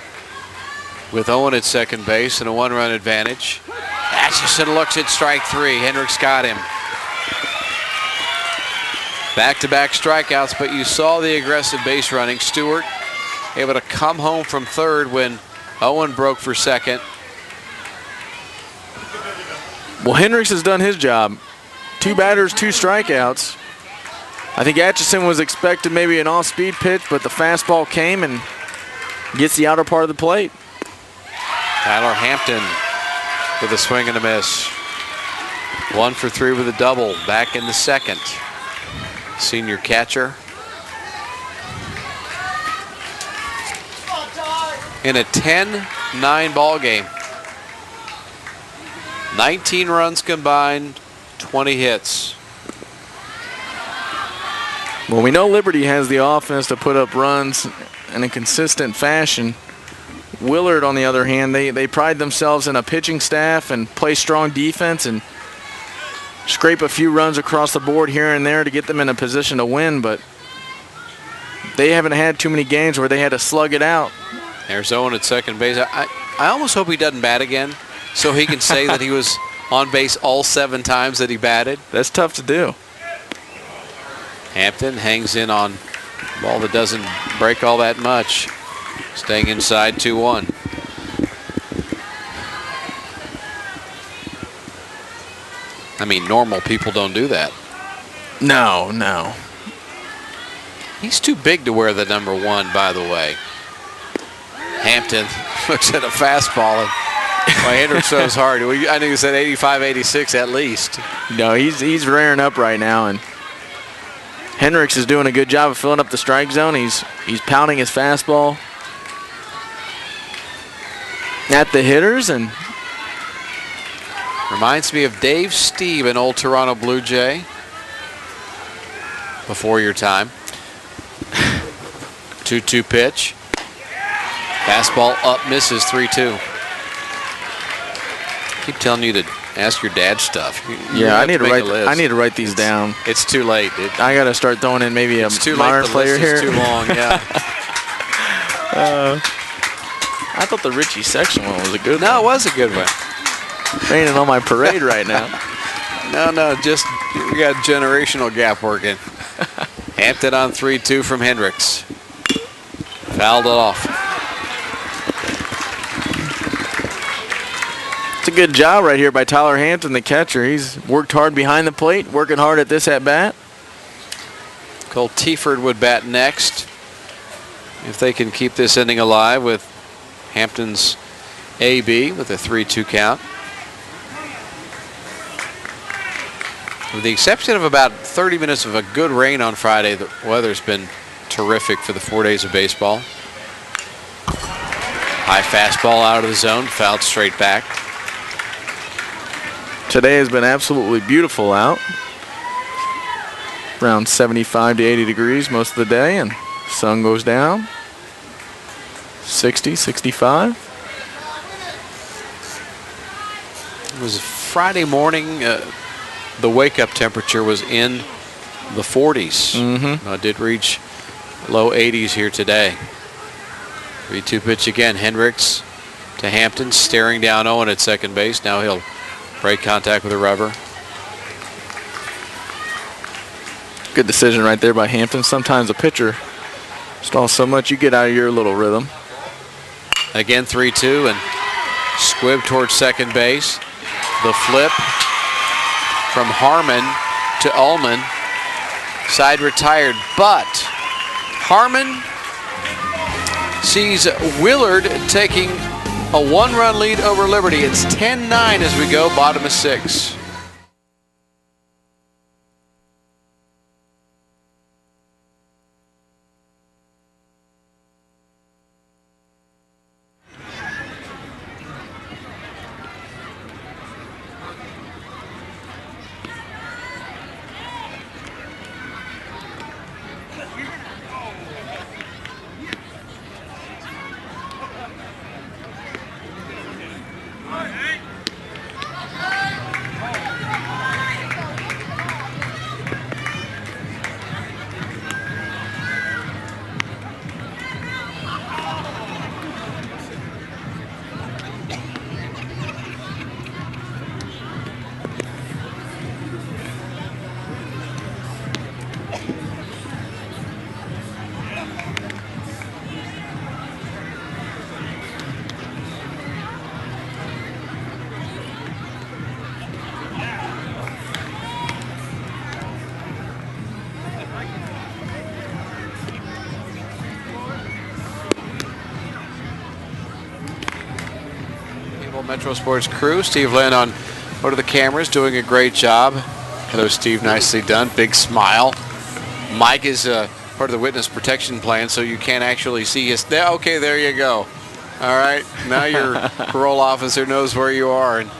with Owen at second base and a 1-run advantage. Atchison looks at strike 3. Hendricks got him. Back-to-back strikeouts, but you saw the aggressive base running. Stewart able to come home from third when Owen broke for second. Well, Hendricks has done his job. 2 batters, 2 strikeouts. I think Atchison was expected maybe an off-speed pitch, but the fastball came and gets the outer part of the plate. Tyler Hampton with a swing and a miss. 1 for 3 with a double, back in the second. Senior catcher. In a 10-9 ball game. 19 runs combined, 20 hits. Well, we know Liberty has the offense to put up runs in a consistent fashion. Willard, on the other hand, they pride themselves in a pitching staff and play strong defense and scrape a few runs across the board here and there to get them in a position to win, but they haven't had too many games where they had to slug it out. There's Owen at second base. I almost hope he doesn't bat again so he can say that he was on base all 7 times that he batted. That's tough to do. Hampton hangs in on a ball that doesn't break all that much. Staying inside 2-1. I mean, normal people don't do that. No, no. He's too big to wear the number 1, by the way. Hampton looks at a fastball and Hendricks throws hard. I knew he said 85, 86 at least. No, he's rearing up right now, and Hendricks is doing a good job of filling up the strike zone. He's pounding his fastball at the hitters, and reminds me of Dave Steve, an old Toronto Blue Jay. Before your time. 2-2 pitch. Fastball up, misses 3-2. Keep telling you to ask your dad stuff. Yeah, I need to write these down. It's too late. I got to start throwing in maybe a modern player here. It's too long, yeah. I thought the Richie section one was a good one. No, it was a good one. Raining on my parade right now. No, just we got generational gap working. Hampton on 3-2 from Hendricks. Fouled it off. It's a good job right here by Tyler Hampton, the catcher. He's worked hard behind the plate, working hard at this at-bat. Cole Tieford would bat next if they can keep this inning alive with Hampton's AB with a 3-2 count. With the exception of about 30 minutes of a good rain on Friday, the weather's been terrific for the 4 days of baseball. High fastball out of the zone, fouled straight back. Today has been absolutely beautiful out. Around 75 to 80 degrees most of the day, and sun goes down. 60, 65. It was Friday morning. The wake-up temperature was in the 40s. Mm-hmm. Did reach low 80s here today. 3-2 pitch again. Hendricks to Hampton, staring down Owen at second base. Now he'll break contact with the rubber. Good decision right there by Hampton. Sometimes a pitcher stalls so much you get out of your little rhythm. Again 3-2 and squib towards second base. The flip from Harmon to Ullman. Side retired, but Harmon sees Willard taking a 1-run lead over Liberty. It's 10-9 as we go bottom of 6. Cable Metro Sports crew. Steve Lynn on one of the cameras doing a great job. Hello, Steve. Nicely done. Big smile. Mike is part of the witness protection plan, so you can't actually see his. Okay, there you go. All right. Now your parole officer knows where you are. And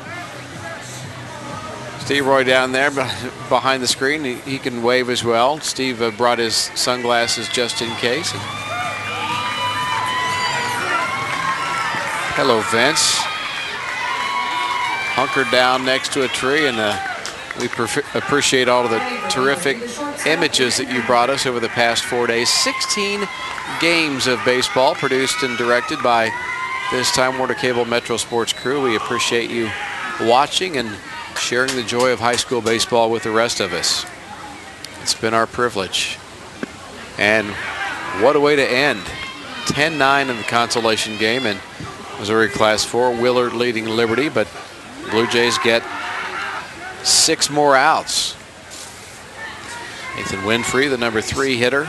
Steve Roy down there behind the screen, he can wave as well. Steve brought his sunglasses just in case. Hello, Vince. Hunkered down next to a tree, and we appreciate all of the terrific images that you brought us over the past 4 days. 16 games of baseball produced and directed by this Time Warner Cable Metro Sports crew. We appreciate you watching and sharing the joy of high school baseball with the rest of us. It's been our privilege. And what a way to end. 10-9 in the consolation game in Missouri Class 4. Willard leading Liberty, but Blue Jays get 6 more outs. Nathan Winfrey, the number 3 hitter,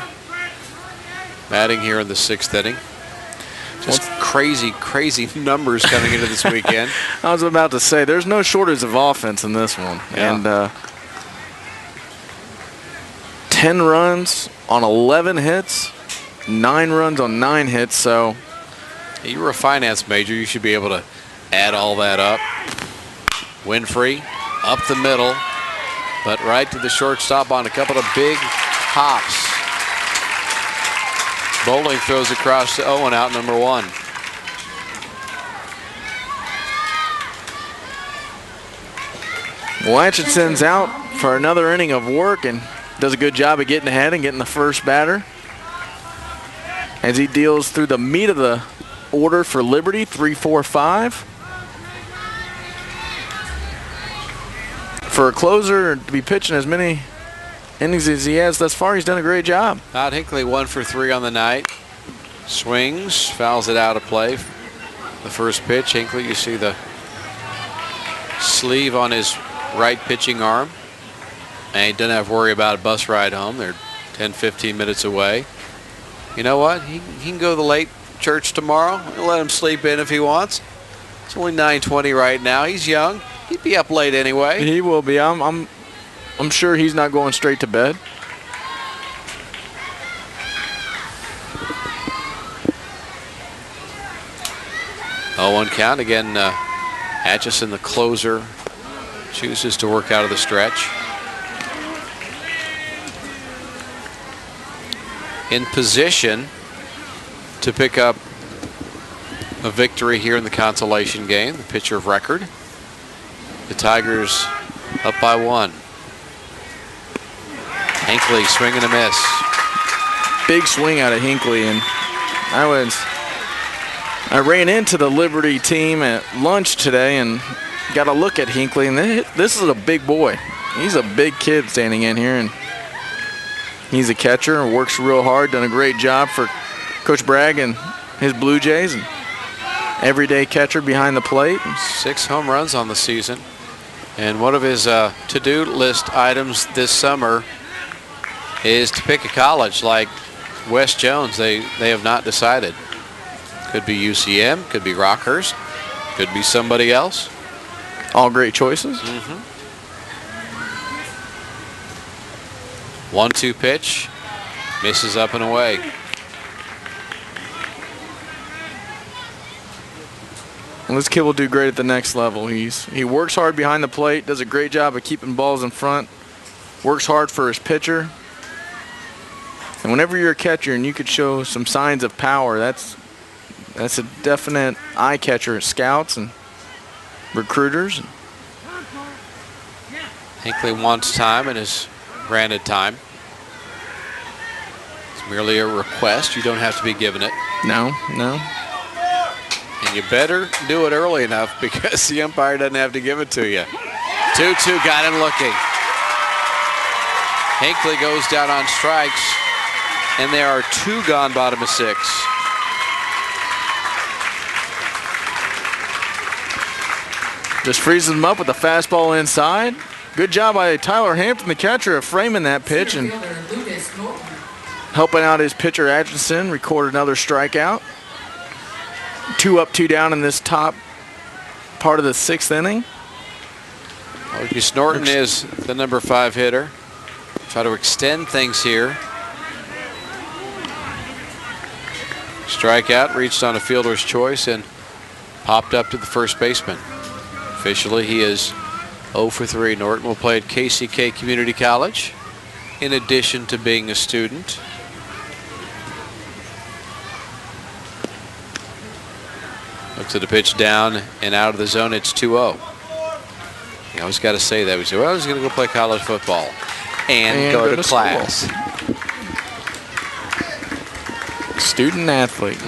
batting here in the 6th inning. Just crazy, crazy numbers coming into this weekend. I was about to say, there's no shortage of offense in this one. Yeah. And 10 runs on 11 hits, 9 runs on 9 hits. So you were a finance major. You should be able to add all that up. Winfrey up the middle, but right to the shortstop on a couple of big hops. Bowling throws across to Owen, out number 1. Atchison's out for another inning of work and does a good job of getting ahead and getting the first batter as he deals through the meat of the order for Liberty, 3-4-5. For a closer to be pitching as many innings as he has thus far, he's done a great job. Todd Hinckley 1 for 3 on the night. Swings, fouls it out of play. The first pitch, Hinckley, you see the sleeve on his right pitching arm. And he doesn't have to worry about a bus ride home. They're 10, 15 minutes away. You know what? He can go to the late church tomorrow. We'll let him sleep in if he wants. It's only 9:20 right now. He's young. He'd be up late anyway. He will be. I'm sure he's not going straight to bed. Oh, 1 count again. Atchison, the closer, chooses to work out of the stretch. In position to pick up a victory here in the consolation game, the pitcher of record. The Tigers up by 1. Hinckley swing and a miss. Big swing out of Hinckley, and I ran into the Liberty team at lunch today and got a look at Hinckley, and this is a big boy. He's a big kid standing in here, and he's a catcher and works real hard, done a great job for Coach Bragg and his Blue Jays, and everyday catcher behind the plate. 6 home runs on the season. And one of his to-do list items this summer is to pick a college like West Jones. They have not decided. Could be UCM, could be Rockhurst, could be somebody else. All great choices. 1-2 pitch, misses up and away. And this kid will do great at the next level. He works hard behind the plate, does a great job of keeping balls in front, works hard for his pitcher. And whenever you're a catcher and you could show some signs of power, that's a definite eye catcher at scouts and recruiters. Hinckley wants time and is granted time. It's merely a request. You don't have to be given it. No. And you better do it early enough because the umpire doesn't have to give it to you. 2-2, got him looking. Hinckley goes down on strikes, and there are 2 gone, bottom of 6. Just freezes him up with a fastball inside. Good job by Tyler Hampton, the catcher, of framing that pitch and helping out his pitcher, Atchison, record another strikeout. 2 up, 2 down in this top part of the 6th inning. Lucas Norton is the number 5 hitter. Try to extend things here. Strikeout, reached on a fielder's choice and popped up to the first baseman. Officially, he is 0 for 3. Norton will play at KCK Community College in addition to being a student. Looks at the pitch down and out of the zone. It's 2-0. You always got to say that. We say, well, he's going to go play college football and go to class. Student athlete.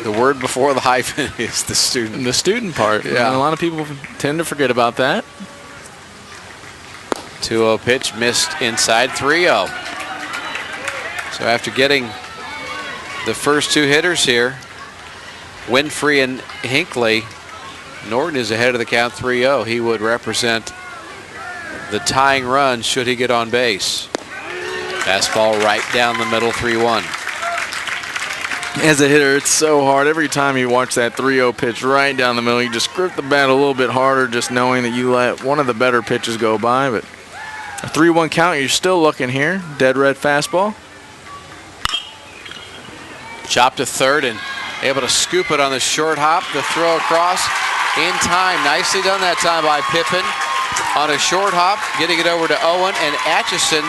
The word before the hyphen is the student. The student part. Yeah. And a lot of people tend to forget about that. 2-0 pitch missed inside. 3-0. So after getting the first 2 hitters here, Winfrey and Hinckley, Norton is ahead of the count 3-0. He would represent the tying run should he get on base. Fastball right down the middle, 3-1. As a hitter, it's so hard. Every time you watch that 3-0 pitch right down the middle, you just grip the bat a little bit harder just knowing that you let one of the better pitches go by. But a 3-1 count, you're still looking here. Dead red fastball. Chopped to third and able to scoop it on the short hop. The throw across in time. Nicely done that time by Pippin on a short hop, getting it over to Owen, and Atchison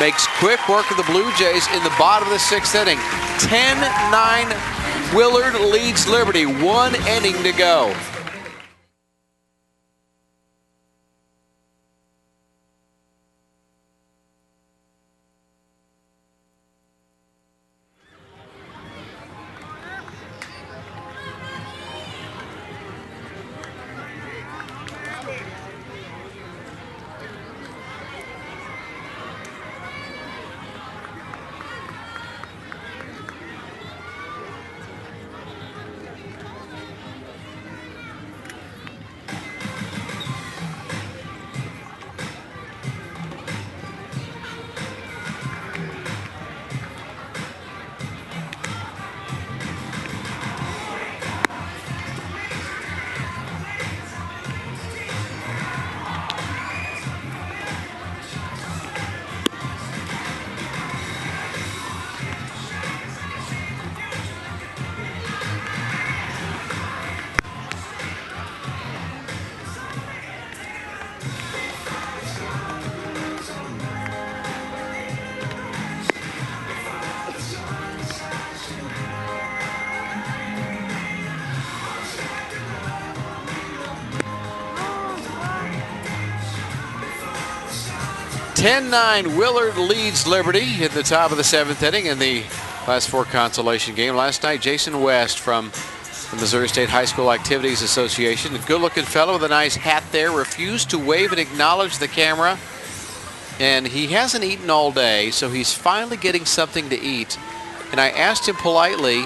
makes quick work of the Blue Jays in the bottom of the 6th inning. 10-9, Willard leads Liberty. 1 inning to go. Willard leads Liberty at the top of the 7th inning in the Class 4 consolation game. Last night, Jason West from the Missouri State High School Activities Association, a good-looking fellow with a nice hat there, refused to wave and acknowledge the camera. And he hasn't eaten all day, so he's finally getting something to eat. And I asked him politely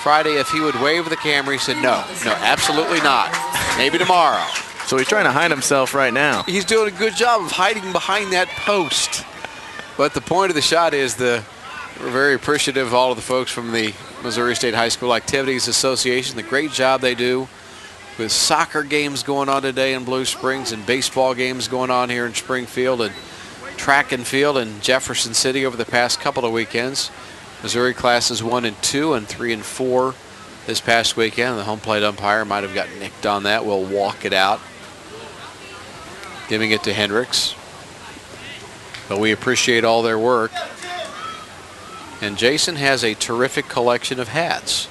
Friday if he would wave the camera. He said, no, absolutely not. Maybe tomorrow. So he's trying to hide himself right now. He's doing a good job of hiding behind that post. But the point of the shot is we're very appreciative of all of the folks from the Missouri State High School Activities Association, the great job they do with soccer games going on today in Blue Springs and baseball games going on here in Springfield and track and field in Jefferson City over the past couple of weekends. Missouri classes 1 and 2 and 3 and 4 this past weekend. The home plate umpire might have got nicked on that. We'll walk it out, giving it to Hendricks. But we appreciate all their work. And Jason has a terrific collection of hats.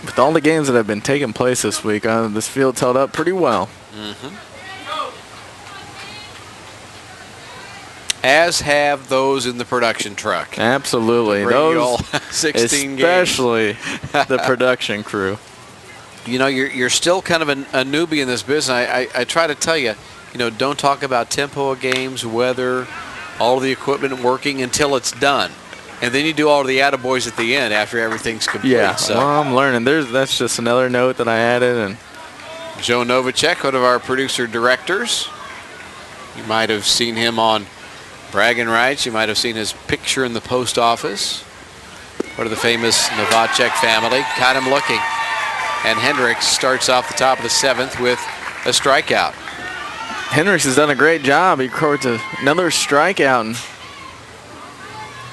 With all the games that have been taking place this week, this field's held up pretty well. As have those in the production truck. Absolutely. Those 16 especially the production crew. You know, you're still kind of a newbie in this business. I try to tell you, don't talk about tempo of games, weather, all of the equipment working until it's done. And then you do all of the attaboys at the end after everything's complete. Yeah, so. well, I'm learning. That's just another note that I added. And Joe Novacek, one of our producer-directors. You might have seen him on Bragging Rights. You might have seen his picture in the post office. part of the famous Novacek family. Got him looking. And Hendricks starts off the top of the 7th with a strikeout. Hendricks has done a great job. He records another strikeout and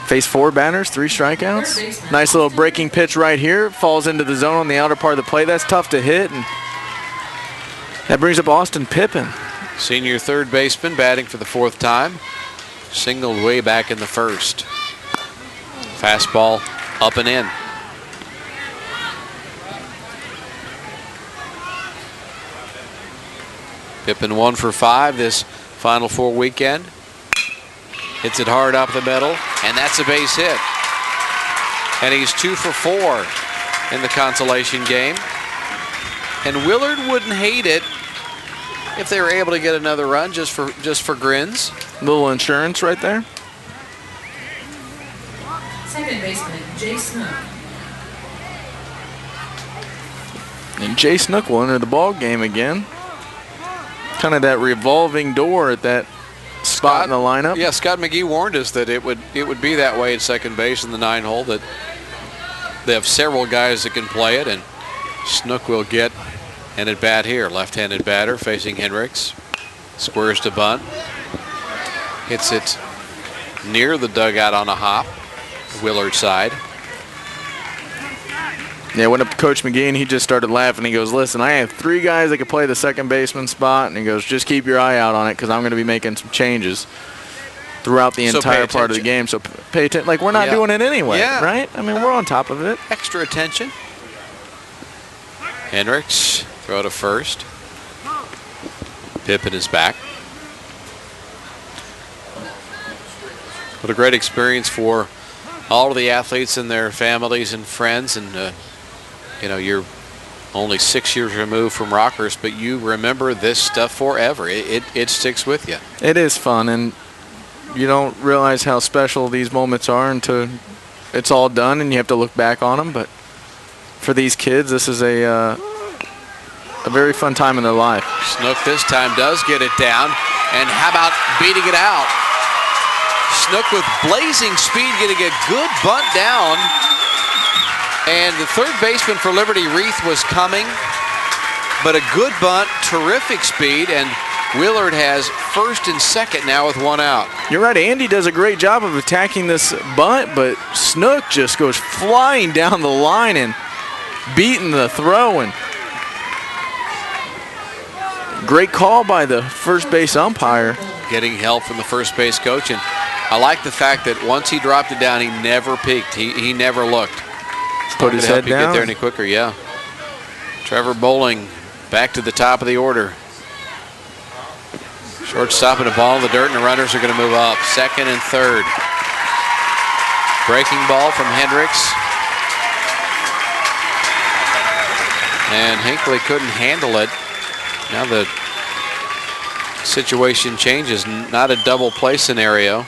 faced 4 batters, 3 strikeouts. Nice little breaking pitch right here. Falls into the zone on the outer part of the plate. That's tough to hit. And that brings up Austin Pippin. Senior third baseman batting for the 4th time. Singled way back in the 1st. Fastball up and in. Pippin 1 for 5 this Final Four weekend. Hits it hard up the middle, and that's a base hit. And he's 2 for 4 in the consolation game. And Willard wouldn't hate it if they were able to get another run just for grins. Little insurance right there. Second baseman, Jay Snook. And Jay Snook will enter the ball game again. Kind of that revolving door at that spot in the lineup. Yeah, Scott McGee warned us that it would be that way at second base in the 9 hole, that they have several guys that can play it, and Snook will get an at bat here. Left-handed batter facing Hendricks. Squares to bunt. Hits it near the dugout on a hop. Willard side. Yeah, went up to Coach McGee and he just started laughing. He goes, listen, I have 3 guys that can play the second baseman spot. And he goes, just keep your eye out on it because I'm going to be making some changes throughout the entire part of the game. So pay attention. Like, we're not doing it anyway, right? I mean, we're on top of it. Extra attention. Hendricks, throw to first. Pippin is back. What a great experience for all of the athletes and their families and friends. And, you know, you're only 6 years removed from Rockers, but you remember this stuff forever. It sticks with you. It is fun, and you don't realize how special these moments are until it's all done and you have to look back on them. But for these kids, this is a very fun time in their life. Snook this time does get it down, and how about beating it out? Snook with blazing speed, getting a good bunt down. And the third baseman for Liberty, Reith, was coming, but a good bunt, terrific speed, and Willard has first and second now with 1 out. You're right, Andy does a great job of attacking this bunt, but Snook just goes flying down the line and beating the throw. And great call by the first base umpire. Getting help from the first base coach, and I like the fact that once he dropped it down, he never peeked. He never looked. Put his head down. Get there any quicker, yeah. Trevor Bowling back to the top of the order. Shortstop and a ball in the dirt, and the runners are going to move up. Second and third. Breaking ball from Hendricks. And Hinckley couldn't handle it. Now the situation changes. Not a double play scenario,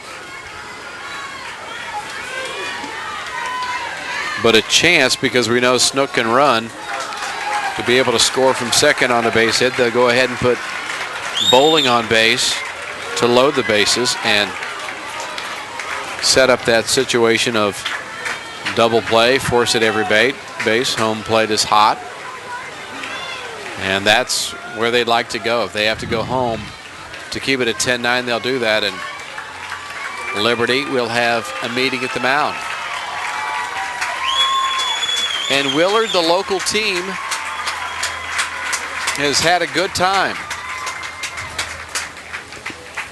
but a chance, because we know Snook can run, to be able to score from second on a base hit. They'll go ahead and put Bowling on base to load the bases and set up that situation of double play, force at every base. Home plate is hot, and that's where they'd like to go. If they have to go home to keep it at 10-9, they'll do that, and Liberty will have a meeting at the mound. And Willard, the local team, has had a good time.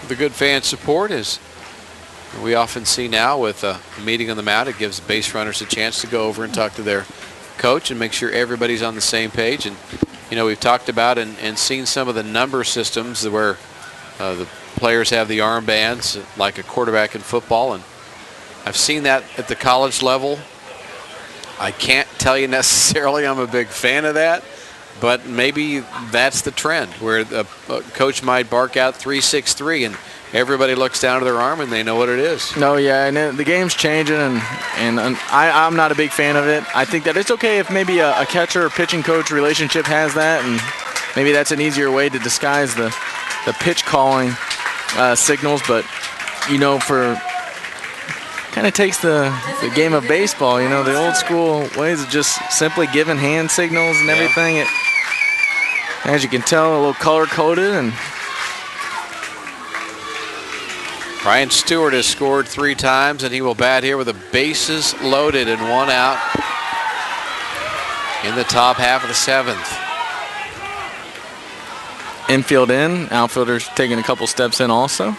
The good fan support is we often see now with a meeting on the mound. It gives base runners a chance to go over and talk to their coach and make sure everybody's on the same page. And, you know, we've talked about and seen some of the number systems where the players have the armbands like a quarterback in football. And I've seen that at the college level. I can't tell you necessarily I'm a big fan of that, but maybe that's the trend where the coach might bark out 3-6-3 and everybody looks down to their arm and they know what it is. No, yeah, and the game's changing, and I'm not a big fan of it. I think that it's okay if maybe a catcher or pitching coach relationship has that, and maybe that's an easier way to disguise the pitch calling signals. But, you know, for kind of takes the game of baseball, you know, the old school ways of just simply giving hand signals and everything. It, as you can tell, a little color-coded. And Ryan Stewart has scored 3 times, and he will bat here with the bases loaded and 1 out in the top half of the 7th. Infield in, outfielders taking a couple steps in also.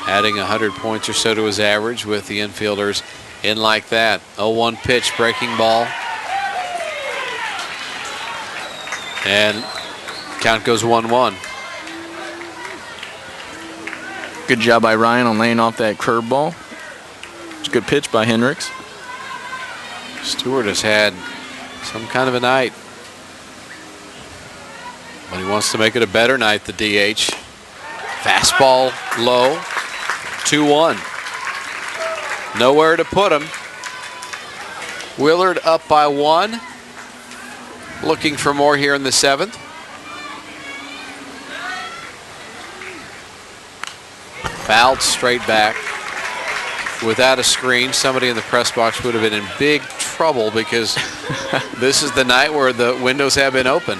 Adding 100 points or so to his average with the infielders in like that. 0-1 pitch, breaking ball. And count goes 1-1. Good job by Ryan on laying off that curveball. It's a good pitch by Hendricks. Stewart has had some kind of a night, but he wants to make it a better night, the DH. Fastball low, 2-1. Nowhere to put him. Willard up by 1. Looking for more here in the 7th. Fouled straight back. Without a screen, somebody in the press box would have been in big trouble because this is the night where the windows have been open.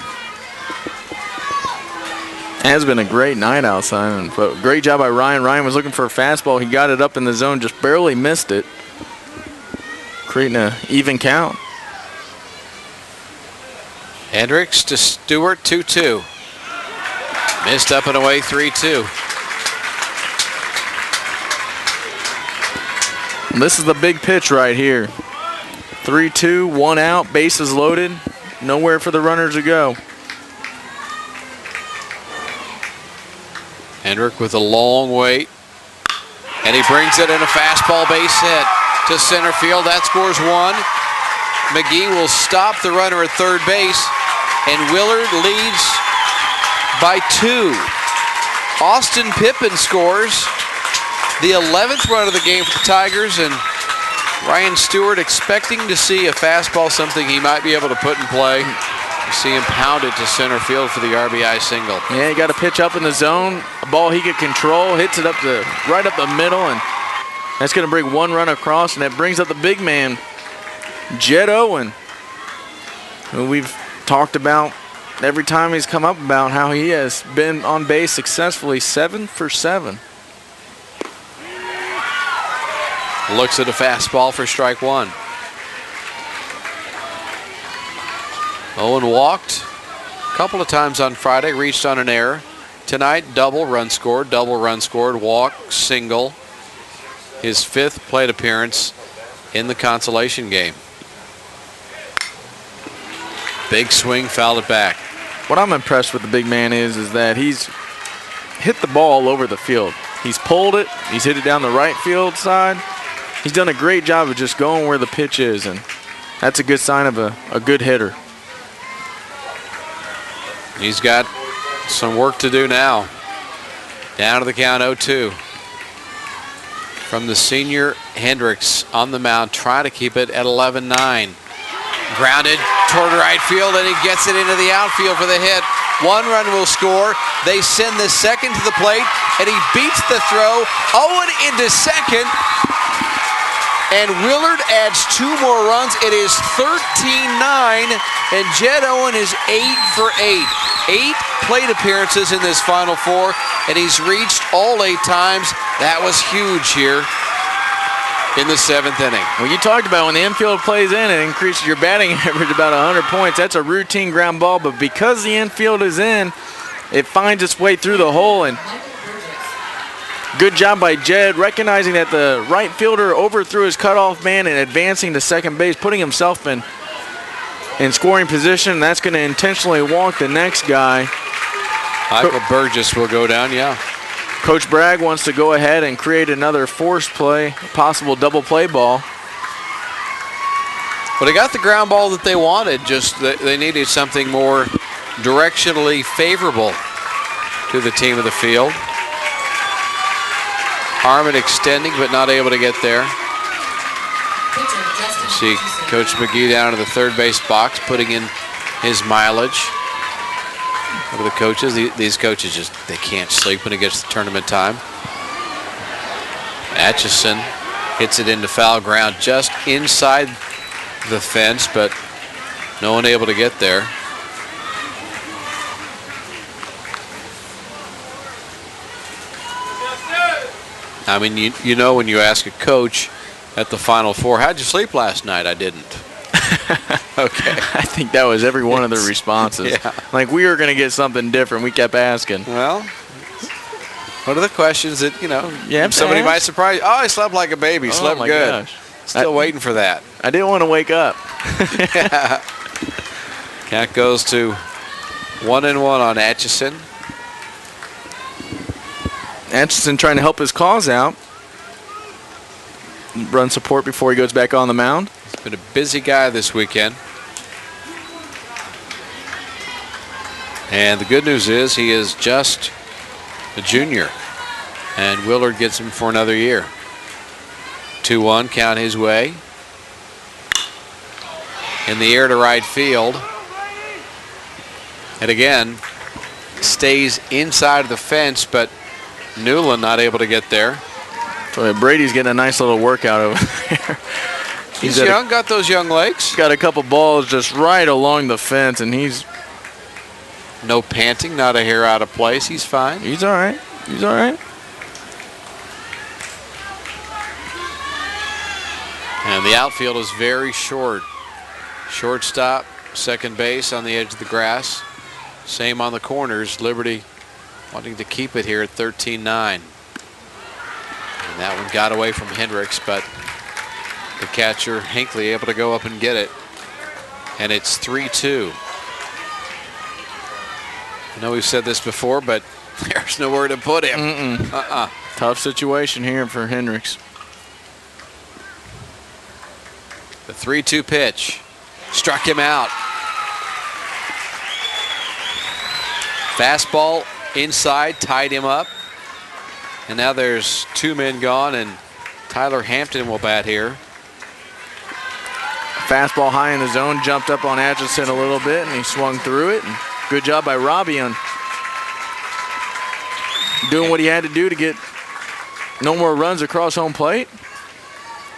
It has been a great night outside, but great job by Ryan. Ryan was looking for a fastball. He got it up in the zone, just barely missed it, creating an even count. Hendricks to Stewart, 2-2. Missed up and away, 3-2. This is the big pitch right here. 3-2, 1 out, bases loaded, nowhere for the runners to go. Hendrick with a long wait, and he brings it in a fastball base hit to center field. That scores 1. McGee will stop the runner at third base, and Willard leads by 2. Austin Pippen scores the 11th run of the game for the Tigers, and Ryan Stewart expecting to see a fastball, something he might be able to put in play. You see him pounded to center field for the RBI single. Yeah, he got a pitch up in the zone, a ball he could control, hits it right up the middle, and that's going to bring 1 run across, and that brings up the big man, Jed Owen, who we've talked about every time he's come up about how he has been on base successfully, 7 for 7. Looks at a fastball for strike 1. Owen walked a couple of times on Friday, reached on an error. Tonight, double run scored, walk, single. His 5th plate appearance in the consolation game. Big swing, fouled it back. What I'm impressed with the big man is that he's hit the ball all over the field. He's pulled it, he's hit it down the right field side. He's done a great job of just going where the pitch is, and that's a good sign of a good hitter. He's got some work to do now. Down to the count, 0-2. From the senior, Hendricks on the mound, trying to keep it at 11-9. Grounded toward right field, and he gets it into the outfield for the hit. 1 run will score. They send the second to the plate, and he beats the throw. Owen into second. And Willard adds 2 more runs. It is 13-9, and Jed Owen is 8 for 8. 8 plate appearances in this Final Four, and he's reached all 8 times. That was huge here in the 7th inning. Well, you talked about when the infield plays in, it increases your batting average about 100 points. That's a routine ground ball, but because the infield is in, it finds its way through the hole, and good job by Jed, recognizing that the right fielder overthrew his cutoff man and advancing to second base, putting himself in scoring position. That's going to intentionally walk the next guy. Michael Burgess will go down, yeah. Coach Bragg wants to go ahead and create another force play, possible double play ball. But they got the ground ball that they wanted, just they needed something more directionally favorable to the team of the field. Harmon extending, but not able to get there. See Coach McGee down to the third base box, putting in his mileage. Look at the coaches. These coaches they can't sleep when it gets to tournament time. Atchison hits it into foul ground just inside the fence, but no one able to get there. I mean, you know when you ask a coach at the Final Four, how'd you sleep last night? I didn't. Okay. I think that was every one of the responses. Yeah. Like we were going to get something different. We kept asking. Well, what are the questions that, Yeah, somebody might surprise you? Oh, I slept like a baby. Slept my good. Gosh. Still waiting for that. I didn't want to wake up. Count goes to 1-1 on Atchison. Atchison trying to help his cause out. Run support before he goes back on the mound. He's been a busy guy this weekend. And the good news is he is just a junior. And Willard gets him for another year. 2-1, count his way. In the air to right field. And again, stays inside of the fence, but Newland not able to get there. So Brady's getting a nice little workout over there. He's young, got those young legs. Got a couple balls just right along the fence, and he's... No panting, not a hair out of place. He's fine. He's all right. He's all right. And the outfield is very short. Shortstop, second base on the edge of the grass. Same on the corners. Liberty wanting to keep it here at 13-9. And that one got away from Hendricks, but the catcher, Hinckley, able to go up and get it. And it's 3-2. I know we've said this before, but there's nowhere to put him. Tough situation here for Hendricks. The 3-2 pitch. Struck him out. Fastball inside, tied him up. And now there's two men gone, and Tyler Hampton will bat here. Fastball high in the zone, jumped up on Atchison a little bit, and he swung through it. And good job by Robbie on doing what he had to do to get no more runs across home plate.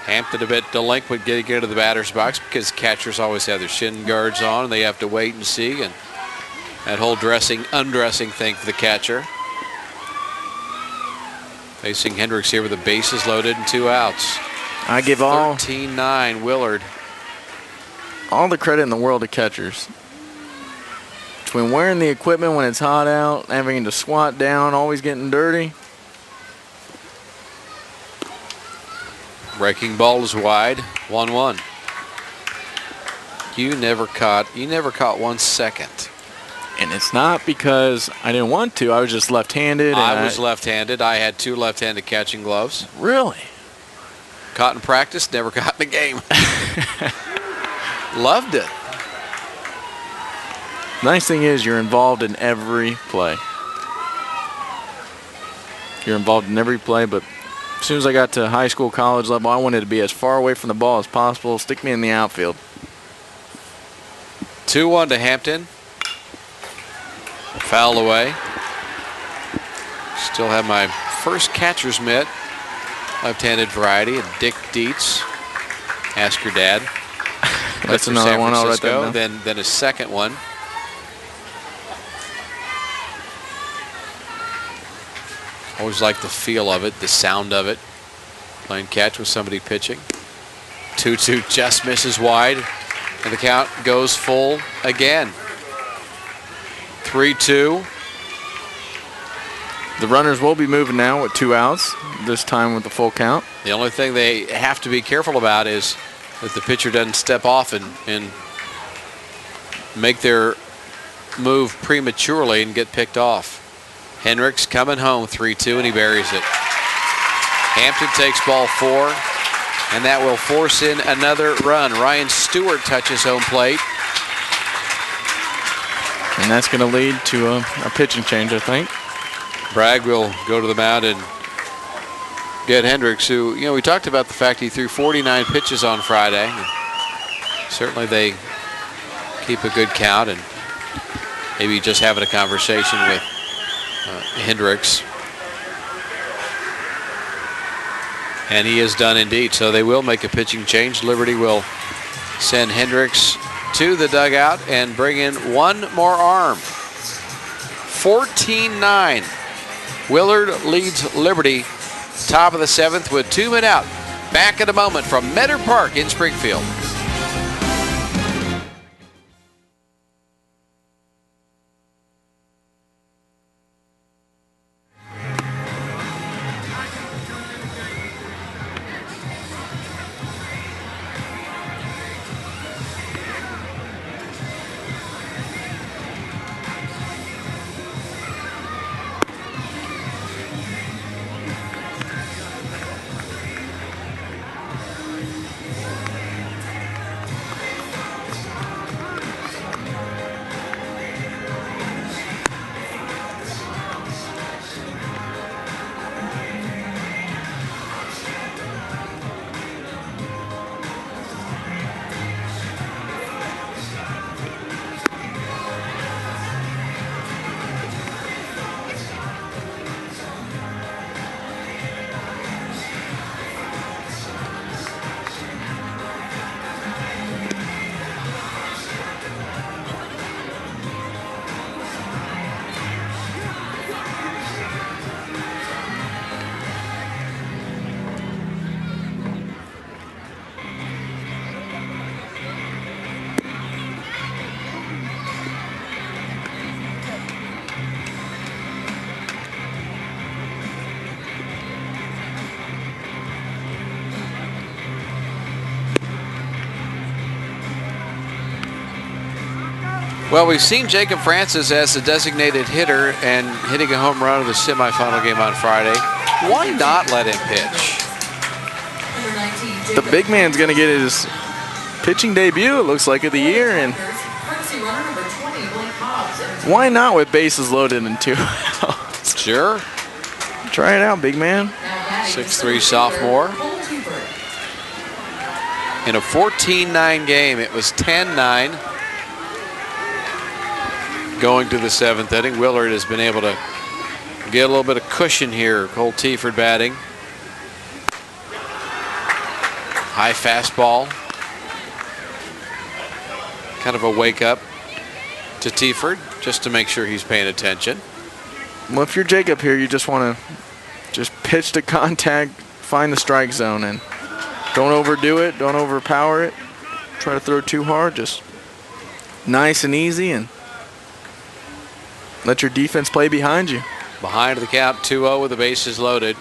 Hampton a bit delinquent getting into the batter's box because catchers always have their shin guards on and they have to wait and see. And that whole undressing thing for the catcher. Facing Hendricks here with the bases loaded and 2 outs. I give all 13-9 Willard. All the credit in the world to catchers. Between wearing the equipment when it's hot out, having to squat down, always getting dirty. Breaking ball is wide, 1-1. You never caught 1 second. And it's not because I didn't want to. I was just left-handed. I was left-handed. I had 2 left-handed catching gloves. Really? Caught in practice, never caught in the game. Loved it. Nice thing is you're involved in every play. You're involved in every play, but as soon as I got to high school, college level, I wanted to be as far away from the ball as possible. Stick me in the outfield. 2-1 to Hampton. Foul away. Still have my first catcher's mitt. Left-handed variety of Dick Dietz. Ask your dad. That's another one. I'll write that down. Then a second one. Always like the feel of it, the sound of it. Playing catch with somebody pitching. 2-2 just misses wide. And the count goes full again. 3-2. The runners will be moving now with 2 outs, this time with the full count. The only thing they have to be careful about is that the pitcher doesn't step off and make their move prematurely and get picked off. Hendricks coming home, 3-2, and he buries it. Hampton takes ball 4, and that will force in another run. Ryan Stewart touches home plate. And that's going to lead to a pitching change, I think. Bragg will go to the mound and get Hendricks, who, we talked about the fact he threw 49 pitches on Friday. Certainly they keep a good count, and maybe just having a conversation with And he is done indeed. So they will make a pitching change. Liberty will send Hendricks to the dugout and bring in one more arm. 14-9. Willard leads Liberty. Top of the 7th with 2 men out. Back in a moment from Meador Park in Springfield. Well, we've seen Jacob Francis as the designated hitter and hitting a home run in the semifinal game on Friday. Why not let him pitch? The big man's going to get his pitching debut, it looks like, of the year. And why not with bases loaded and 2 outs? Sure. Try it out, big man. 6'3" sophomore. In a 14-9 game, it was 10-9. Going to the 7th inning, Willard has been able to get a little bit of cushion here. Cole Tieford batting. High fastball. Kind of a wake up to Tieford just to make sure he's paying attention. Well, if you're Jacob here, you just want to just pitch to contact, find the strike zone, and don't overdo it, don't overpower it. Try to throw too hard, just nice and easy, and let your defense play behind you. Behind the count, 2-0 with the bases loaded.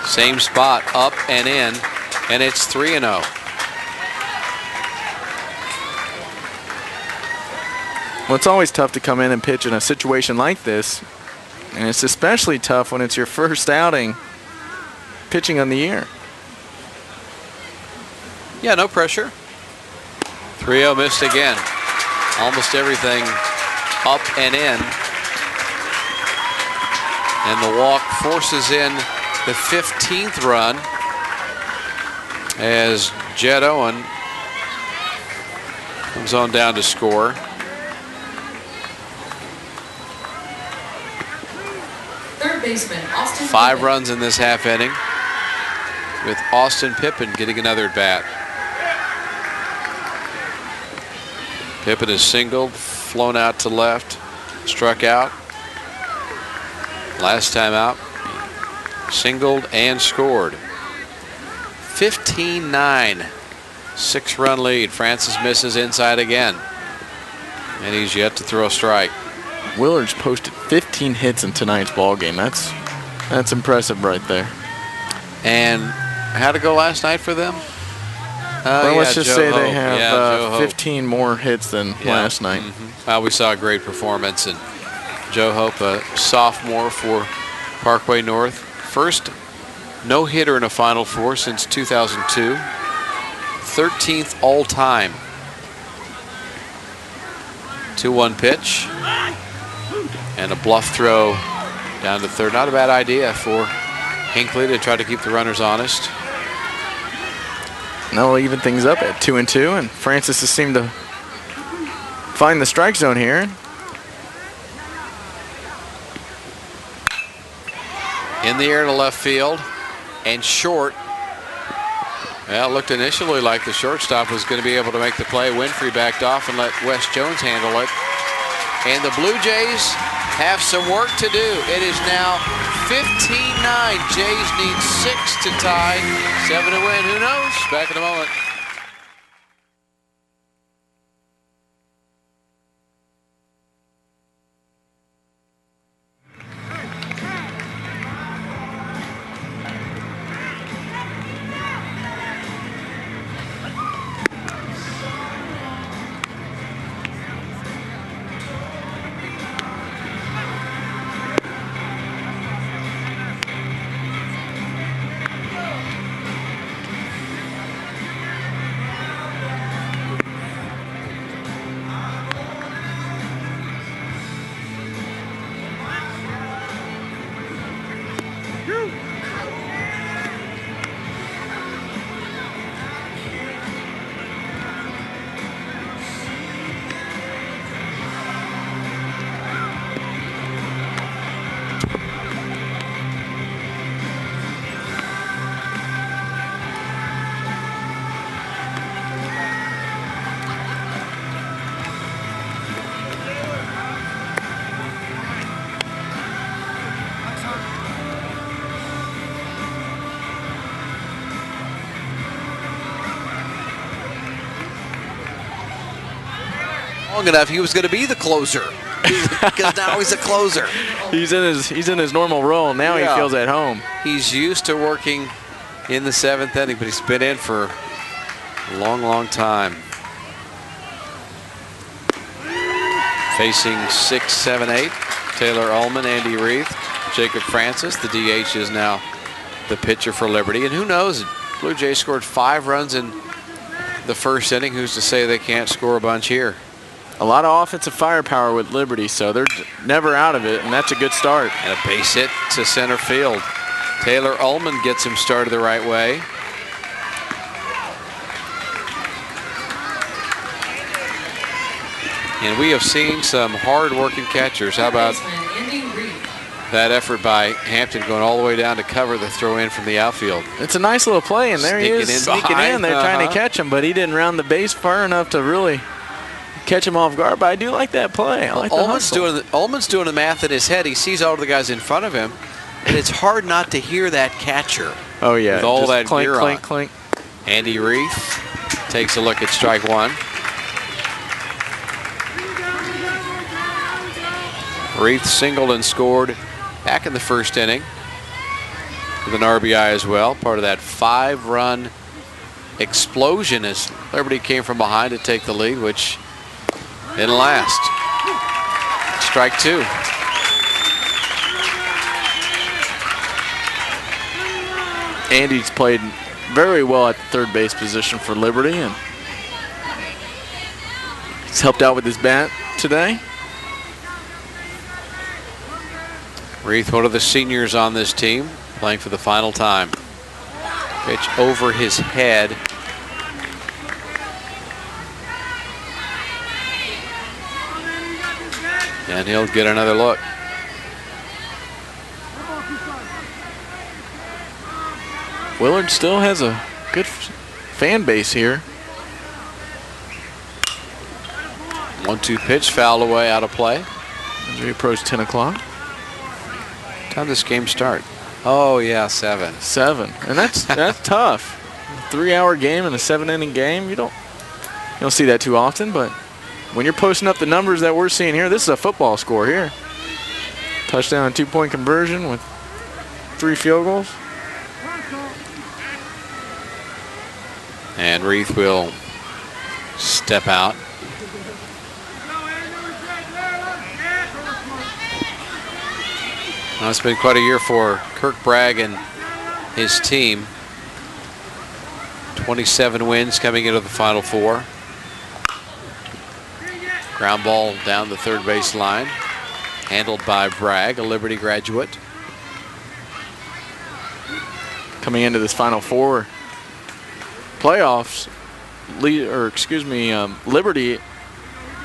Same spot, up and in, and it's 3-0. Well, it's always tough to come in and pitch in a situation like this, and it's especially tough when it's your first outing pitching on the year. Yeah, no pressure. 3-0 missed again. Almost everything up and in. And the walk forces in the 15th run as Jed Owen comes on down to score. Third baseman, Austin 5 Pippen. runs in this half inning, with Austin Pippen getting another at bat. Pippen is singled, flown out to left, struck out. Last time out, singled and scored. 15-9, 6-run lead. Francis misses inside again, and he's yet to throw a strike. Willard's posted 15 hits in tonight's ball game. That's impressive right there. And how'd it go last night for them? Well, let's just say they have Joe 15 more hits than last night. We saw a great performance, and Joe Hope, a sophomore for Parkway North. First no-hitter in a Final Four since 2002. 13th all-time. 2-1 pitch. And a bluff throw down to third. Not a bad idea for Hinckley to try to keep the runners honest. Now we'll even things up at 2-2, and Francis has seemed to find the strike zone here. In the air to left field and short. Well, it looked initially like the shortstop was going to be able to make the play. Winfrey backed off and let Wes Jones handle it. And the Blue Jays have some work to do. It is now 15-9. Jays need 6 to tie, 7 to win. Who knows? Back in a moment. Long enough, he was going to be the closer because now he's a closer. He's in his normal role now. Yeah. He feels at home. He's used to working in the 7th inning, but he's been in for a long time. Facing 6, 7, 8, Taylor Ullman, Andy Reith, Jacob Francis. The DH is now the pitcher for Liberty, and who knows? Blue Jays scored 5 runs in the 1st inning. Who's to say they can't score a bunch here? A lot of offensive firepower with Liberty, so they're never out of it, and that's a good start. And a base hit to center field. Taylor Ullman gets him started the right way. And we have seen some hard-working catchers. How about that effort by Hampton going all the way down to cover the throw in from the outfield? It's a nice little play, and there he is sneaking in. They're trying to catch him, but he didn't round the base far enough to really catch him off guard. But I do like that play. I like the hustle. Ullman's doing the math in his head. He sees all the guys in front of him, and it's hard not to hear that catcher. Oh, yeah. With all that clink, gear clink, on. clink. Andy Reith takes a look at strike 1. Reith singled and scored back in the 1st inning with an RBI as well. Part of that 5-run explosion as Liberty came from behind to take the lead, which didn't last. Strike 2. Andy's played very well at the third base position for Liberty, and he's helped out with his bat today. Reith, one of the seniors on this team, playing for the final time. Pitch over his head. And he'll get another look. Willard still has a good fan base here. 1-2 pitch, fouled away, out of play. As we approach 10 o'clock. How did this game start? Oh yeah, 7. 7, and that's tough. 3-hour game and a 7-inning game. You don't see that too often, but when you're posting up the numbers that we're seeing here, this is a football score here. Touchdown and 2-point conversion with 3 field goals. And Reith will step out. Now, it's been quite a year for Kirk Bragg and his team. 27 wins coming into the Final Four. Ground ball down the third base line. Handled by Bragg, a Liberty graduate. Coming into this Final Four playoffs, Liberty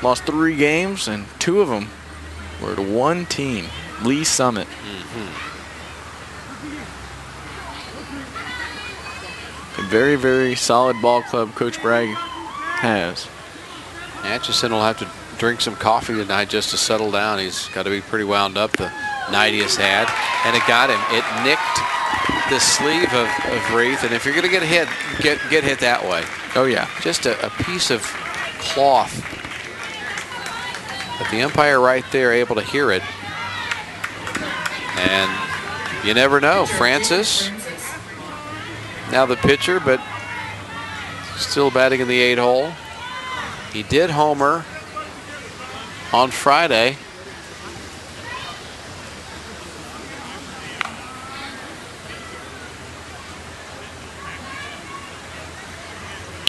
lost 3 games, and 2 of them were to one team, Lee Summit. A very, very solid ball club Coach Bragg has. Atchison will have to drink some coffee tonight just to settle down. He's got to be pretty wound up the night he has had. And it got him. It nicked the sleeve of Wraith. And if you're going to get hit, get hit that way. Oh, yeah. Just a piece of cloth. But the umpire right there able to hear it. And you never know. Francis, now the pitcher, but still batting in the 8-hole. He did homer on Friday.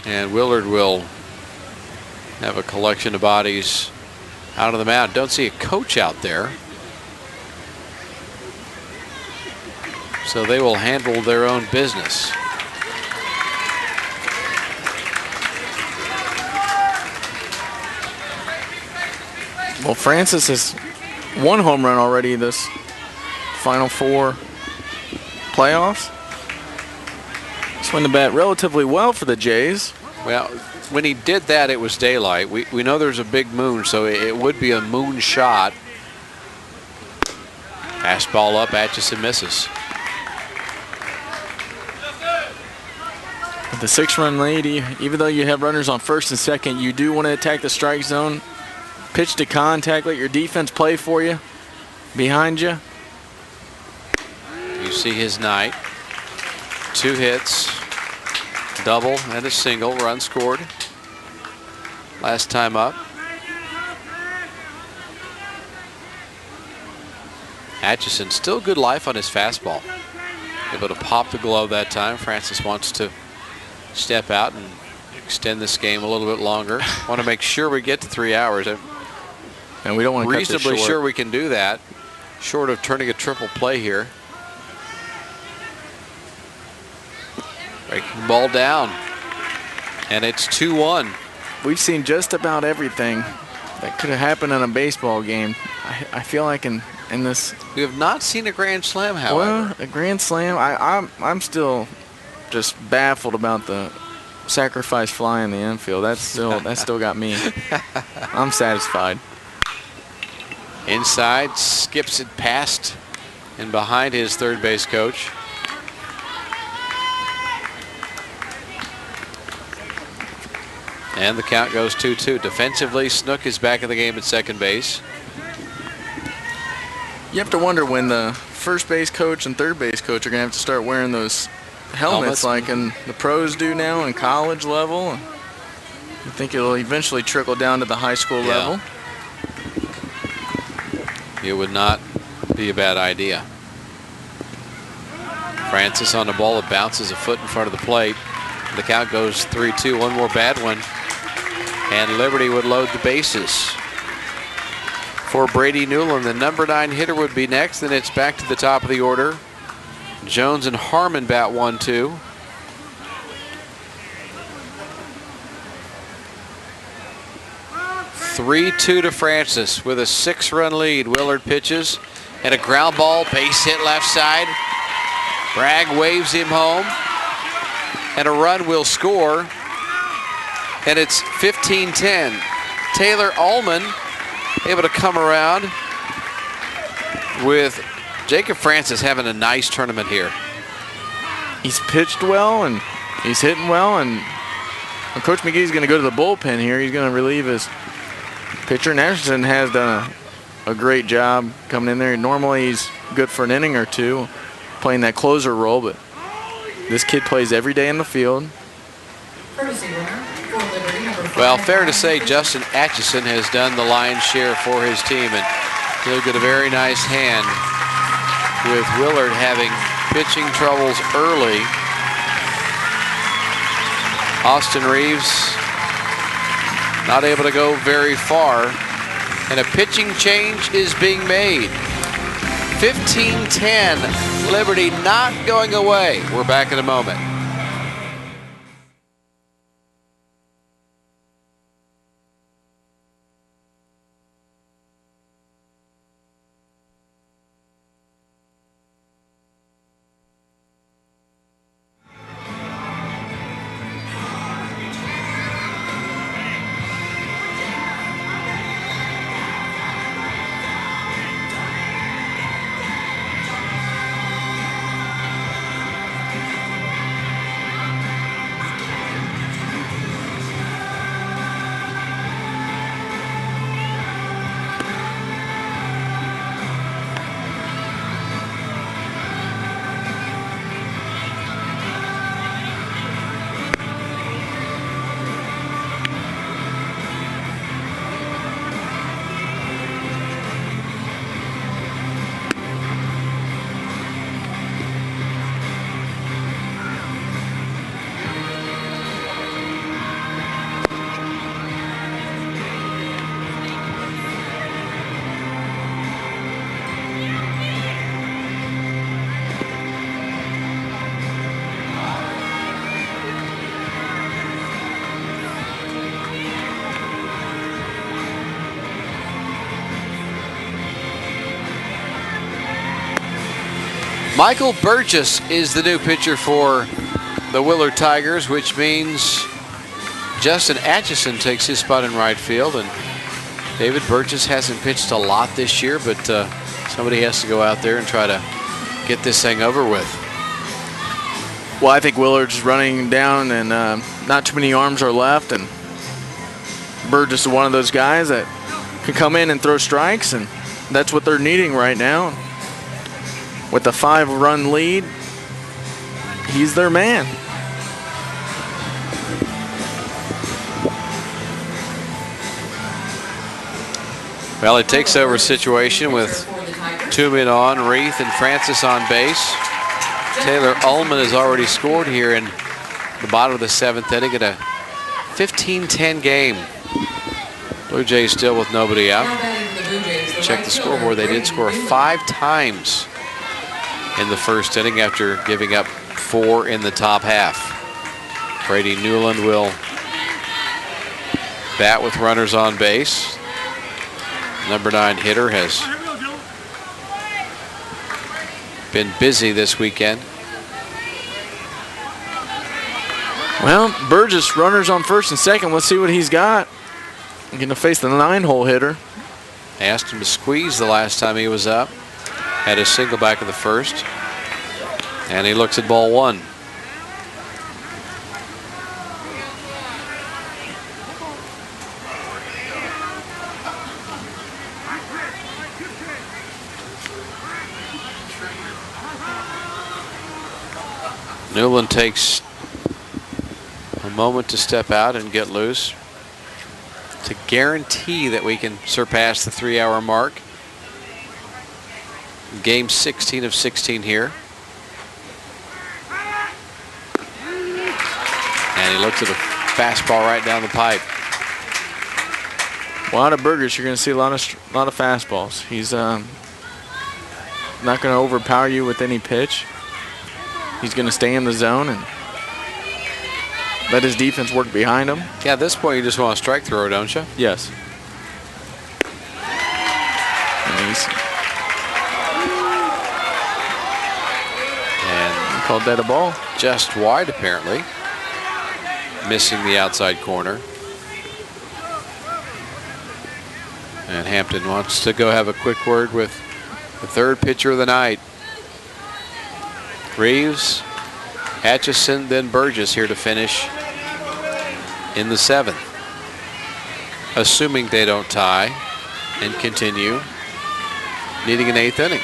And Willard will have a collection of bodies out of the mound. Don't see a coach out there. So they will handle their own business. Well, Francis has one home run already this Final Four playoffs. Swing the bat relatively well for the Jays. Well, when he did that, it was daylight. We know there's a big moon, so it would be a moon shot. Fastball up, Atchison misses. With the 6-run lead, even though you have runners on first and second, you do want to attack the strike zone. Pitch to contact, let your defense play for you, behind you. You see his night. 2 hits, double and a single, run scored last time up. Atchison still good life on his fastball. Able to pop the glove that time. Francis wants to step out and extend this game a little bit longer. Want to make sure we get to 3 hours. And we don't want to cut this reasonably short. sure we can do that, short of turning a triple play here. Breaking the ball down, and it's 2-1. We've seen just about everything that could have happened in a baseball game. I feel like in this. We have not seen a grand slam, however. Well, a grand slam. I'm still just baffled about the sacrifice fly in the infield. That still got me. I'm satisfied. Inside, skips it past and behind his third base coach. And the count goes 2-2. Defensively, Snook is back in the game at second base. You have to wonder when the first base coach and third base coach are going to have to start wearing those helmets like in the pros do now in college level. I think it'll eventually trickle down to the high school level. It would not be a bad idea. Francis on the ball. It bounces a foot in front of the plate. The count goes 3-2. One more bad one. And Liberty would load the bases. For Brady Newland, the number 9 hitter would be next. Then it's back to the top of the order. Jones and Harmon bat 1-2. (3-2) to Francis with a 6-run lead. Willard pitches and a ground ball, base hit left side. Bragg waves him home, and a run will score. And it's 15-10. Taylor Ullman able to come around with Jacob Francis having a nice tournament here. He's pitched well and he's hitting well, and Coach McGee's going to go to the bullpen here. He's going to relieve his pitcher. Anderson has done a great job coming in there. Normally he's good for an inning or two playing that closer role, but this kid plays every day in the field. Well, fair to say Justin Atchison has done the lion's share for his team, and he'll get a very nice hand with Willard having pitching troubles early. Austin Reeves not able to go very far, and a pitching change is being made. 15-10, Liberty not going away. We're back in a moment. Michael Burgess is the new pitcher for the Willard Tigers, which means Justin Atchison takes his spot in right field, and David Burgess hasn't pitched a lot this year, but somebody has to go out there and try to get this thing over with. Well, I think Willard's running down, and not too many arms are left, and Burgess is one of those guys that can come in and throw strikes, and that's what they're needing right now. With a 5-run lead, he's their man. Well, it takes over a situation with 2 men on, Reith and Francis on base. Taylor Ullman has already scored here in the bottom of the 7th inning at a 15-10 game. Blue Jays still with nobody out. Check the scoreboard. They did score 5 times in the first inning after giving up 4 in the top half. Brady Newland will bat with runners on base. Number 9 hitter has been busy this weekend. Well, Burgess, runners on first and second. Let's see what he's got. I'm going to face the 9-hole hitter. Asked him to squeeze the last time he was up. Had a single back in the first. And he looks at ball 1. Newland takes a moment to step out and get loose to guarantee that we can surpass the 3-hour mark. Game 16 of 16 here. And he looks at a fastball right down the pipe. Well, out of Burgess, you're going to see a lot of fastballs. He's not going to overpower you with any pitch. He's going to stay in the zone and let his defense work behind him. Yeah, at this point, you just want a strike thrower, don't you? Yes. And he called that a ball. Just wide, apparently. Missing the outside corner. And Hampton wants to go have a quick word with the 3rd pitcher of the night. Reeves, Atchison, then Burgess here to finish in the 7th. Assuming they don't tie and continue needing an 8th inning.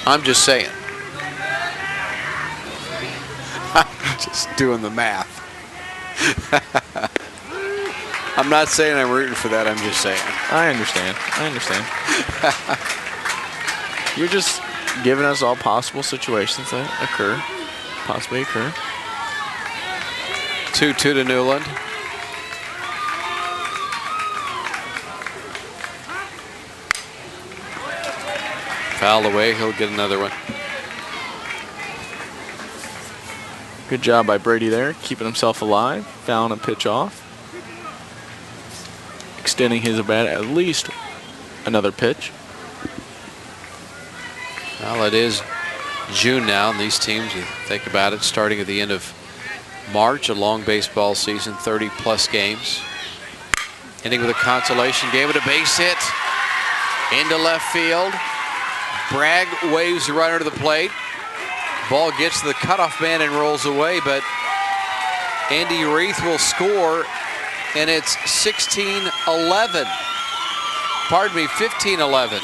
I'm just saying. I'm just doing the math. I'm not saying I'm rooting for that. I'm just saying. I understand. You're just giving us all possible situations that possibly occur. 2-2 to Newland. Foul away, he'll get another one. Good job by Brady there, keeping himself alive, fouling a pitch off. Extending his bat at least another pitch. Well, it is June now, and these teams, you think about it, starting at the end of March, a long baseball season, 30-plus games. Ending with a consolation game with a base hit into left field. Bragg waves the runner to the plate. Ball gets to the cutoff man and rolls away, but Andy Reith will score, and it's 16-11. Pardon me, 15-11.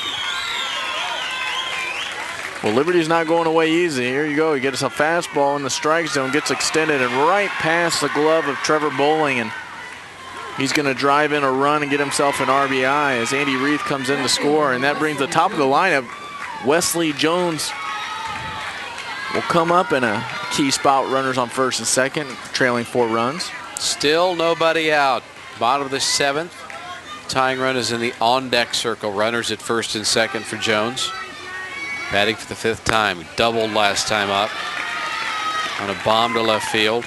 Well, Liberty's not going away easy. Here you go. He gets a fastball in the strike zone, gets extended and right past the glove of Trevor Bowling, and he's going to drive in a run and get himself an RBI as Andy Reith comes in to score, and that brings the top of the lineup. Wesley Jones will come up in a key spot, runners on first and second, trailing 4 runs. Still nobody out. Bottom of the 7th. Tying run is in the on-deck circle. Runners at first and second for Jones. Batting for the 5th time. Doubled last time up on a bomb to left field.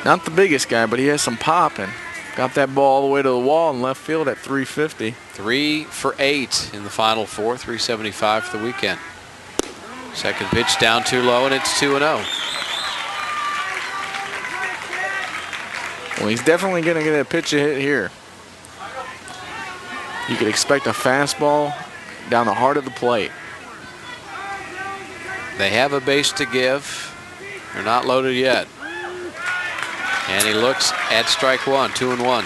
Not the biggest guy, but he has some pop, and Got that ball all the way to the wall in left field at 350. 3 for 8 in the final 4, 375 for the weekend. Second pitch down too low, and it's 2-0. Well, he's definitely going to get a pitch a hit here. You could expect a fastball down the heart of the plate. They have a base to give. They're not loaded yet. And he looks at strike one, 2-1.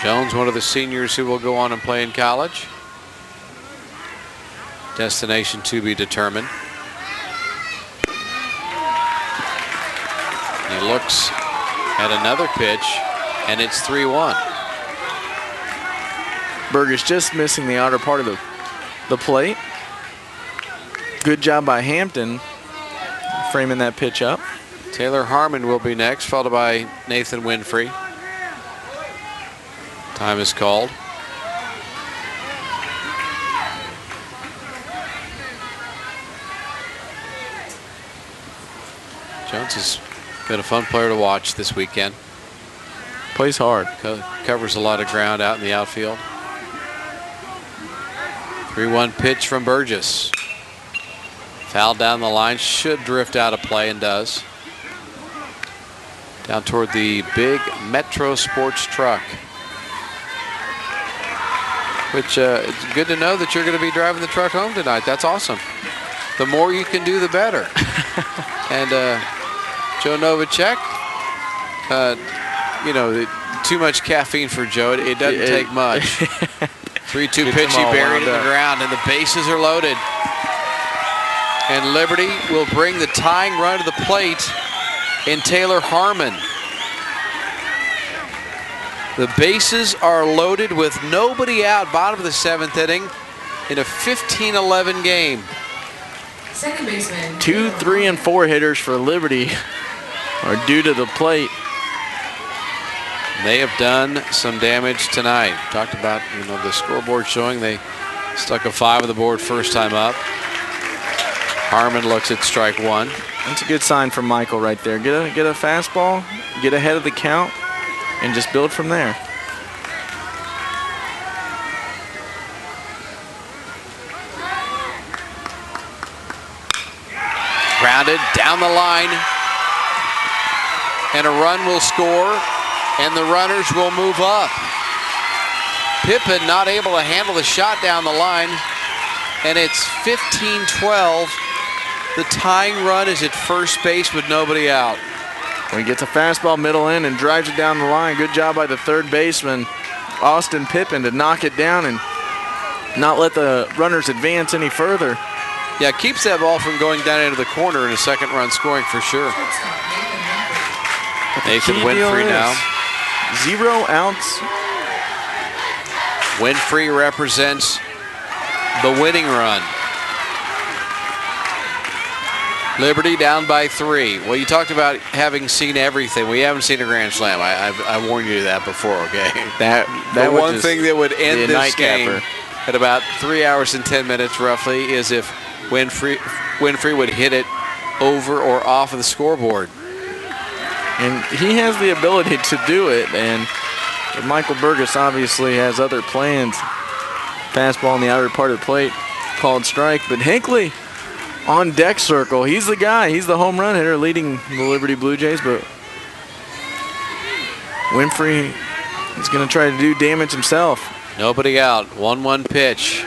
Jones, one of the seniors who will go on and play in college. Destination to be determined. He looks at another pitch, and it's 3-1. Burgess just missing the outer part of the plate. Good job by Hampton framing that pitch up. Taylor Harmon will be next, followed by Nathan Winfrey. Time is called. Jones has been a fun player to watch this weekend. Plays hard. Covers a lot of ground out in the outfield. 3-1 pitch from Burgess. Foul down the line, should drift out of play, and does. Down toward the big Metro Sports truck. Which it's good to know that you're going to be driving the truck home tonight. That's awesome. The more you can do, the better. And Joe Novacek, you know, too much caffeine for Joe. It doesn't take much. 3-2 pitch, he buried in the ground, and the bases are loaded. And Liberty will bring the tying run to the plate in Taylor Harmon. The bases are loaded with nobody out, bottom of the 7th inning, in a 15-11 game. Second baseman. 2, 3, and 4 hitters for Liberty are due to the plate. They have done some damage tonight. Talked about, you know, the scoreboard showing they stuck a 5 on the board first time up. Harmon looks at strike one. That's a good sign from Michael right there. Get a fastball, get ahead of the count, and just build from there. Grounded down the line, and a run will score, and the runners will move up. Pippin not able to handle the shot down the line, and it's 15-12. The tying run is at first base with nobody out. When he gets a fastball middle in and drives it down the line, good job by the third baseman, Austin Pippin, to knock it down and not let the runners advance any further. Yeah, keeps that ball from going down into the corner in a second run scoring for sure. Nathan Winfrey now. 0 outs. Winfrey represents the winning run. Liberty down by 3. Well, you talked about having seen everything. We haven't seen a grand slam. I warned you of that before, okay? That the one thing that would end this game at about 3 hours and 10 minutes roughly is if Winfrey would hit it over or off of the scoreboard. And he has the ability to do it, and Michael Burgess obviously has other plans. Fastball in the outer part of the plate, called strike, but Hinckley on deck circle. He's the guy. He's the home run hitter leading the Liberty Blue Jays, but Winfrey is going to try to do damage himself. Nobody out. 1-1 pitch.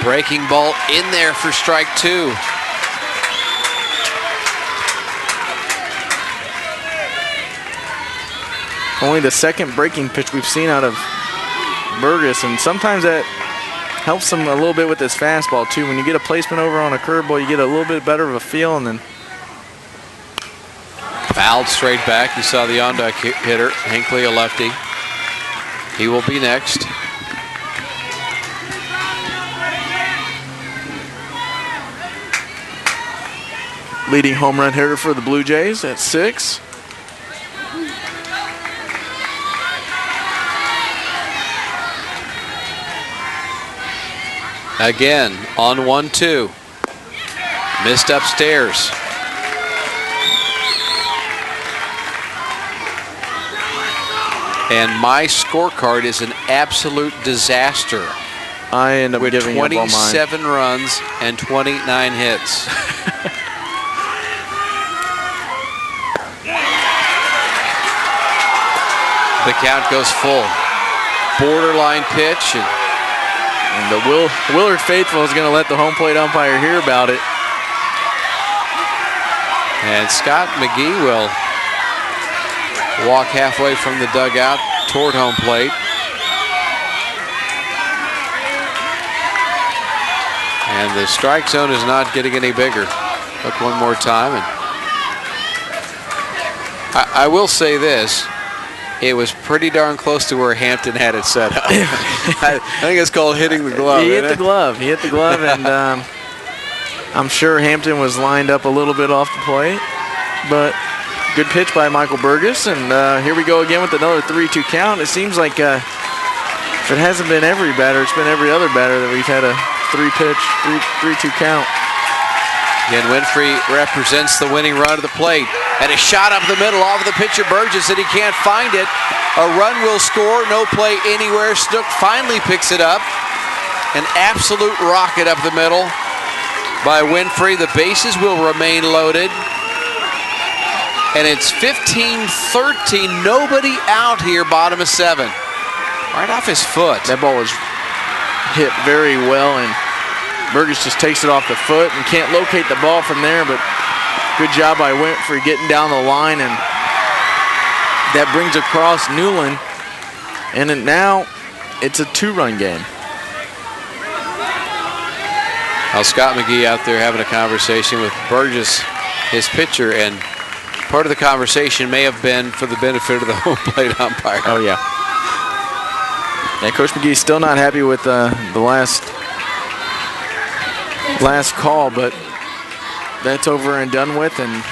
Breaking ball in there for strike 2. Only the second breaking pitch we've seen out of Burgess, and sometimes that helps him a little bit with his fastball too. When you get a placement over on a curveball, you get a little bit better of a feel, and then fouled straight back. You saw the on-deck hitter, Hinckley, a lefty. He will be next. Leading home run hitter for the Blue Jays at 6. Again on 1-2. Missed upstairs. And my scorecard is an absolute disaster. I end up with giving up on mine. 27 runs and 29 hits. The count goes full. Borderline pitch. And the Willard faithful is going to let the home plate umpire hear about it. And Scott McGee will walk halfway from the dugout toward home plate. And the strike zone is not getting any bigger. Look one more time. And I will say this. It was pretty darn close to where Hampton had it set up. I think it's called hitting the glove. He hit the glove. He hit the glove, and I'm sure Hampton was lined up a little bit off the plate. But good pitch by Michael Burgess, and here we go again with another 3-2 count. It seems like if it hasn't been every batter, it's been every other batter that we've had a 3-2 count. Again, Winfrey represents the winning run to the plate. And a shot up the middle off the pitcher Burgess, and he can't find it. A run will score, no play anywhere. Snook finally picks it up. An absolute rocket up the middle by Winfrey. The bases will remain loaded. And it's 15-13, nobody out here, bottom of 7. Right off his foot. That ball was hit very well, and Burgess just takes it off the foot and can't locate the ball from there, but good job by Winfrey getting down the line, and that brings across Newland, and now it's a 2-run game. Well, Scott McGee out there having a conversation with Burgess, his pitcher, and part of the conversation may have been for the benefit of the home plate umpire. Oh, yeah. And Coach McGee's still not happy with the last call, but that's over and done with, and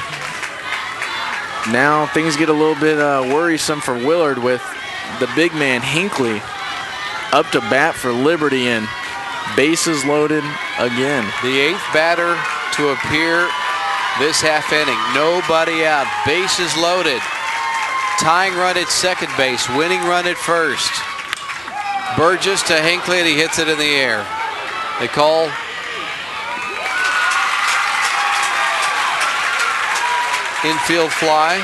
now things get a little bit worrisome for Willard with the big man Hinckley up to bat for Liberty, and bases loaded again. The 8th batter to appear this half inning. Nobody out. Bases loaded. Tying run at second base. Winning run at first. Burgess to Hinckley, and he hits it in the air. They call infield fly.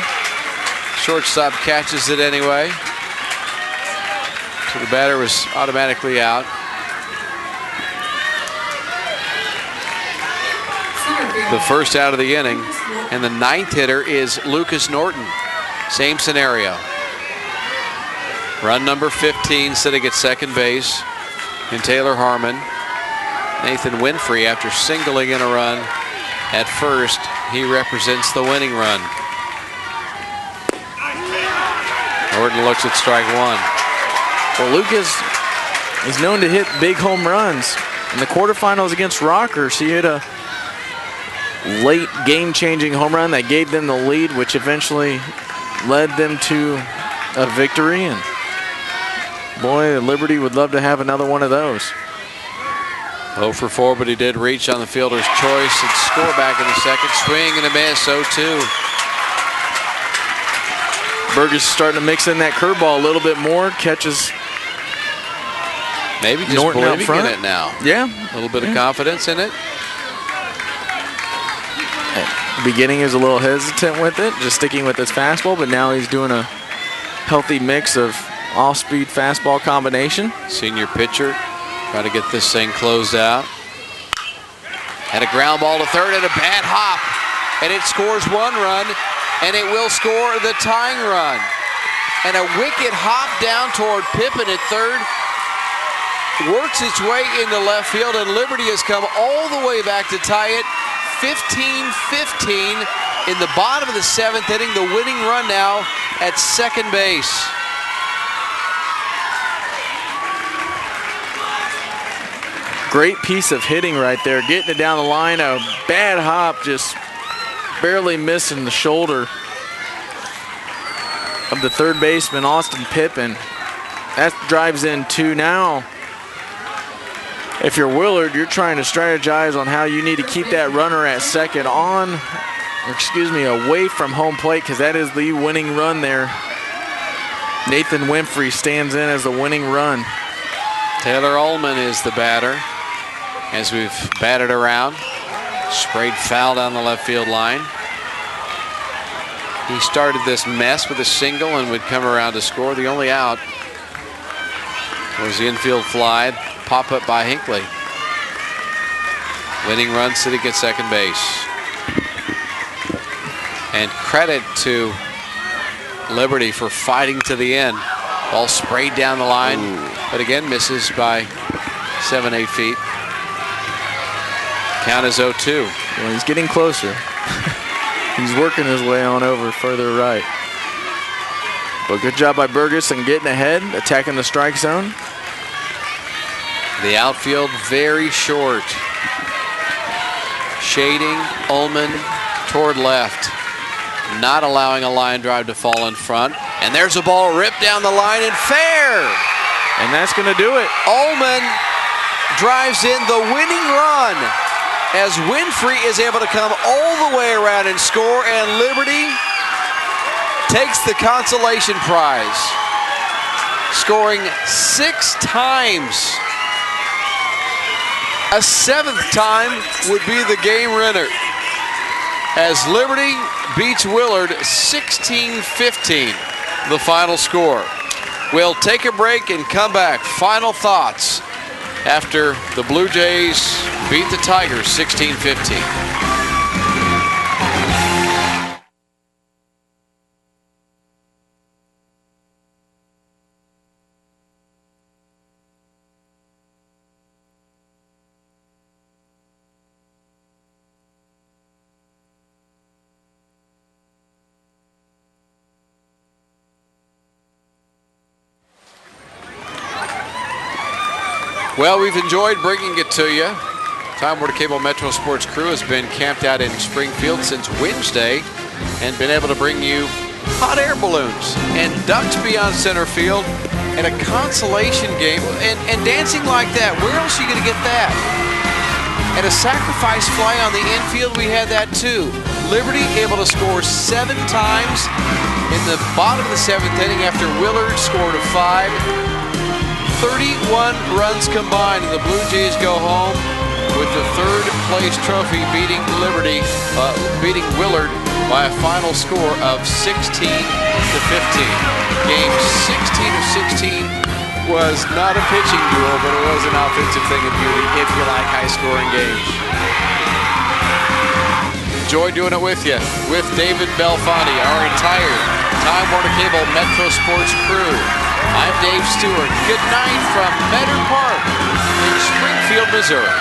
Shortstop catches it anyway. So the batter was automatically out. The first out of the inning. And the 9th hitter is Lucas Norton. Same scenario. Run number 15 sitting at second base in Taylor Harmon. Nathan Winfrey, after singling in a run at first, he represents the winning run. Norton looks at strike 1. Well, Lucas is known to hit big home runs. In the quarterfinals against Rockers, he hit a late game-changing home run that gave them the lead, which eventually led them to a victory. And boy, Liberty would love to have another one of those. 0 for 4, but he did reach on the fielder's choice and score back in the second. Swing and a miss, 0-2. Burgess is starting to mix in that curveball a little bit more. Catches maybe just Norton believing out front. in it now. Yeah. A little bit of confidence in it. At the beginning, he was a little hesitant with it, just sticking with his fastball, but now he's doing a healthy mix of off-speed fastball combination. Senior pitcher trying to get this thing closed out. And a ground ball to third and a bad hop. And it scores 1 run, and it will score the tying run. And a wicked hop down toward Pippin at third. Works its way into left field, and Liberty has come all the way back to tie it 15-15 in the bottom of the 7th inning. The winning run now at second base. Great piece of hitting right there, getting it down the line. A bad hop, just barely missing the shoulder of the third baseman, Austin Pippin. That drives in 2 now. if you're Willard, you're trying to strategize on how you need to keep that runner at second away from home plate, because that is the winning run there. Nathan Winfrey stands in as the winning run. Taylor Ullman is the batter as we've batted around. Sprayed foul down the left field line. He started this mess with a single and would come around to score. The only out was the infield fly, pop up by Hinckley. Winning run, City gets second base. And credit to Liberty for fighting to the end. Ball sprayed down the line, but again misses by 7-8 feet. Count is 0-2. Well, he's getting closer. He's working his way on over further right. But good job by Burgess in getting ahead, attacking the strike zone. The outfield very short. Shading Ullman toward left. Not allowing a line drive to fall in front. And there's a ball ripped down the line and fair. And that's going to do it. Ullman drives in the winning run as Winfrey is able to come all the way around and score, and Liberty takes the consolation prize, scoring 6 times. A 7th time would be the game winner as Liberty beats Willard 16-15, the final score. We'll take a break and come back. Final thoughts after the Blue Jays beat the Tigers 16-15. Well, we've enjoyed bringing it to you. Time Warner Cable Metro Sports crew has been camped out in Springfield since Wednesday and been able to bring you hot air balloons and ducks beyond center field and a consolation game and dancing like that. Where else are you going to get that? And a sacrifice fly on the infield, we had that too. Liberty able to score 7 times in the bottom of the 7th inning after Willard scored a 5. 31 runs combined, and the Blue Jays go home with the 3rd place trophy, beating Willard by a final score of 16-15. Game 16 of 16 was not a pitching duel, but it was an offensive thing of beauty if you like high-scoring games. Enjoy doing it with you, with David Belfonte, our entire Time Warner Cable Metro Sports crew. I'm Dave Stewart. Good night from Meador Park in Springfield, Missouri.